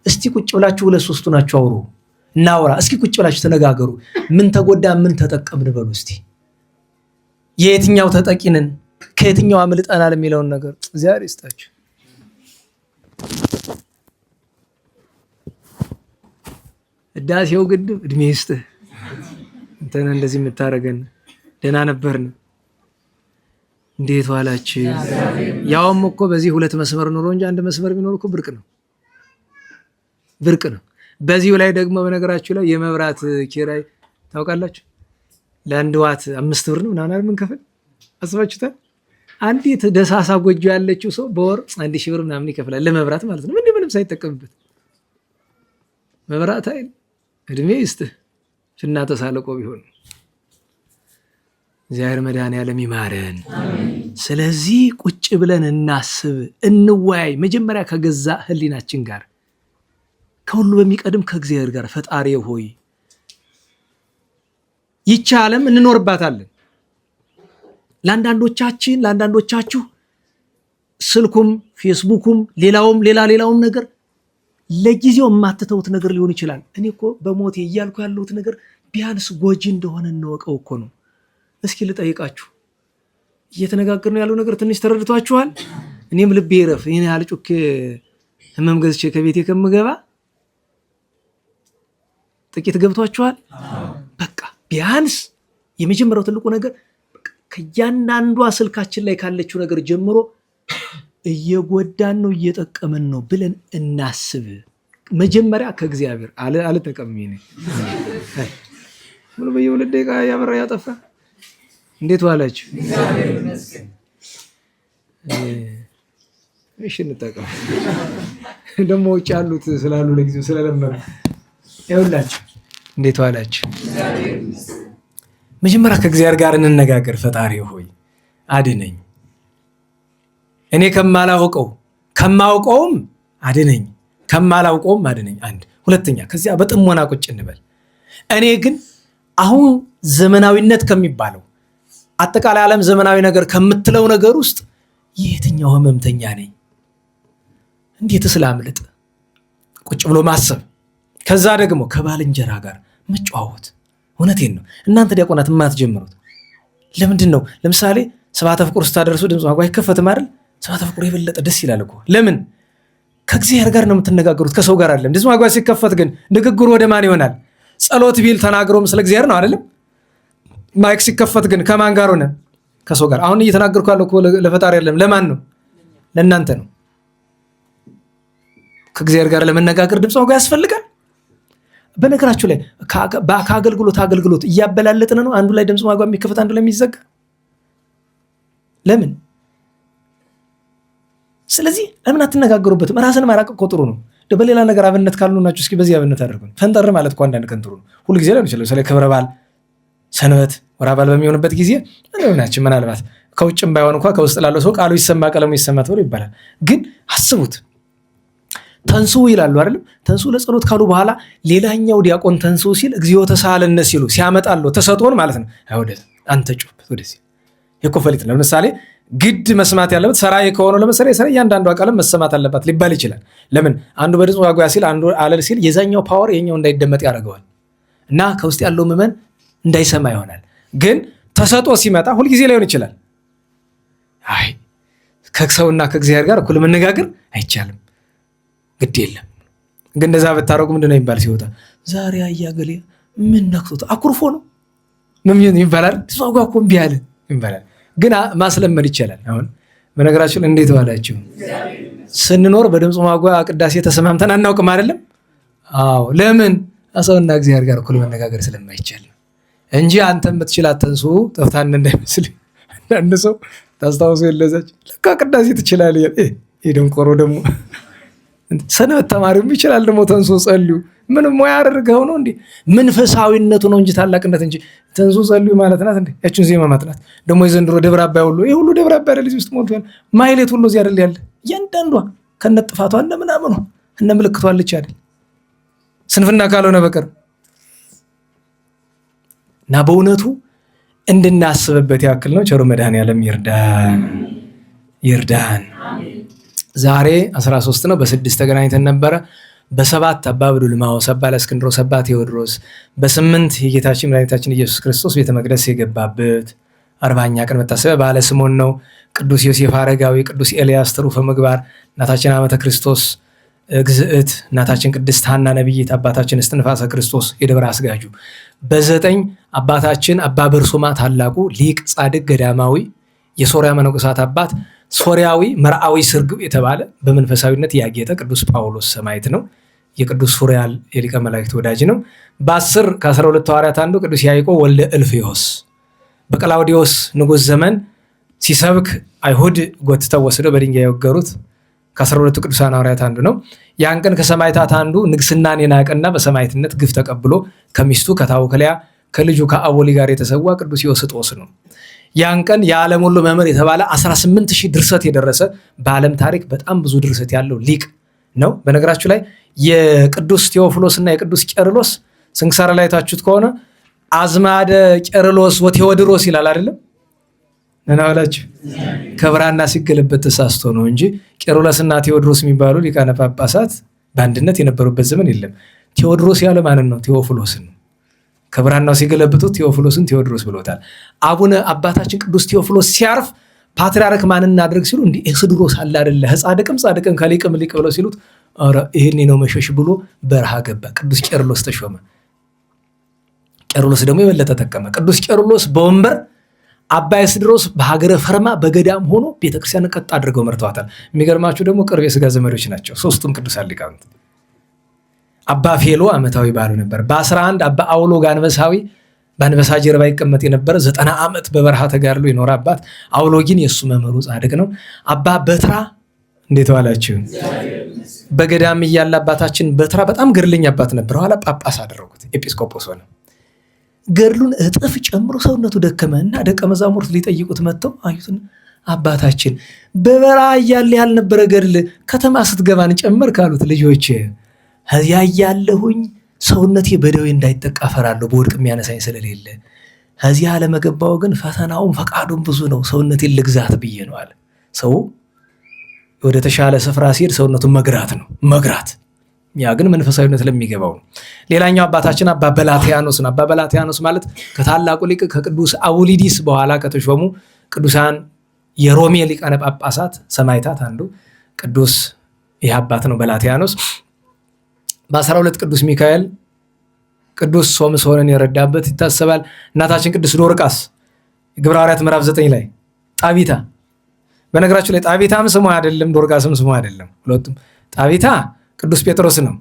እስቲ ቁጭ ብላችሁ ሁለት ሶስቱ ናችሁ አውሩ፣ እናውራ። እስኪ ቁጭ ብላችሁ ተነጋገሩ። ምን ተጎዳ ምን ተጠቀምን በሉ እስቲ። የየትኛው ተጠቂንን ከየትኛው አምልጠናል የሚለውን ነገር እግዚአብሔር ይስጣችሁ። ህዳሴው ግድብ እድሜ ይስጥህ። እንተና እንደዚህ የምታረገን ደህና ነበርን። እንዴት ዋላችሁ? ያውም እኮ በዚህ ሁለት መስመር ኑሮ እንጂ አንድ መስመር ቢኖር እኮ ብርቅ ነው። በዚሁ ላይ ደግሞ በነገራችሁ ላይ የመብራት ኪራይ ታውቃላችሁ? ለአንድ ዋት 5 ብር ነው ምናምን ምን ከፈል አስባችሁታል? አንዲት ደሳሳ ጎጆ ያለችው ሰው በወር 1000 ብር ምናምን ይከፍላል ለመብራት ማለት ነው። ምንም ሳይጠቀምበት መብራት አይደል? እድሜ ይስጥህ እናንተ ሳለቆ ቢሆን እግዚአብሔር መድኃኔዓለም ይማረን። ስለዚህ ቁጭ ብለን እናስብ፣ እንወያይ። መጀመሪያ ከገዛ ህሊናችን ጋር ከሁሉ በሚቀድም ከእግዚአብሔር ጋር ፈጣሪ ሆይ ይቺ ዓለም እንኖርባታለን። ለአንዳንዶቻችሁ ስልኩም ፌስቡኩም ሌላውም ነገር ለጊዜው የማትተውት ነገር ሊሆን ይችላል። እኔ እኮ በሞቴ እያልኩ ያለሁት ነገር ቢያንስ ጎጂ እንደሆነ እንወቀው እኮ ነው። እስኪ ልጠይቃችሁ፣ እየተነጋገርን ያለው ነገር ትንሽ ተረድቷችኋል? እኔም ልቤ ይረፍ። ይሄን ያህል ጩኬ ህመም ገዝቼ ከቤቴ ከምገባ ጥቂት ገብቷችኋል? በቃ ቢያንስ የመጀመሪያው ትልቁ ነገር ከእያንዳንዷ ስልካችን ላይ ካለችው ነገር ጀምሮ እየጎዳን ነው እየጠቀመን ነው ብለን እናስብ። መጀመሪያ ከእግዚአብሔር አልጠቀምም። ምን በየሁለት ደቂቃ ያበራ ያጠፋ። እንዴት ዋላችሁ? እሺ እንጠቀም። ደግሞ ውጭ ያሉት ስላሉ ለጊዜው ስለለመዱ ይኸውላችሁ። እንዴት ዋላችሁ? መጀመሪያ ከእግዚአብሔር ጋር እንነጋገር። ፈጣሪ ሆይ አድነኝ፣ እኔ ከማውቀውም አድነኝ፣ ከማላውቀውም አድነኝ። አንድ ሁለተኛ፣ ከዚያ በጥሞና ቁጭ እንበል። እኔ ግን አሁን ዘመናዊነት ከሚባለው አጠቃላይ ዓለም ዘመናዊ ነገር ከምትለው ነገር ውስጥ የትኛው ህመምተኛ ነኝ? እንዴትስ ላምልጥ? ቁጭ ብሎ ማሰብ። ከዛ ደግሞ ከባልንጀራ ጋር መጨዋወት። እውነቴን ነው። እናንተ ዲያቆናት የማትጀምሩት ለምንድን ነው? ለምሳሌ ስብሐተ ፍቁር ስታደርሱ ድምፅ ማጓ አይከፈትም አይደል? ስብሐተ ፍቁር የበለጠ ደስ ይላል እኮ። ለምን? ከእግዚአብሔር ጋር ነው የምትነጋገሩት፣ ከሰው ጋር አይደለም። ድምፅ ማጓ ሲከፈት ግን ንግግሩ ወደ ማን ይሆናል? ጸሎት ቢል ተናግሮም ስለ እግዚአብሔር ነው አይደለም? ማይክ ሲከፈት ግን ከማን ጋር ሆነ? ከሰው ጋር። አሁን እየተናገርኩ ያለው እኮ ለፈጣሪ አይደለም። ለማን ነው? ለእናንተ ነው። ከእግዚአብሔር ጋር ለመነጋገር ድምፅ ማጓ ያስፈልጋል። በነገራችሁ ላይ ከአገልግሎት እያበላለጥን ነው። አንዱ ላይ ድምፅ ማጓ የሚከፈት አንዱ ላይ የሚዘጋ ለምን? ስለዚህ ለምን አትነጋገሩበትም? ራስን ማራቅ እኮ ጥሩ ነው። በሌላ ነገር አብነት ካልሆናችሁ እስኪ በዚህ አብነት አድርጉን። ፈንጠር ማለት እኮ አንዳንድ ቀን ጥሩ ነው። ሁሉ ጊዜ ላይ ይችላል። ስለ ክብረ በዓል፣ ሰንበት፣ ወር በዓል በሚሆንበት ጊዜ ናችን ምናልባት ከውጭም ባይሆን እንኳ ከውስጥ ላለው ሰው ቃሉ ይሰማ ቀለሙ ይሰማ ተብሎ ይባላል። ግን አስቡት፣ ተንሱ ይላሉ አይደለም? ተንሱ ለጸሎት ካሉ በኋላ ሌላኛው ዲያቆን ተንሱ ሲል እግዚኦ ተሳሃለነ ሲሉ ሲያመጣሉ ተሰጥቶን ማለት ነው። ወደ አንተ ጩህበት ወደዚህ የኮፈሊት ነው። ለምሳሌ ግድ መስማት ያለበት ሰራይ ከሆነ ለምሳሌ ሰራይ እያንዳንዷ ቃልም መሰማት አለባት ሊባል ይችላል። ለምን? አንዱ በድምፅ ማጓያ ሲል አንዱ አለል ሲል የዛኛው ፓወር የኛው እንዳይደመጥ ያደርገዋል እና ከውስጥ ያለው ምዕመን እንዳይሰማ ይሆናል። ግን ተሰጦ ሲመጣ ሁልጊዜ ላይሆን ይችላል። አይ ከሰውና ከእግዚአብሔር ጋር እኩል መነጋገር አይቻልም። ግድ የለም ግን እንደዛ ብታረጉ ምንድነው ይባል ሲወጣ ዛሬ አያገሌ ምን ነክቶት አኩርፎ ነው ምን ይባላል? ድምፅ ማጓያ እኮ እምቢ አለ ይባላል። ግን ማስለመድ ይቻላል። አሁን በነገራችን እንዴት ዋላችሁ? ስንኖር በድምፅ ማጓያ ቅዳሴ ተሰማምተን አናውቅም አይደለም? አዎ። ለምን? ሰውና እግዚአብሔር ጋር እኩል መነጋገር ስለማይቻል እንጂ አንተ የምትችላት ተንሱ ጠፍታን እንዳይመስል። አንዳንድ ሰው ታስታውሱ የለዛች ለካ ቅዳሴ ትችላለህ። ይሄ ደንቆሮ ደግሞ ሰንበት ተማሪውም ይችላል ደግሞ ተንሱ ጸልዩ። ምንም ሙያ አድርገው ነው እንዴ? መንፈሳዊነቱ ነው እንጂ ታላቅነት እንጂ ተንሱ ጸልዩ ማለት ናት እንዴ? ያችን ዜማ ማጥናት ደግሞ የዘንድሮ ደብረ አባይ ሁሉ ይሄ ሁሉ ደብረ አባይ አይደል? እዚህ ውስጥ ሞልቷል። ማይሌት ሁሉ እዚህ አይደል ያለ? እያንዳንዷ ከነጥፋቷ እንደምናምኑ እነ ምልክቷ አለች አይደል? ስንፍና ካልሆነ በቀር እና በእውነቱ እንድናስብበት ያክል ነው። ቸሩ መድኃኔዓለም ይርዳን። ዛሬ 13 ነው። በ6 ተገናኝተን ነበረ። በ7 አባ በዱልማዎስ፣ አባ ለእስክንድሮስ፣ አባ ቴዎድሮስ፣ በ8 የጌታችን መድኃኒታችን ኢየሱስ ክርስቶስ ቤተ መቅደስ የገባበት 40ኛ ቀን መታሰቢያ በዓለ ስምዖን ነው። ቅዱስ ዮሴፍ አረጋዊ፣ ቅዱስ ኤልያስ ትሩፈ ምግባር፣ እናታችን ዓመተ ክርስቶስ እግዝእት፣ እናታችን ቅድስት ሐና ነቢይት፣ አባታችን እስትንፋሰ ክርስቶስ የደብረ አስጋጁ፣ በ9 አባታችን አባ በርሱማ ታላቁ ሊቅ ጻድቅ ገዳማዊ የሶርያ መነኮሳት አባት ሶርያዊ መርአዊ ስርግብ የተባለ በመንፈሳዊነት ያጌጠ ቅዱስ ጳውሎስ ሰማዕት ነው። የቅዱስ ሱሪያል የሊቀ መላእክት ወዳጅ ነው። በ10 ከ12 ሐዋርያት አንዱ ቅዱስ ያዕቆብ ወልደ እልፍዮስ በቀላውዲዮስ ንጉሥ ዘመን ሲሰብክ አይሁድ ጎትተው ወስደው በድንጋይ የወገሩት ከ12ቱ ቅዱሳን ሐዋርያት አንዱ ነው። ያን ቀን ከሰማዕታት አንዱ ንግስናን የናቀና በሰማዕትነት ግፍ ተቀብሎ ከሚስቱ ከታውክልያ ከልጁ ከአቦሊ ጋር የተሰዋ ቅዱስ ዮስጦስ ነው። ያን ቀን የዓለም ሁሉ መምህር የተባለ 18,000 ድርሰት የደረሰ በዓለም ታሪክ በጣም ብዙ ድርሰት ያለው ሊቅ ነው። በነገራችሁ ላይ የቅዱስ ቴዎፍሎስ እና የቅዱስ ቄርሎስ ስንክሳር ላይ ታችሁት ከሆነ አዝማደ ቄርሎስ ወቴዎድሮስ ይላል አይደለም? ነናላችሁ ከብራና ሲገለበት ተሳስቶ ነው እንጂ ቄርሎስና ቴዎድሮስ የሚባሉ ሊቃነ ጳጳሳት በአንድነት የነበሩበት ዘመን የለም። ቴዎድሮስ ያለ ማንን ነው? ቴዎፍሎስን ነው። ከብራናው ሲገለብጡት ቴዎፍሎስን ቴዎድሮስ ብሎታል። አቡነ አባታችን ቅዱስ ቴዎፍሎስ ሲያርፍ ፓትርያርክ ማን እናድርግ ሲሉ እንዲህ ኤስድሮስ አለ አይደለ? ጻድቅም ከሊቅም ሊቅ ብለው ሲሉት ኧረ ይሄኔ ነው መሸሽ ብሎ በረሃ ገባ። ቅዱስ ቄርሎስ ተሾመ። ቄርሎስ ደግሞ የበለጠ ተጠቀመ። ቅዱስ ቄርሎስ በወንበር አባ ኤስድሮስ በሀገረ ፈርማ በገዳም ሆኖ ቤተክርስቲያን ቀጥ አድርገው መርተዋታል። የሚገርማችሁ ደግሞ ቅርብ የስጋ ዘመዶች ናቸው ሶስቱም ቅዱሳን ሊቃውንት። አባ ፌሎ ዓመታዊ በዓሉ ነበር። በ11 አባ አውሎግ አንበሳዊ በአንበሳ ጀርባ ይቀመጥ የነበረ 90 ዓመት በበረሃ ተጋድሎ የኖረ አባት። አውሎጊን የእሱ መምህሩ ጻድቅ ነው። አባ በትራ እንዴት ዋላችሁ? በገዳም እያለ አባታችን በትራ በጣም ገድለኛ አባት ነበር። ኋላ ጳጳስ አደረጉት፣ ኤጲስቆጶስ ሆነ። ገድሉን እጥፍ ጨምሮ ሰውነቱ ደከመ እና ደቀ መዛሙርት ሊጠይቁት መጥተው አዩትን፣ አባታችን በበረሃ እያለ ያልነበረ ገድል ከተማ ስትገባን ጨመር ካሉት ልጆች ከዚያ እያለሁኝ ሰውነቴ በደዌ እንዳይጠቃ ፈራለሁ፣ በወድቅ የሚያነሳኝ ስለሌለ። ከዚያ አለመገባው ግን ፈተናውም ፈቃዱም ብዙ ነው፣ ሰውነቴን ልግዛት ብዬ ነው አለ። ሰው ወደ ተሻለ ስፍራ ሲሄድ ሰውነቱን መግራት ነው መግራት። ያ ግን መንፈሳዊነት ለሚገባው ነው። ሌላኛው አባታችን አባ በላትያኖስ ነው። አባ በላትያኖስ ማለት ከታላቁ ሊቅ ከቅዱስ አውሊዲስ በኋላ ከተሾሙ ቅዱሳን የሮሜ ሊቃነ ጳጳሳት ሰማዕታት አንዱ ቅዱስ ይህ አባት ነው በላትያኖስ። በ12 ቅዱስ ሚካኤል ቅዱስ ሶምሶንን የረዳበት ይታሰባል። እናታችን ቅዱስ ዶርቃስ ግብረ ሐዋርያት ምዕራፍ 9 ላይ ጣቢታ፣ በነገራችሁ ላይ ጣቢታም ስሙ አይደለም ዶርቃስም ስሙ አይደለም፣ ሁለቱም ጣቢታ ቅዱስ ጴጥሮስ ነው።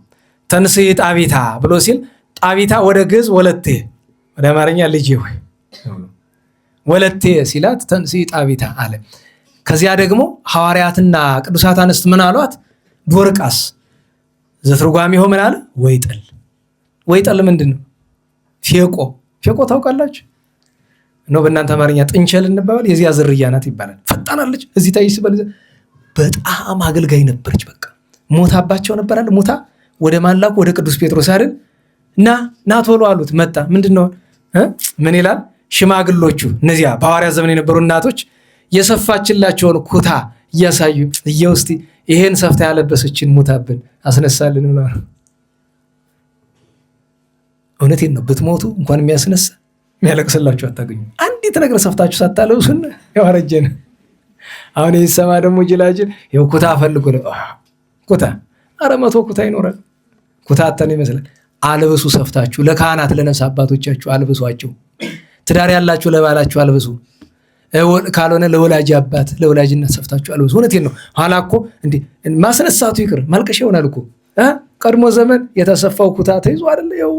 ተንሥኢ ጣቢታ ብሎ ሲል ጣቢታ ወደ ግዕዝ ወለቴ፣ ወደ አማርኛ ልጄ ሆይ ወለቴ ሲላት ተንሥኢ ጣቢታ አለ። ከዚያ ደግሞ ሐዋርያትና ቅዱሳት አንስት ምን አሏት? ዶርቃስ ዘትርጓሜው ምን አለ? ወይጠል። ወይጠል ምንድን ነው? ፌቆ ታውቃላችሁ ነው? በእናንተ አማርኛ ጥንቸል እንባባል፣ የዚያ ዝርያ ናት ይባላል። ፈጣናለች። እዚህ ታይ ሲባል በጣም አገልጋይ ነበረች። በቃ ሞታባቸው ነበራል። ሞታ ወደ ማላኩ ወደ ቅዱስ ጴጥሮስ አይደል ና ቶሎ አሉት። መጣ። ምንድነው? ምን ይላል? ሽማግሎቹ እነዚያ በሐዋርያት ዘመን የነበሩ እናቶች የሰፋችላቸውን ኩታ እያሳዩ እየውስቲ ይሄን ሰፍታ ያለበሰችን ሙታብን አስነሳልን ነው። እውነቴን ነው። ብትሞቱ እንኳን የሚያስነሳ የሚያለቅስላችሁ አታገኙ። አንዲት ነገር ሰፍታችሁ ሳታለብሱን ያዋረጀን። አሁን ይሰማ ደግሞ ጅላጅል ይኸው ኩታ ፈልጎ ኩታ 400 ኩታ ይኖራል። ኩታ አተን ይመስላል። አልብሱ ሰፍታችሁ። ለካህናት ለነፍስ አባቶቻችሁ አልብሷቸው። ትዳር ያላችሁ ለባላችሁ አልብሱ። ካልሆነ ለወላጅ አባት ለወላጅ እናት ሰፍታችሁ አልብሱ። እውነቴን ነው። ኋላ እኮ እንዴ ማስነሳቱ ይቅር ማልቀሻ ይሆናል እኮ። ቀድሞ ዘመን የተሰፋው ኩታ ተይዞ አይደል ያው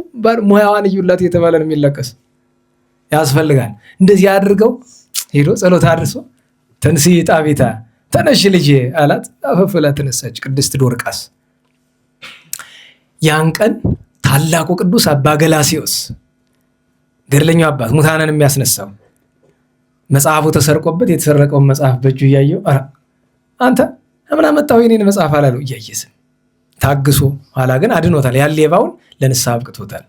ሙያዋን እዩላት የተባለ ነው የሚለቀስ። ያስፈልጋል። እንደዚህ አድርገው ሄዶ ጸሎት አድርሶ ተንሥኢ ጣቢታ ተነሽ ልጄ አላት። አፈፍላ ተነሳች ቅድስት ዶርቃስ። ያን ቀን ታላቁ ቅዱስ አባ ገላስዮስ ገድለኛው አባት ሙታንን የሚያስነሳው መጽሐፉ ተሰርቆበት የተሰረቀውን መጽሐፍ በእጁ እያየው አንተ ምን አመጣው የኔን መጽሐፍ አላለው። እያየስም ታግሶ ኋላ ግን አድኖታል። ያን ሌባውን ለንስሐ አብቅቶታል።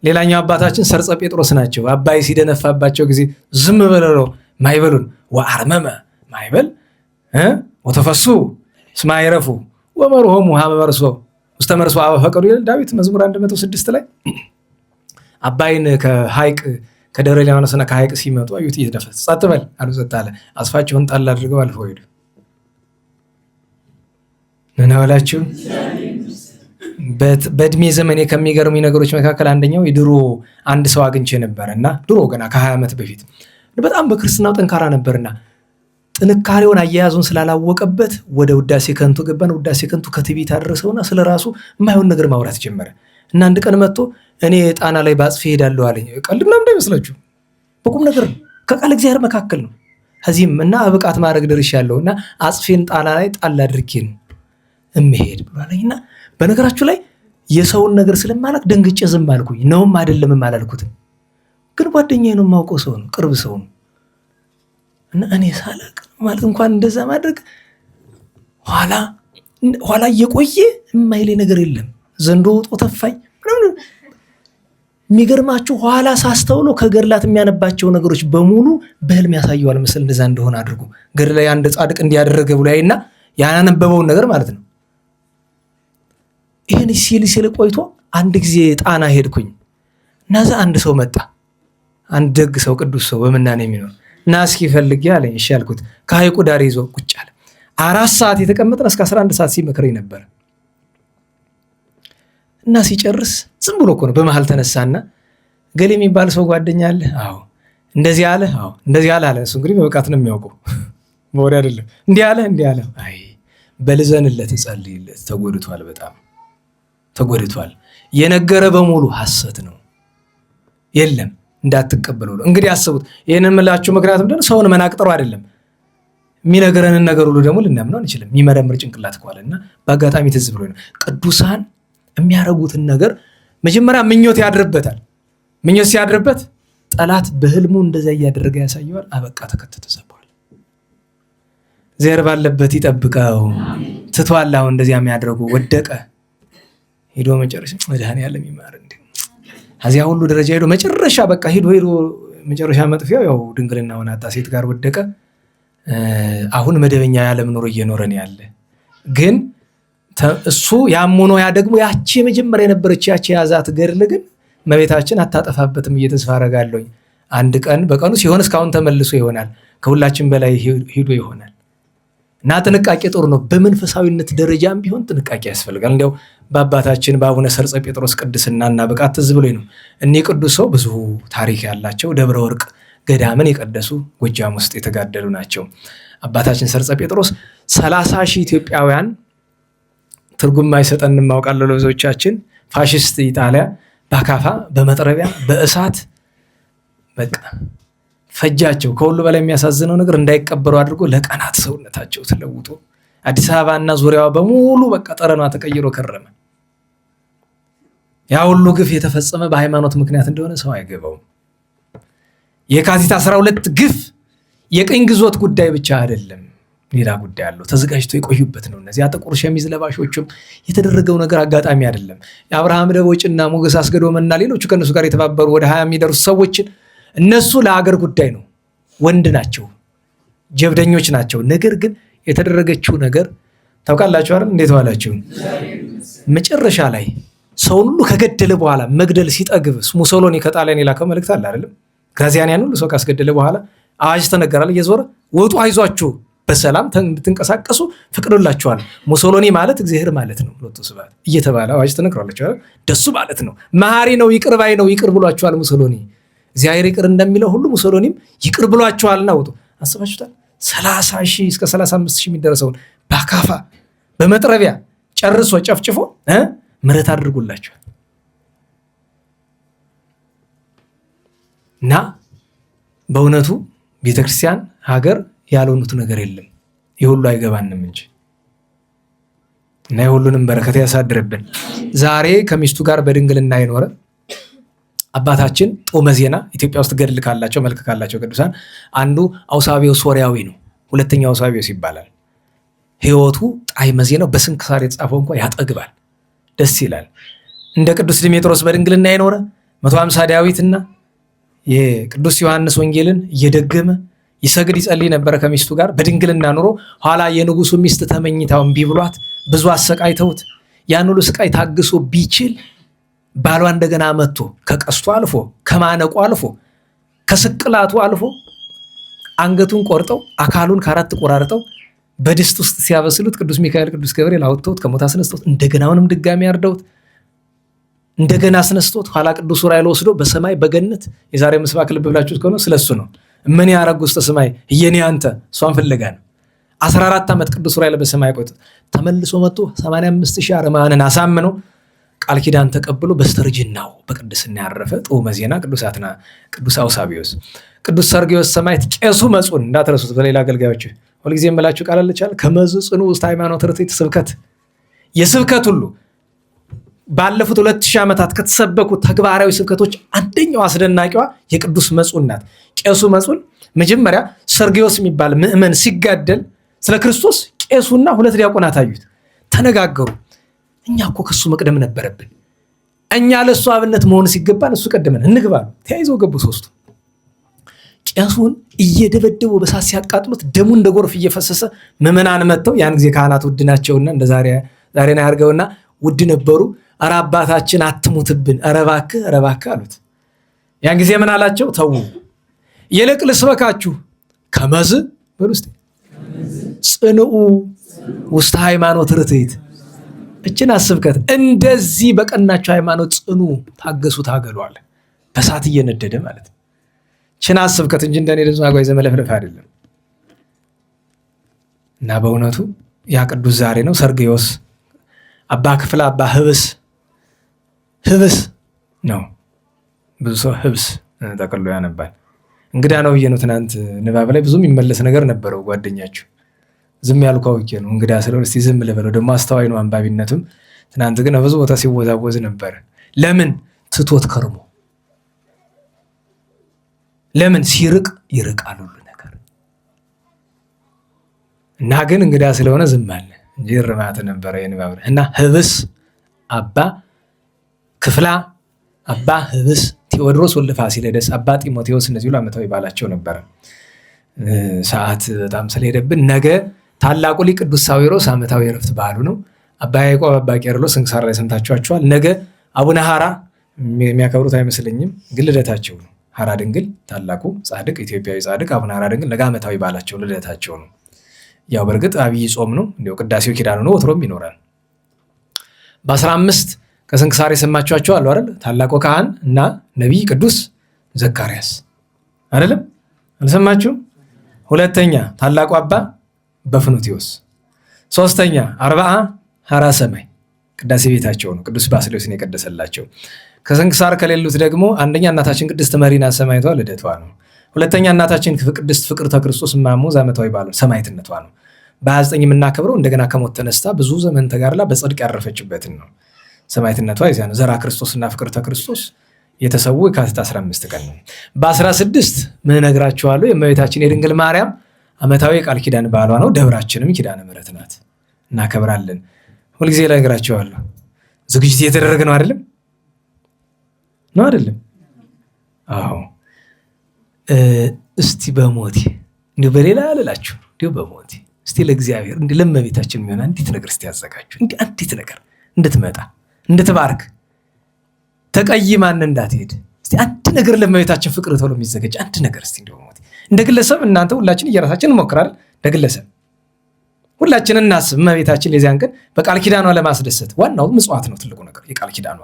ሌላኛው አባታችን ሰርጸ ጴጥሮስ ናቸው። አባይ ሲደነፋባቸው ጊዜ ዝም በለው ማይበሉን ወአርመመ ማይበል ወተፈሱ እስመ አይረፉ ወመርሆሙ ሀበ መርሶ ውስተ መርሶ አበ ፈቀዱ ይላል ዳዊት መዝሙር 106 ላይ። አባይን ከሐይቅ ከደብረ ሊባኖስና ከሐይቅ ሲመጡ አዩት እየተደፈሰ ጸጥ በል አሉ። ጸጥ አለ። አስፋቸውን ጣል አድርገው አልፈው ሄዱ። ምን አላችሁ? በእድሜ ዘመኔ ከሚገርሙኝ ነገሮች መካከል አንደኛው የድሮ አንድ ሰው አግኝቼ ነበርና ድሮ ገና ከ20 ዓመት በፊት በጣም በክርስትናው ጠንካራ ነበርና ጥንካሬውን አያያዙን ስላላወቀበት ወደ ውዳሴ ከንቱ ገባን። ውዳሴ ከንቱ ከትዕቢት አደረሰውና ስለራሱ የማይሆን ነገር ማውራት ጀመረ እና አንድ ቀን መጥቶ እኔ ጣና ላይ ባጽፌ ሄዳለሁ አለኝ። ቀልድ ምናምን እንዳይመስላችሁ በቁም ነገር ከቃል እግዚአብሔር መካከል ነው። ከዚህም እና ብቃት ማድረግ ደርሻለሁ እና አጽፌን ጣና ላይ ጣል አድርጌ ነው እምሄድ ብሏለኝና በነገራችሁ ላይ የሰውን ነገር ስለማላክ ደንግጬ ዝም አልኩኝ። ነውም አይደለም አላልኩትም፣ ግን ጓደኛዬ ነው የማውቀው ሰው ነው ቅርብ ሰው ነው እና እኔ ሳላቅ ማለት እንኳን እንደዛ ማድረግ ኋላ እየቆየ የማይሌ ነገር የለም። ዘንዶ ወጦ ተፋኝ። የሚገርማችሁ ኋላ ሳስተውሎ ከገድላት የሚያነባቸው ነገሮች በሙሉ በህልም ያሳየዋል መሰል እንደዛ እንደሆነ አድርጎ ገድል ላይ አንድ ጻድቅ እንዲያደረገ ብሎ ያይና ያነበበውን ነገር ማለት ነው። ይሄን ሲል ቆይቶ አንድ ጊዜ ጣና ሄድኩኝ እና እዛ አንድ ሰው መጣ። አንድ ደግ ሰው ቅዱስ ሰው በመናኔ የሚኖር እና እስኪ ፈልጊ አለኝ። እሺ አልኩት። ከሐይቁ ዳር ይዞ ቁጭ አለ። 4 ሰዓት የተቀመጠን እስከ 11 ሰዓት ሲመክረኝ ነበር እና ሲጨርስ ዝም ብሎ እኮ ነው በመሃል ተነሳና ገሌ የሚባል ሰው ጓደኛ አለ? አዎ። እንደዚህ አለ? አዎ። እንደዚህ አለ። እሱ እንግዲህ በብቃት ነው የሚያውቀው በወሬ አይደለም። እንዲህ አለ። አይ በልዘንለት ጸልይለት፣ ተጎድቷል፣ በጣም ተጎድቷል። የነገረ በሙሉ ሐሰት ነው፣ የለም እንዳትቀበሉ ነው። እንግዲህ አስቡት። ይህንን የምላችሁ ምክንያት ምንድን ነው? ሰውን መናቅ ጥሩ አይደለም። የሚነገረንን ነገር ሁሉ ደግሞ ልናምነው አንችልም። የሚመረምር ጭንቅላት ከዋለና በአጋጣሚ ትዝ ብሎ ነው ቅዱሳን የሚያደርጉትን ነገር መጀመሪያ ምኞት ያድርበታል። ምኞት ሲያድርበት ጠላት በህልሙ እንደዛ እያደረገ ያሳየዋል። አበቃ ተከተተ ዘባል። ዘር ባለበት ይጠብቀው። ትቷል። አሁን እንደዚያ የሚያደርጉ ወደቀ። ሄዶ መጨረሻ መድኃኔዓለም ይማር እንዴ ከዚያ ሁሉ ደረጃ ሄዶ መጨረሻ በቃ ሄዶ መጨረሻ መጥፊያው ያው ድንግልናውን አጣ። ሴት ጋር ወደቀ። አሁን መደበኛ ያለም ኑሮ እየኖረን ያለ ግን እሱ ያሞኖ ያ ደግሞ ያቺ የመጀመሪያ የነበረች ያቺ ያዛት ገድል ግን እመቤታችን አታጠፋበትም እየተስፋ አደርጋለሁ። አንድ ቀን በቀኑ ሲሆን እስካሁን ተመልሶ ይሆናል፣ ከሁላችን በላይ ሂዶ ይሆናል። እና ጥንቃቄ ጥሩ ነው። በመንፈሳዊነት ደረጃም ቢሆን ጥንቃቄ ያስፈልጋል። እንዲያው በአባታችን በአቡነ ሰርጸ ጴጥሮስ ቅድስናና ብቃት ትዝ ብሎኝ ነው። እኒህ ቅዱስ ሰው ብዙ ታሪክ ያላቸው ደብረ ወርቅ ገዳምን የቀደሱ ጎጃም ውስጥ የተጋደሉ ናቸው። አባታችን ሰርጸ ጴጥሮስ 30 ሺህ ኢትዮጵያውያን ትርጉም ማይሰጠን እናውቃለን ለብዙዎቻችን ፋሽስት ኢጣሊያ በአካፋ በመጥረቢያ በእሳት በቃ ፈጃቸው። ከሁሉ በላይ የሚያሳዝነው ነገር እንዳይቀበሩ አድርጎ ለቀናት ሰውነታቸው ተለውጦ አዲስ አበባና ዙሪያዋ በሙሉ በቃ ጠረኗ ተቀይሮ ከረመ። ያ ሁሉ ግፍ የተፈጸመ በሃይማኖት ምክንያት እንደሆነ ሰው አይገባውም። የካቲት 12 ግፍ የቅኝ ግዞት ጉዳይ ብቻ አይደለም፣ ሌላ ጉዳይ አለው። ተዘጋጅቶ የቆዩበት ነው። እነዚያ ጥቁር ሸሚዝ ለባሾችም የተደረገው ነገር አጋጣሚ አይደለም። የአብርሃም ደቦጭና ሞገስ አስገዶምና ሌሎቹ ከነሱ ጋር የተባበሩ ወደ 20 የሚደርሱ ሰዎችን እነሱ ለሀገር ጉዳይ ነው፣ ወንድ ናቸው፣ ጀብደኞች ናቸው። ነገር ግን የተደረገችው ነገር ታውቃላችሁ አይደል? እንዴት ዋላችሁ? መጨረሻ ላይ ሰውን ሁሉ ከገደለ በኋላ መግደል ሲጠግብ ሙሶሎኒ ከጣሊያን የላከው መልእክት አለ አይደለም? ግራዚያኒያን ሁሉ ሰው ካስገደለ በኋላ አዋጅ ተነገራል። እየዞረ ወጡ፣ አይዟችሁ፣ በሰላም እንድትንቀሳቀሱ ፍቅድላችኋል። ሙሶሎኒ ማለት እግዚአብሔር ማለት ነው ሎቱ ስብሐት እየተባለ አዋጅ ተነግሯላችኋል። ደሱ ማለት ነው፣ መሐሪ ነው፣ ይቅር ባይ ነው። ይቅር ብሏችኋል ሙሶሎኒ። እግዚአብሔር ይቅር እንደሚለው ሁሉ ሙሶሎኒም ይቅር ብሏችኋልና ውጡ። አስባችሁታል? 30 ሺህ እስከ 35 ሺህ የሚደረሰውን በአካፋ በመጥረቢያ ጨርሶ ጨፍጭፎ ምሕረት አድርጎላችኋል። እና በእውነቱ ቤተክርስቲያን ሀገር ያልሆኑት ነገር የለም። የሁሉ አይገባንም እንጂ እና የሁሉንም በረከት ያሳድርብን። ዛሬ ከሚስቱ ጋር በድንግልና የኖረ አባታችን ጦመ ዜና ኢትዮጵያ ውስጥ ገድል ካላቸው መልክ ካላቸው ቅዱሳን አንዱ አውሳቢዮስ ሶርያዊ ነው። ሁለተኛው አውሳቢዮስ ይባላል። ሕይወቱ ጣዕመ ዜናው በስንክሳር የተጻፈው እንኳን ያጠግባል፣ ደስ ይላል። እንደ ቅዱስ ድሜጥሮስ በድንግልና የኖረ 150 ዳዊትና የቅዱስ ዮሐንስ ወንጌልን እየደገመ ይሰግድ ይጸልይ ነበረ ከሚስቱ ጋር በድንግልና ኑሮ። ኋላ የንጉሱ ሚስት ተመኝታው እምቢ ብሏት ብዙ አሰቃይተውት ያን ሁሉ ስቃይ ታግሶ ቢችል ባሏ እንደገና መጥቶ ከቀስቱ አልፎ ከማነቁ አልፎ ከስቅላቱ አልፎ አንገቱን ቆርጠው አካሉን ከአራት ቆራርጠው በድስት ውስጥ ሲያበስሉት ቅዱስ ሚካኤል ቅዱስ ገብርኤል አውጥተውት ከሞት አስነስተውት እንደገናውንም ድጋሚ አርደውት እንደገና አስነስተውት ኋላ ቅዱስ ዑራኤል ወስዶ በሰማይ በገነት የዛሬ ምስባክ ልብ ብላችሁ ከሆነ ስለሱ ነው። ምን ያረግ ውስጥ ሰማይ እየኔ አንተ እሷን ፍለጋ ነው። 14 ዓመት ቅዱስ ዑራኤል በሰማይ ቆይቶ ተመልሶ መጥቶ 85,000 አርማንን አሳምነው ቃል ኪዳን ተቀብሎ በስተርጅናው በቅድስና ያረፈ ጦመ ዜና ቅዱስ አውሳቢዮስ። ቅዱስ ሰርግዮስ ሰማዕት ቄሱ መጹን እንዳትረሱት። በሌላ አገልጋዮች ሁልጊዜ የምላችሁ ቃል አለቻል ከመዝ ጽኑ ውስጥ ሃይማኖት ርትዕት ስብከት የስብከት ሁሉ ባለፉት 2000 ዓመታት ከተሰበኩ ተግባራዊ ስብከቶች አንደኛው አስደናቂዋ የቅዱስ መጹን ናት። ቄሱ መጹን መጀመሪያ ሰርግዮስ የሚባል ምእመን ሲጋደል ስለ ክርስቶስ ቄሱና 2 ዲያቆናት አዩት፣ ተነጋገሩ። እኛ እኮ ከሱ መቅደም ነበረብን፣ እኛ ለሱ አብነት መሆን ሲገባን እሱ ቀደመን፣ እንግባ። ተያይዘው ገቡ ሶስቱ። ቄሱን እየደበደቡ በሳት ሲያቃጥሉት ደሙ እንደ ጎርፍ እየፈሰሰ ምዕመናን መጥተው ያን ጊዜ ካህናት ውድ ናቸውና እንደ ዛሬ ነው ያርገውና ውድ ነበሩ። ኧረ አባታችን አትሙትብን፣ ኧረ እባክህ አሉት። ያን ጊዜ ምን አላቸው? ተዉ፣ ይልቅ ልስበካችሁ ከመዝ በሉ እስቲ ጽንኡ ውስተ ሃይማኖት ርትዕት። እችን አስብከት እንደዚህ በቀናቸው ሃይማኖት ጽኑ፣ ታገሱ፣ ታገሏል። በሳት እየነደደ ማለት ነው። እችን አስብከት እንጂ እንደኔ ደስ ማጓይ ዘመለፍለፍ አይደለም። እና በእውነቱ ያ ቅዱስ ዛሬ ነው ሰርግዮስ አባ ክፍለ አባ ህብስ ነው። ብዙ ሰው ህብስ ጠቅሎ ያነባል። እንግዳ ነው ብዬ ነው ትናንት ንባብ ላይ ብዙም የሚመለስ ነገር ነበረው። ጓደኛችሁ ዝም ያልኩ አውቄ ነው እንግዳ ስለሆነ እስቲ ዝም ልበለው። ደግሞ አስተዋይ ነው አንባቢነቱም። ትናንት ግን ብዙ ቦታ ሲወዛወዝ ነበር። ለምን ትቶት ከርሞ ለምን ሲርቅ ይርቃል ሁሉ ነገር እና ግን እንግዳ ስለሆነ ዝም አለ እንጂ ርማት ነበረ የንባብ እና ህብስ አባ ክፍላ አባ ህብስ ቴዎድሮስ ወልደ ፋሲለደስ አባ ጢሞቴዎስ እነዚህ ሁሉ ዓመታዊ ባላቸው ነበረ። ሰዓት በጣም ስለሄደብን ነገ ታላቁ ሊቅ ቅዱስ ሳዊሮስ ዓመታዊ ዕረፍት በዓሉ ነው። አባ ያዕቆብ አባ ቄርሎስ ስንክሳር ላይ ሰምታችኋቸዋል። ነገ አቡነ ሐራ የሚያከብሩት አይመስለኝም፣ ግን ልደታቸው ነው። ሐራ ድንግል ታላቁ ጻድቅ ኢትዮጵያዊ ጻድቅ አቡነ ሐራ ድንግል ነገ ዓመታዊ በዓላቸው ልደታቸው ነው። ያው በእርግጥ አብይ ጾም ነው፣ እንዲያው ቅዳሴው ኪዳኑ ነው፣ ወትሮም ይኖራል። በ15 ከስንክሳር የሰማችኋቸው አሉ አይደል? ታላቁ ካህን እና ነቢይ ቅዱስ ዘካርያስ አይደለም? አልሰማችሁም? ሁለተኛ ታላቁ አባ በፍኑትዮስ፣ ሶስተኛ 40 ሐራ ሰማይ ቅዳሴ ቤታቸው ነው፣ ቅዱስ ባስልዮስን የቀደሰላቸው። ከስንክሳር ከሌሉት ደግሞ አንደኛ እናታችን ቅድስት መሪና ሰማዕቷ ልደቷ ነው። ሁለተኛ እናታችን ቅድስት ፍቅርተ ክርስቶስ እማሙዝ ዓመታዊ በዓሏ ሰማዕትነቷ ነው። በ29 የምናከብረው እንደገና ከሞት ተነስታ ብዙ ዘመን ተጋድላ በጽድቅ ያረፈችበትን ነው። ሰማዕትነቷ የዚያ ነው። ዘራ ክርስቶስና ፍቅርተ ክርስቶስ የተሰዉ የካቲት 15 ቀን ነው። በ16 ምን እነግራችኋለሁ? የእመቤታችን የድንግል ማርያም ዓመታዊ የቃል ኪዳን በዓሏ ነው። ደብራችንም ኪዳነ ምሕረት ናት፣ እናከብራለን። ሁልጊዜ ላይ እነግራችኋለሁ። ዝግጅት እየተደረገ ነው አይደለም? ነው አይደለም? አዎ። እስቲ በሞቴ እንዲሁ በሌላ አልላችሁ፣ እንዲሁ በሞቴ እስቲ ለእግዚአብሔር እንዲህ ለእመቤታችን የሚሆን አንዲት ነገር እስቲ ያዘጋጁ። እንዲህ አንዲት ነገር እንድትመጣ እንድትባርክ ተቀይማን እንዳትሄድ እስቲ አንድ ነገር ለእመቤታችን ፍቅር ተብሎ የሚዘጋጅ አንድ ነገር እስቲ እንዲሁ በሞቴ እንደ ግለሰብ እናንተ ሁላችን እየራሳችን እንሞክራለን። እንደ ግለሰብ ሁላችን እናስብ። እመቤታችን የዚያን ቀን በቃል ኪዳኗ ለማስደሰት ዋናው ምጽዋት ነው። ትልቁ ነገር የቃል ኪዳኗ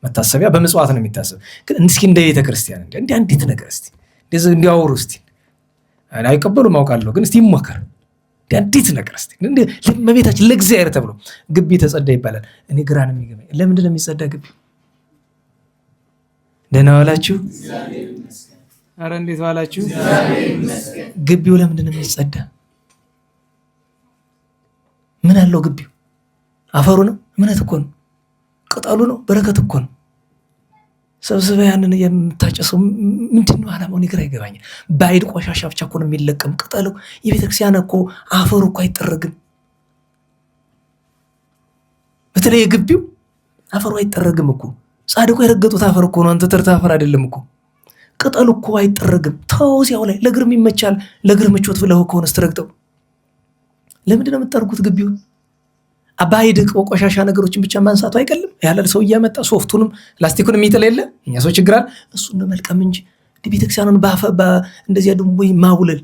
መታሰቢያ በምጽዋት ነው የሚታሰብ። ግን እስኪ እንደ ቤተ ክርስቲያን እንዲህ አንዲት ነገር እስቲ እንደዚህ እንዲያወሩ እስቲ አይቀበሉም አውቃለሁ፣ ግን እስቲ ይሞከር አንዲት ነገር እስቲ ለእመቤታችን ለእግዚአብሔር ተብሎ ግቢ ተጸዳ ይባላል። እኔ ግራ ነው የሚገባኝ። ለምንድን ነው የሚጸዳ ግቢ? ደህና ዋላችሁ? ኧረ እንዴት ዋላችሁ? ግቢው ለምንድን ነው የሚጸዳ? ምን አለው ግቢው? አፈሩ ነው? እምነት እኮ ነው። ቅጠሉ ነው? በረከት እኮ ነው። ሰብስበ ያንን የምታጨሰው ምንድን ነው ዓላማው? ግራ ይገባኛል። ባይድ ቆሻሻ ብቻ እኮ ነው የሚለቀም። ቅጠሉ የቤተክርስቲያን እኮ አፈሩ እኮ አይጠረግም። በተለይ የግቢው አፈሩ አይጠረግም እኮ። ጻድቁ የረገጡት አፈር እኮ ነው። አንተ ተርታ አፈር አይደለም እኮ። ቅጠሉ እኮ አይጠረግም። ተው እዚያው ላይ ለእግርም ይመቻል። ለእግር ምቾት ብለው ከሆነ ስትረግጠው ለምንድን ነው የምትጠርጉት ግቢውን? ባይድ ቆሻሻ ነገሮችን ብቻ ማንሳቱ አይቀልም። ያለ ሰው እያመጣ ሶፍቱንም ላስቲኩን የሚጥል የለ እኛ ሰው ችግር አለ። እሱን መልቀም እንጂ ቤተክርስቲያኑን እንደዚያ ደግሞ ማቡለል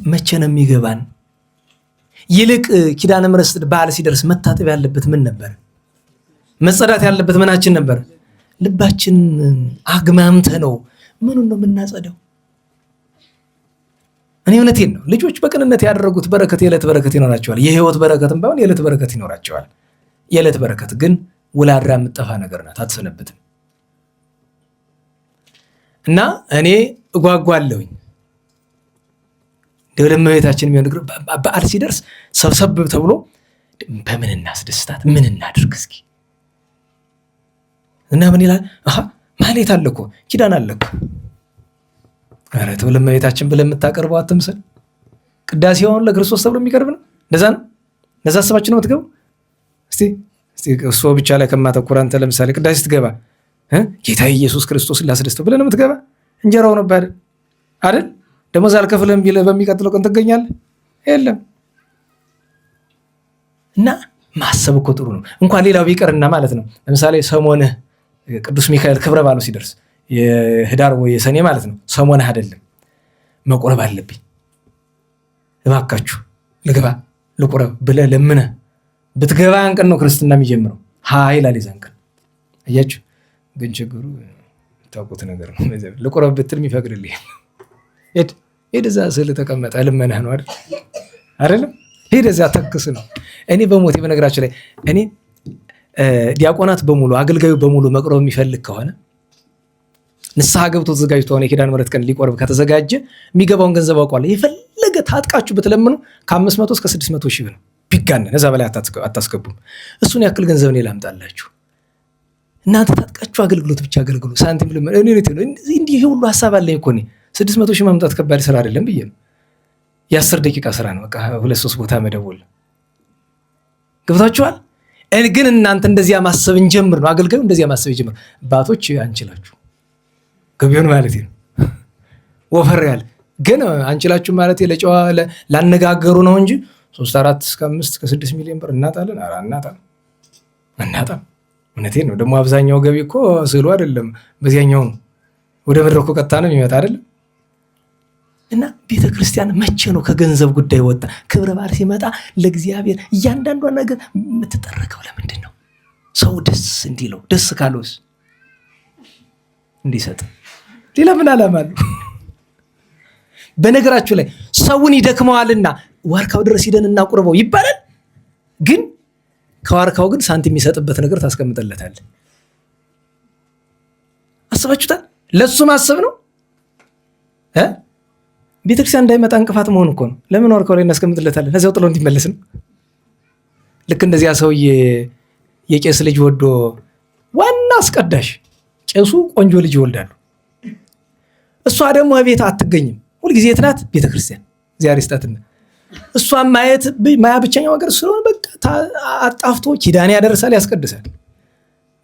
መቼ ነው የሚገባን? ይልቅ ኪዳነ ምሕረት በዓል ሲደርስ መታጠብ ያለበት ምን ነበር? መጸዳት ያለበት ምናችን ነበር? ልባችን አግማምተ ነው። ምኑን ነው የምናጸደው? እኔ እውነቴን ነው። ልጆች በቅንነት ያደረጉት በረከት የዕለት በረከት ይኖራቸዋል። የህይወት በረከትም ባይሆን የዕለት በረከት ይኖራቸዋል። የዕለት በረከት ግን ውላድራ የምጠፋ ነገር ናት፣ አትሰነብትም። እና እኔ እጓጓለሁኝ እንደው ለእመቤታችን የሚሆን ነገር በዓል ሲደርስ ሰብሰብ ተብሎ በምን እናስደስታት፣ ምን እናድርግ እስኪ እና ምን ይላል? ማህሌት አለ እኮ ኪዳን አለ እኮ። ኧረ ተው ለእመቤታችን ብለህ የምታቀርበው አትምሰል። ቅዳሴውን ለክርስቶስ ተብሎ የሚቀርብ ነው። እንደዛ ነው። እንደዛ አስባችሁ ነው የምትገቡ። እስቲ እሱ ብቻ ላይ ከማተኩር አንተ ለምሳሌ ቅዳሴ ስትገባ ጌታ ኢየሱስ ክርስቶስን ላስደስተው ብለህ ነው የምትገባ። እንጀራው ነው አይደል? ደሞዝ አልከፍልህም ቢልህ በሚቀጥለው ቀን ትገኛለህ? የለም። እና ማሰብ እኮ ጥሩ ነው። እንኳን ሌላው ቢቀርና ማለት ነው ለምሳሌ ሰሞነ ቅዱስ ሚካኤል ክብረ በዓሉ ሲደርስ የህዳር ወይ የሰኔ ማለት ነው። ሰሞነ አይደለም መቆረብ አለብኝ እባካችሁ ልግባ ልቆረብ ብለህ ለምነህ ብትገባ ያን ቀን ነው ክርስትና የሚጀምረው። ኃይል አለ ያን ቀን። አያችሁ ግን ችግሩ ታውቁት ነገር ነው። ልቆረብ ብትል የሚፈቅድልህ ሄድ እዛ ስል ተቀመጠ ልመናህ ነው አይደለም? ሄድ እዛ ተክስ ነው። እኔ በሞቴ በነገራችሁ ላይ እኔ ዲያቆናት በሙሉ አገልጋዩ በሙሉ መቅረብ የሚፈልግ ከሆነ ንስሐ ገብቶ ተዘጋጅቶ ሆነ የኪዳነ ምሕረት ቀን ሊቆርብ ከተዘጋጀ የሚገባውን ገንዘብ አውቀዋለሁ። የፈለገ ታጥቃችሁ ብትለምኑ ከ500 እስከ 600 ሺህ ነው ቢጋነን፣ እዛ በላይ አታስገቡም። እሱን ያክል ገንዘብ እኔ ላምጣላችሁ። እናንተ ታጥቃችሁ አገልግሎት ብቻ አገልግሎ ሳንቲም እንዲህ ሁሉ ሀሳብ አለኝ እኮ እኔ 600 ሺህ ማምጣት ከባድ ስራ አይደለም ብዬ ነው። የ10 ደቂቃ ስራ ነው። በቃ 2-3 ቦታ መደወል ገብታችኋል። ግን እናንተ እንደዚያ ማሰብ እንጀምር ነው። አገልጋዩ እንደዚያ ማሰብ ይጀምር። ባቶች አንችላችሁ ገቢውን ማለት ነው። ወፈር ያለ ግን አንችላችሁ ማለት ለጨዋ ላነጋገሩ ነው እንጂ 3 4 እስከ 5 እስከ 6 ሚሊዮን ብር እናጣለን። ኧረ እናጣም። እውነቴን ነው። ደግሞ አብዛኛው ገቢ እኮ ስዕሉ አይደለም በዚያኛው ነው፣ ወደ መድረኩ ቀጥታ ነው የሚመጣ አይደለም። እና ቤተክርስቲያን መቼ ነው ከገንዘብ ጉዳይ ወጣ? ክብረ በዓል ሲመጣ ለእግዚአብሔር እያንዳንዷ ነገር የምትጠረቀው ለምንድን ነው? ሰው ደስ እንዲለው፣ ደስ ካለውስ እንዲሰጥ። ሌላ ምን ዓላማ አለው? በነገራችሁ ላይ ሰውን ይደክመዋልና ዋርካው ድረስ ሂደን እናቁርበው ይባላል። ግን ከዋርካው ግን ሳንቲም የሚሰጥበት ነገር ታስቀምጠለታል። አስባችሁታል? ለሱ ማሰብ ነው። ቤተክርስቲያን እንዳይመጣ እንቅፋት መሆን እኮ ነው። ለምን ዋርካው ላይ እናስቀምጥለታለን? እዚያው ጥሎ እንዲመለስ ነው። ልክ እንደዚያ ሰውዬ የቄስ ልጅ ወዶ ዋና አስቀዳሽ ቄሱ ቆንጆ ልጅ ይወልዳሉ። እሷ ደግሞ ቤት አትገኝም። ሁልጊዜ የት ናት? ቤተክርስቲያን። እግዚአብሔር ይስጣትና እሷን ማያ ብቸኛው ነገር ስለሆነ በቃ አጣፍቶ ኪዳን ያደርሳል፣ ያስቀድሳል።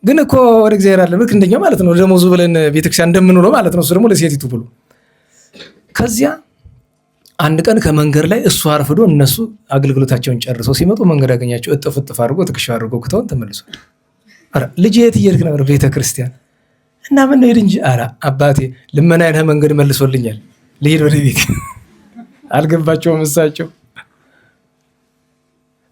ግን እኮ ወደ እግዚአብሔር አለ ልክ እንደኛው ማለት ነው። ደሞዙ ብለን ቤተክርስቲያን እንደምንውለው ማለት ነው። እሱ ደግሞ ለሴቲቱ ብሎ ከዚያ አንድ ቀን ከመንገድ ላይ እሱ አርፍዶ እነሱ አገልግሎታቸውን ጨርሰው ሲመጡ መንገድ ያገኛቸው እጥፍ አድርጎ ትከሻው አድርጎ ክትውን ተመልሷል። ኧረ ልጅ የት እየሄድክ ነበር? ቤተክርስቲያን። እና ምን ነው ሄድ እንጂ። ኧረ አባቴ ልመናዬን መንገድ መልሶልኛል፣ ልሄድ ወደ ቤት። አልገባቸውም እሳቸው።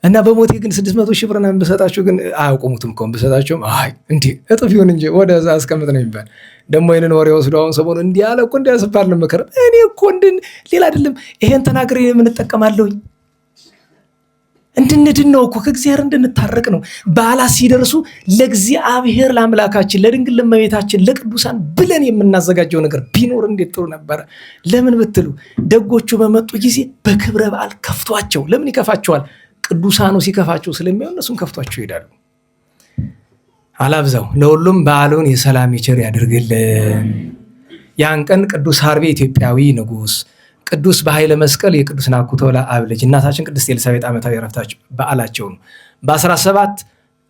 እና በሞቴ ግን 600 ሺህ ብር ምናምን ብሰጣቸው ግን አያውቁሙትም እኮ ብሰጣቸውም አይ እንዲህ እጥፍ ይሁን እንጂ ወደዛ አስቀምጥ ነው የሚባል። ደግሞ ይህንን ወሬ ወስዶ አሁን ሰሞኑን እንዲህ ያለ እኮ እንዲያስባል ነው መከረ እኔ እኮ ሌላ አይደለም ይሄን ተናግሬ የምንጠቀማለሁኝ እንድንድን ነው እኮ ከእግዚአብሔር እንድንታረቅ ነው። በዓላት ሲደርሱ ለእግዚአብሔር ለአምላካችን ለድንግል ለእመቤታችን ለቅዱሳን ብለን የምናዘጋጀው ነገር ቢኖር እንዴት ጥሩ ነበረ። ለምን ብትሉ ደጎቹ በመጡ ጊዜ በክብረ በዓል ከፍቷቸው፣ ለምን ይከፋቸዋል? ቅዱሳኑ ሲከፋቸው ስለሚሆን እነሱም ከፍቷቸው ይሄዳሉ። አላብዛው። ለሁሉም በዓሉን የሰላም የቸር ያድርግልን። ያን ቀን ቅዱስ ሀርቤ ኢትዮጵያዊ ንጉሥ፣ ቅዱስ በኃይለ መስቀል የቅዱስ ናኩቶ ለአብ ልጅ፣ እናታችን ቅድስት ኤልሳቤጥ ዓመታዊ ዕረፍታቸው በዓላቸው ነው። በ17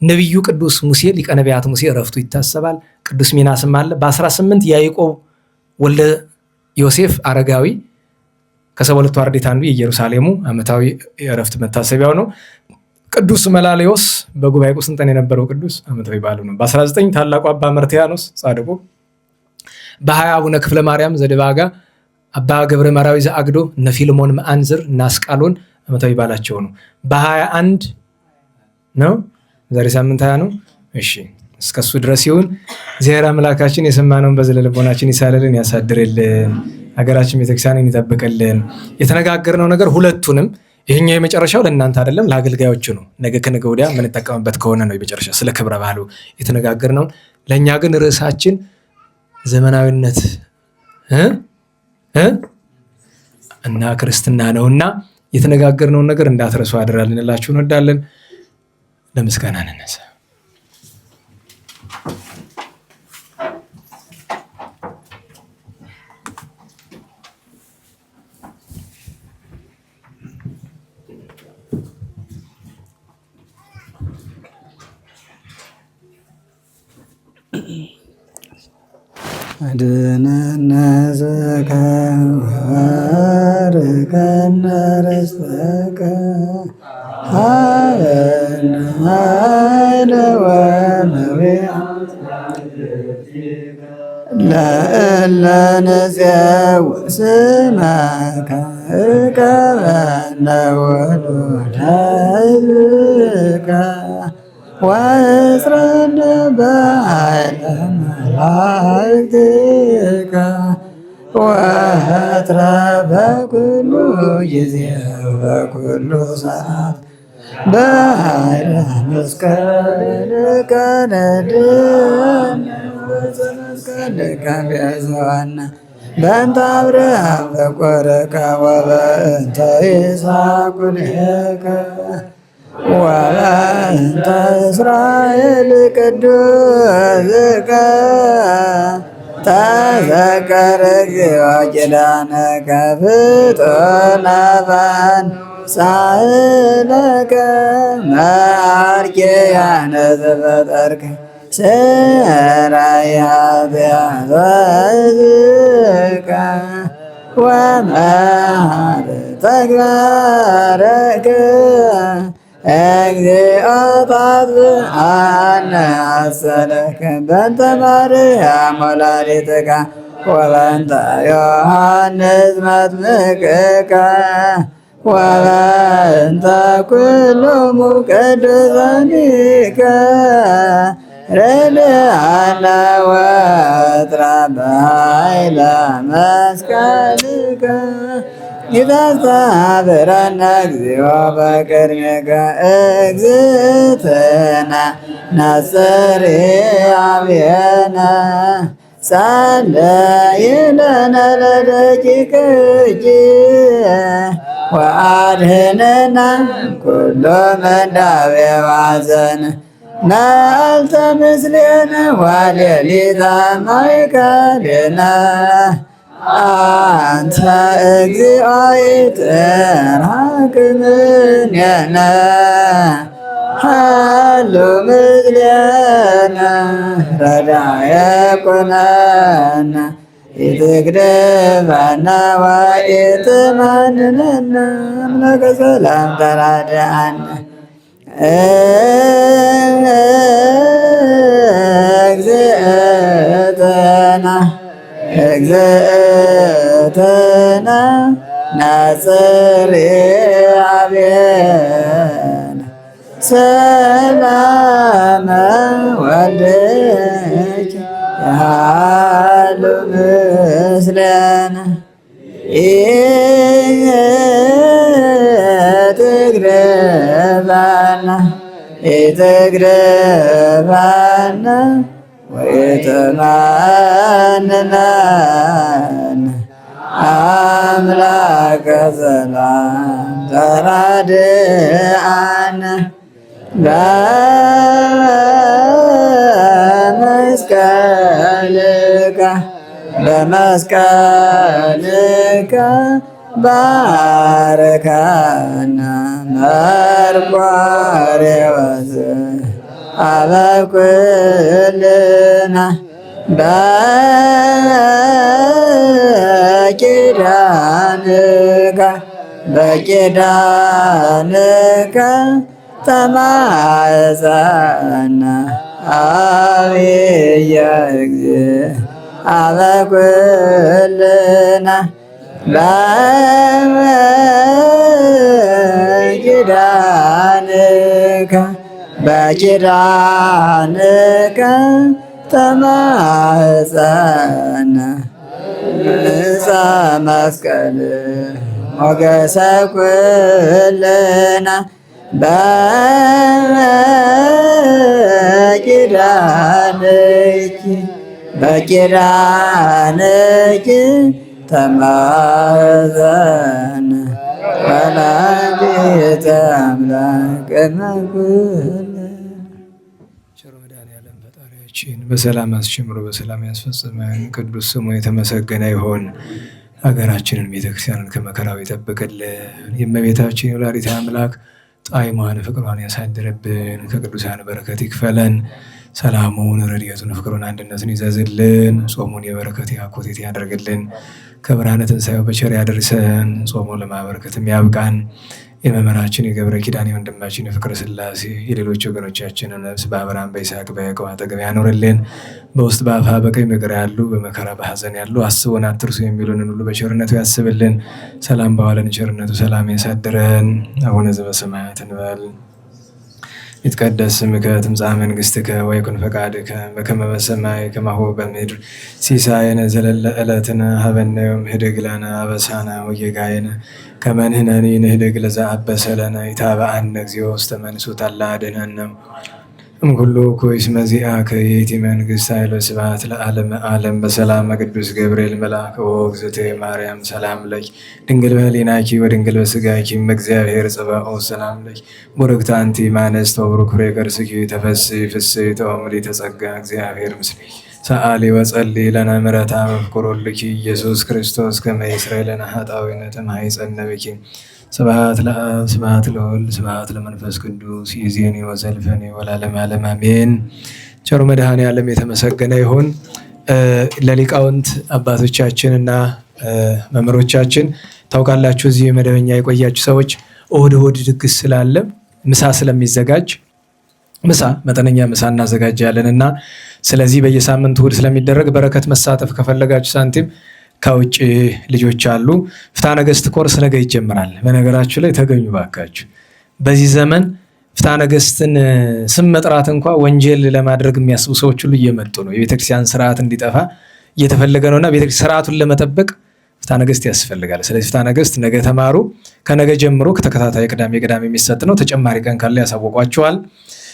ነቢዩ ቅዱስ ሙሴ ሊቀ ነቢያት ሙሴ ዕረፍቱ ይታሰባል። ቅዱስ ሚናስም አለ። በ18 ያዕቆብ ወልደ ዮሴፍ አረጋዊ ከ72 አርድእት አንዱ የኢየሩሳሌሙ ዓመታዊ የዕረፍት መታሰቢያው ነው። ቅዱስ መላልዮስ በጉባኤ ቁስጥንጥንያ የነበረው ቅዱስ ዓመታዊ በዓሉ ነው። በ19 ታላቁ አባ መርትያኖስ ጻድቁ፣ በ20 አቡነ ክፍለ ማርያም ዘደባጋ፣ አባ ገብረ መራዊ ዘአግዶ፣ እነ ፊልሞን መአንዝር እና አስቃሎን ዓመታዊ በዓላቸው ነው። በ21 ነው ዛሬ ሳምንት 20 ነው። እሺ እስከሱ ድረስ ይሁን። እግዚአብሔር አምላካችን የሰማነውን በዝለ ልቦናችን ይሳልልን ያሳድርልን። ሀገራችን ቤተክርስቲያንን ይጠብቅልን። የተነጋገርነው ነገር ሁለቱንም ይሄኛው የመጨረሻው ለእናንተ አይደለም ለአገልጋዮቹ ነው። ነገ ከነገ ወዲያ የምንጠቀምበት ከሆነ ነው የመጨረሻ ስለ ክብረ በዓሉ የተነጋገርነው። ለእኛ ግን ርዕሳችን ዘመናዊነት እና ክርስትና ነውና የተነጋገርነውን ነገር እንዳትረሱ አደራ ልንላችሁ እንወዳለን። ለምስጋና እንነሳ። አድነነ ዘከወርከነ ርስተከ ሀበነ ኃይለ ወመዊዓ ለእለ ንፄውዕ ስመከ እቀበነ ውሉደ ሕዝብከ ወእስረነ በኃይለ መላእክቲከ ወኅጥረ በኩሉ ጊዜ በኩሉ ሰዓት በኃይለ መስቀልከ ነድኅነ ወዘመስቀልከ ቤዛነ በእንተ አብርሃም በቆረከ ወበእንተ ይስሐቅ ኩልከ ወበእንተ እስራኤል ቅዱስከ ተዘከረ እግዚኦ ኪዳነከ ፍጡነ በአምሳልከ መዓርጌያነ ዘፈጠርከ ሠራየ ኃጢአተ ሕዝብከ ወመሃር ተግባረከ እግዚኦ ታጥብአነ አሰለከ በእንተ ማርያም ወላዲትከ ወበእንተ ዮሐንስ መጥምቅከ ወበእንተ ኩሎሙ ቅዱሳኒከ ረድአነ ወትረፈ ኃይለ መስቀልከ ይታስተብረነ እግዚኦ በቅድሜከ እግዝእትነ ነጽሪ አብየነ ጸለይለነ ለደቂቅኪ ወአድኅነነ ኩሎ ምንዳቤ ወሐዘን መዓልተ ምስሌነ ወሌሊተ ማእከሌነ አንተ እግዚኦ ይትርሐቅ እምኔነ ሀሎ ምስሌነ ረዳየ ኩነነ ኢትግደፈነ ወኢትመንነነ አምላከ ሰላም ተራድአነ እግዝእትነ ነጽሪ አብየነ ሰላመ ወልድኪ ያሃሉ ምስሌነ ኢትግደፈነ ወኢትመንነነ አምላከ ሰላም ተራድአነ በመስቀልከ ባርከነ መርቆሬዎስ አበኩልና በኪዳንከ ተማፀነ አብየ እግዚእ አበኩልና በኪዳንከ ተማፀነ ዕፀ መስቀል ሞገሰ ኩልና በኪዳንኪ ተማፀነ ወላዲተ አምላክ በሰላም አስጀምሮ በሰላም ያስፈጽመን። ቅዱስ ስሙ የተመሰገነ ይሁን። ሀገራችንን ቤተክርስቲያንን ከመከራው ይጠብቅልን። የእመቤታችን የወላዲተ አምላክ ጣዕሟን ፍቅሯን ያሳድርብን። ከቅዱሳን በረከት ይክፈለን። ሰላሙን፣ ረድኤቱን፣ ፍቅሩን፣ አንድነትን ይዘዝልን። ጾሙን የበረከት ያኮቴት ያደርግልን። ከብርሃነ ትንሣኤው በቸር ያደርሰን። ጾሙን ለማበረከትም ያብቃን። የመምህራችን የገብረ ኪዳን የወንድማችን የፍቅረ ሥላሴ የሌሎች ወገኖቻችንን ነፍስ በአብርሃም በይስሐቅ በያዕቆብ አጠገብ ያኖርልን። በውስጥ በአፋ በቀኝ በግራ ያሉ በመከራ በሐዘን ያሉ አስቦን አትርሱ የሚሉንን ሁሉ በቸርነቱ ያስብልን። ሰላም በዋለን ቸርነቱ ሰላም ያሳድረን። አቡነ ዘበሰማያት እንበል። ይትቀደስ ስምከ ትምጻእ መንግሥትከ ወይኩን ፈቃድከ በከመ በሰማይ ከማሁ በምድር ሲሳየነ ዘለለ ዕለትነ ሀበነ ዮም ህድግ ለነ አበሳነ ወጌጋየነ ከመ ንሕነኒ ንህድግ ለዘአበሰ ለነ ኢታብአነ እግዚኦ ውስተ መንሱት አላ አድኅነነ እምኩሉ ኩይስ መዚአከ ይእቲ መንግሥት ኃይል ወስብሐት ለዓለመ ዓለም በሰላመ ቅዱስ ገብርኤል መልአክ ወእግዝእትየ ማርያም ሰላም ለኪ ድንግል በሕሊናኪ ወድንግል በሥጋኪ እምእግዚአብሔር ጽባኦት ሰላም ለኪ ቡርክት አንቲ እምአንስት ወቡሩክ ፍሬ ከርሥኪ ተፈሥሒ ፍሥሕት ወምልዕተ ጸጋ እግዚአብሔር ምስሌኪ ሰአሊ ወጸሊ ለነ ምሕረተ በፍቁር ኢየሱስ ክርስቶስ ከመ ይስረይ ለነ ኃጣውኢነ እምኀይጸነ ብኪ ስብሐት ለአብ ስብሐት ለወልድ ስብሐት ለመንፈስ ቅዱስ ይእዜኒ ወዘልፈኒ ወለዓለመ ዓለም አሜን። ቸሩ መድኃኔዓለም የተመሰገነ ይሁን። ለሊቃውንት አባቶቻችንና መምህሮቻችን ታውቃላችሁ። እዚህ መደበኛ የቆያችሁ ሰዎች እሁድ ድግስ ስላለ ምሳ ስለሚዘጋጅ መጠነኛ ምሳ እናዘጋጃለን እና ስለዚህ በየሳምንቱ እሁድ ስለሚደረግ በረከት መሳተፍ ከፈለጋችሁ ሳንቲም ከውጭ ልጆች አሉ። ፍትሐ ነገሥት ኮርስ ነገ ይጀምራል። በነገራችሁ ላይ ተገኙ ባካችሁ። በዚህ ዘመን ፍትሐ ነገሥትን ስም መጥራት እንኳ ወንጀል ለማድረግ የሚያስቡ ሰዎች ሁሉ እየመጡ ነው። የቤተክርስቲያን ስርዓት እንዲጠፋ እየተፈለገ ነውና ቤተክርስቲያን ስርዓቱን ለመጠበቅ ፍትሐ ነገሥት ያስፈልጋል። ስለዚህ ፍትሐ ነገሥት ነገ ተማሩ። ከነገ ጀምሮ ከተከታታይ ቅዳሜ የሚሰጥ ነው። ተጨማሪ ቀን ካለ ያሳወቋቸዋል።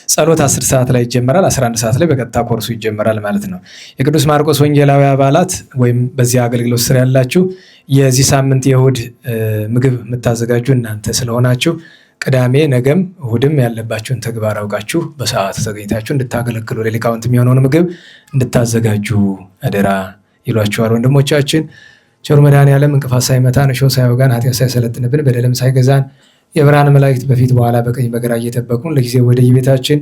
ጸሎት 10 ሰዓት ላይ ይጀመራል። 11 ሰዓት ላይ በቀጥታ ኮርሱ ይጀመራል ማለት ነው። የቅዱስ ማርቆስ ወንጌላዊ አባላት ወይም በዚህ አገልግሎት ስር ያላችሁ የዚህ ሳምንት የእሁድ ምግብ የምታዘጋጁ እናንተ ስለሆናችሁ ቅዳሜ ነገም እሁድም ያለባችሁን ተግባር አውቃችሁ በሰዓቱ ተገኝታችሁ እንድታገለግሉ ለሊቃውንት የሚሆነውን ምግብ እንድታዘጋጁ አደራ ይሏችኋል ወንድሞቻችን። ቸሩ መድኃኔዓለም እንቅፋት ሳይመታን እሾህ ሳይወጋን ኃጢአት ሳይሰለጥንብን በደልም ሳይገዛን የብርሃን መላእክት በፊት በኋላ በቀኝ በግራ እየጠበቁን ለጊዜው ወደ የቤታችን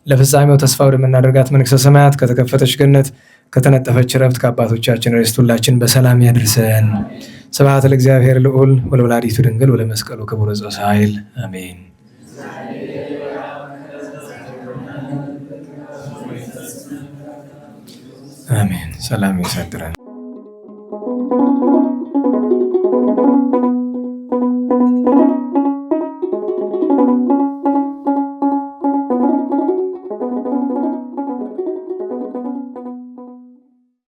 ለፍጻሜው ተስፋ ወደምናደርጋት መንግሥተ ሰማያት ከተከፈተች ገነት ከተነጠፈች ዕረፍት ከአባቶቻችን ርስት ሁላችን በሰላም ያድርሰን። ስብሐት ለእግዚአብሔር ልዑል ወለወላዲቱ ድንግል ወለመስቀሉ ክቡር ዘወሳይል አሜን። አሜን። ሰላም ያሳድረን።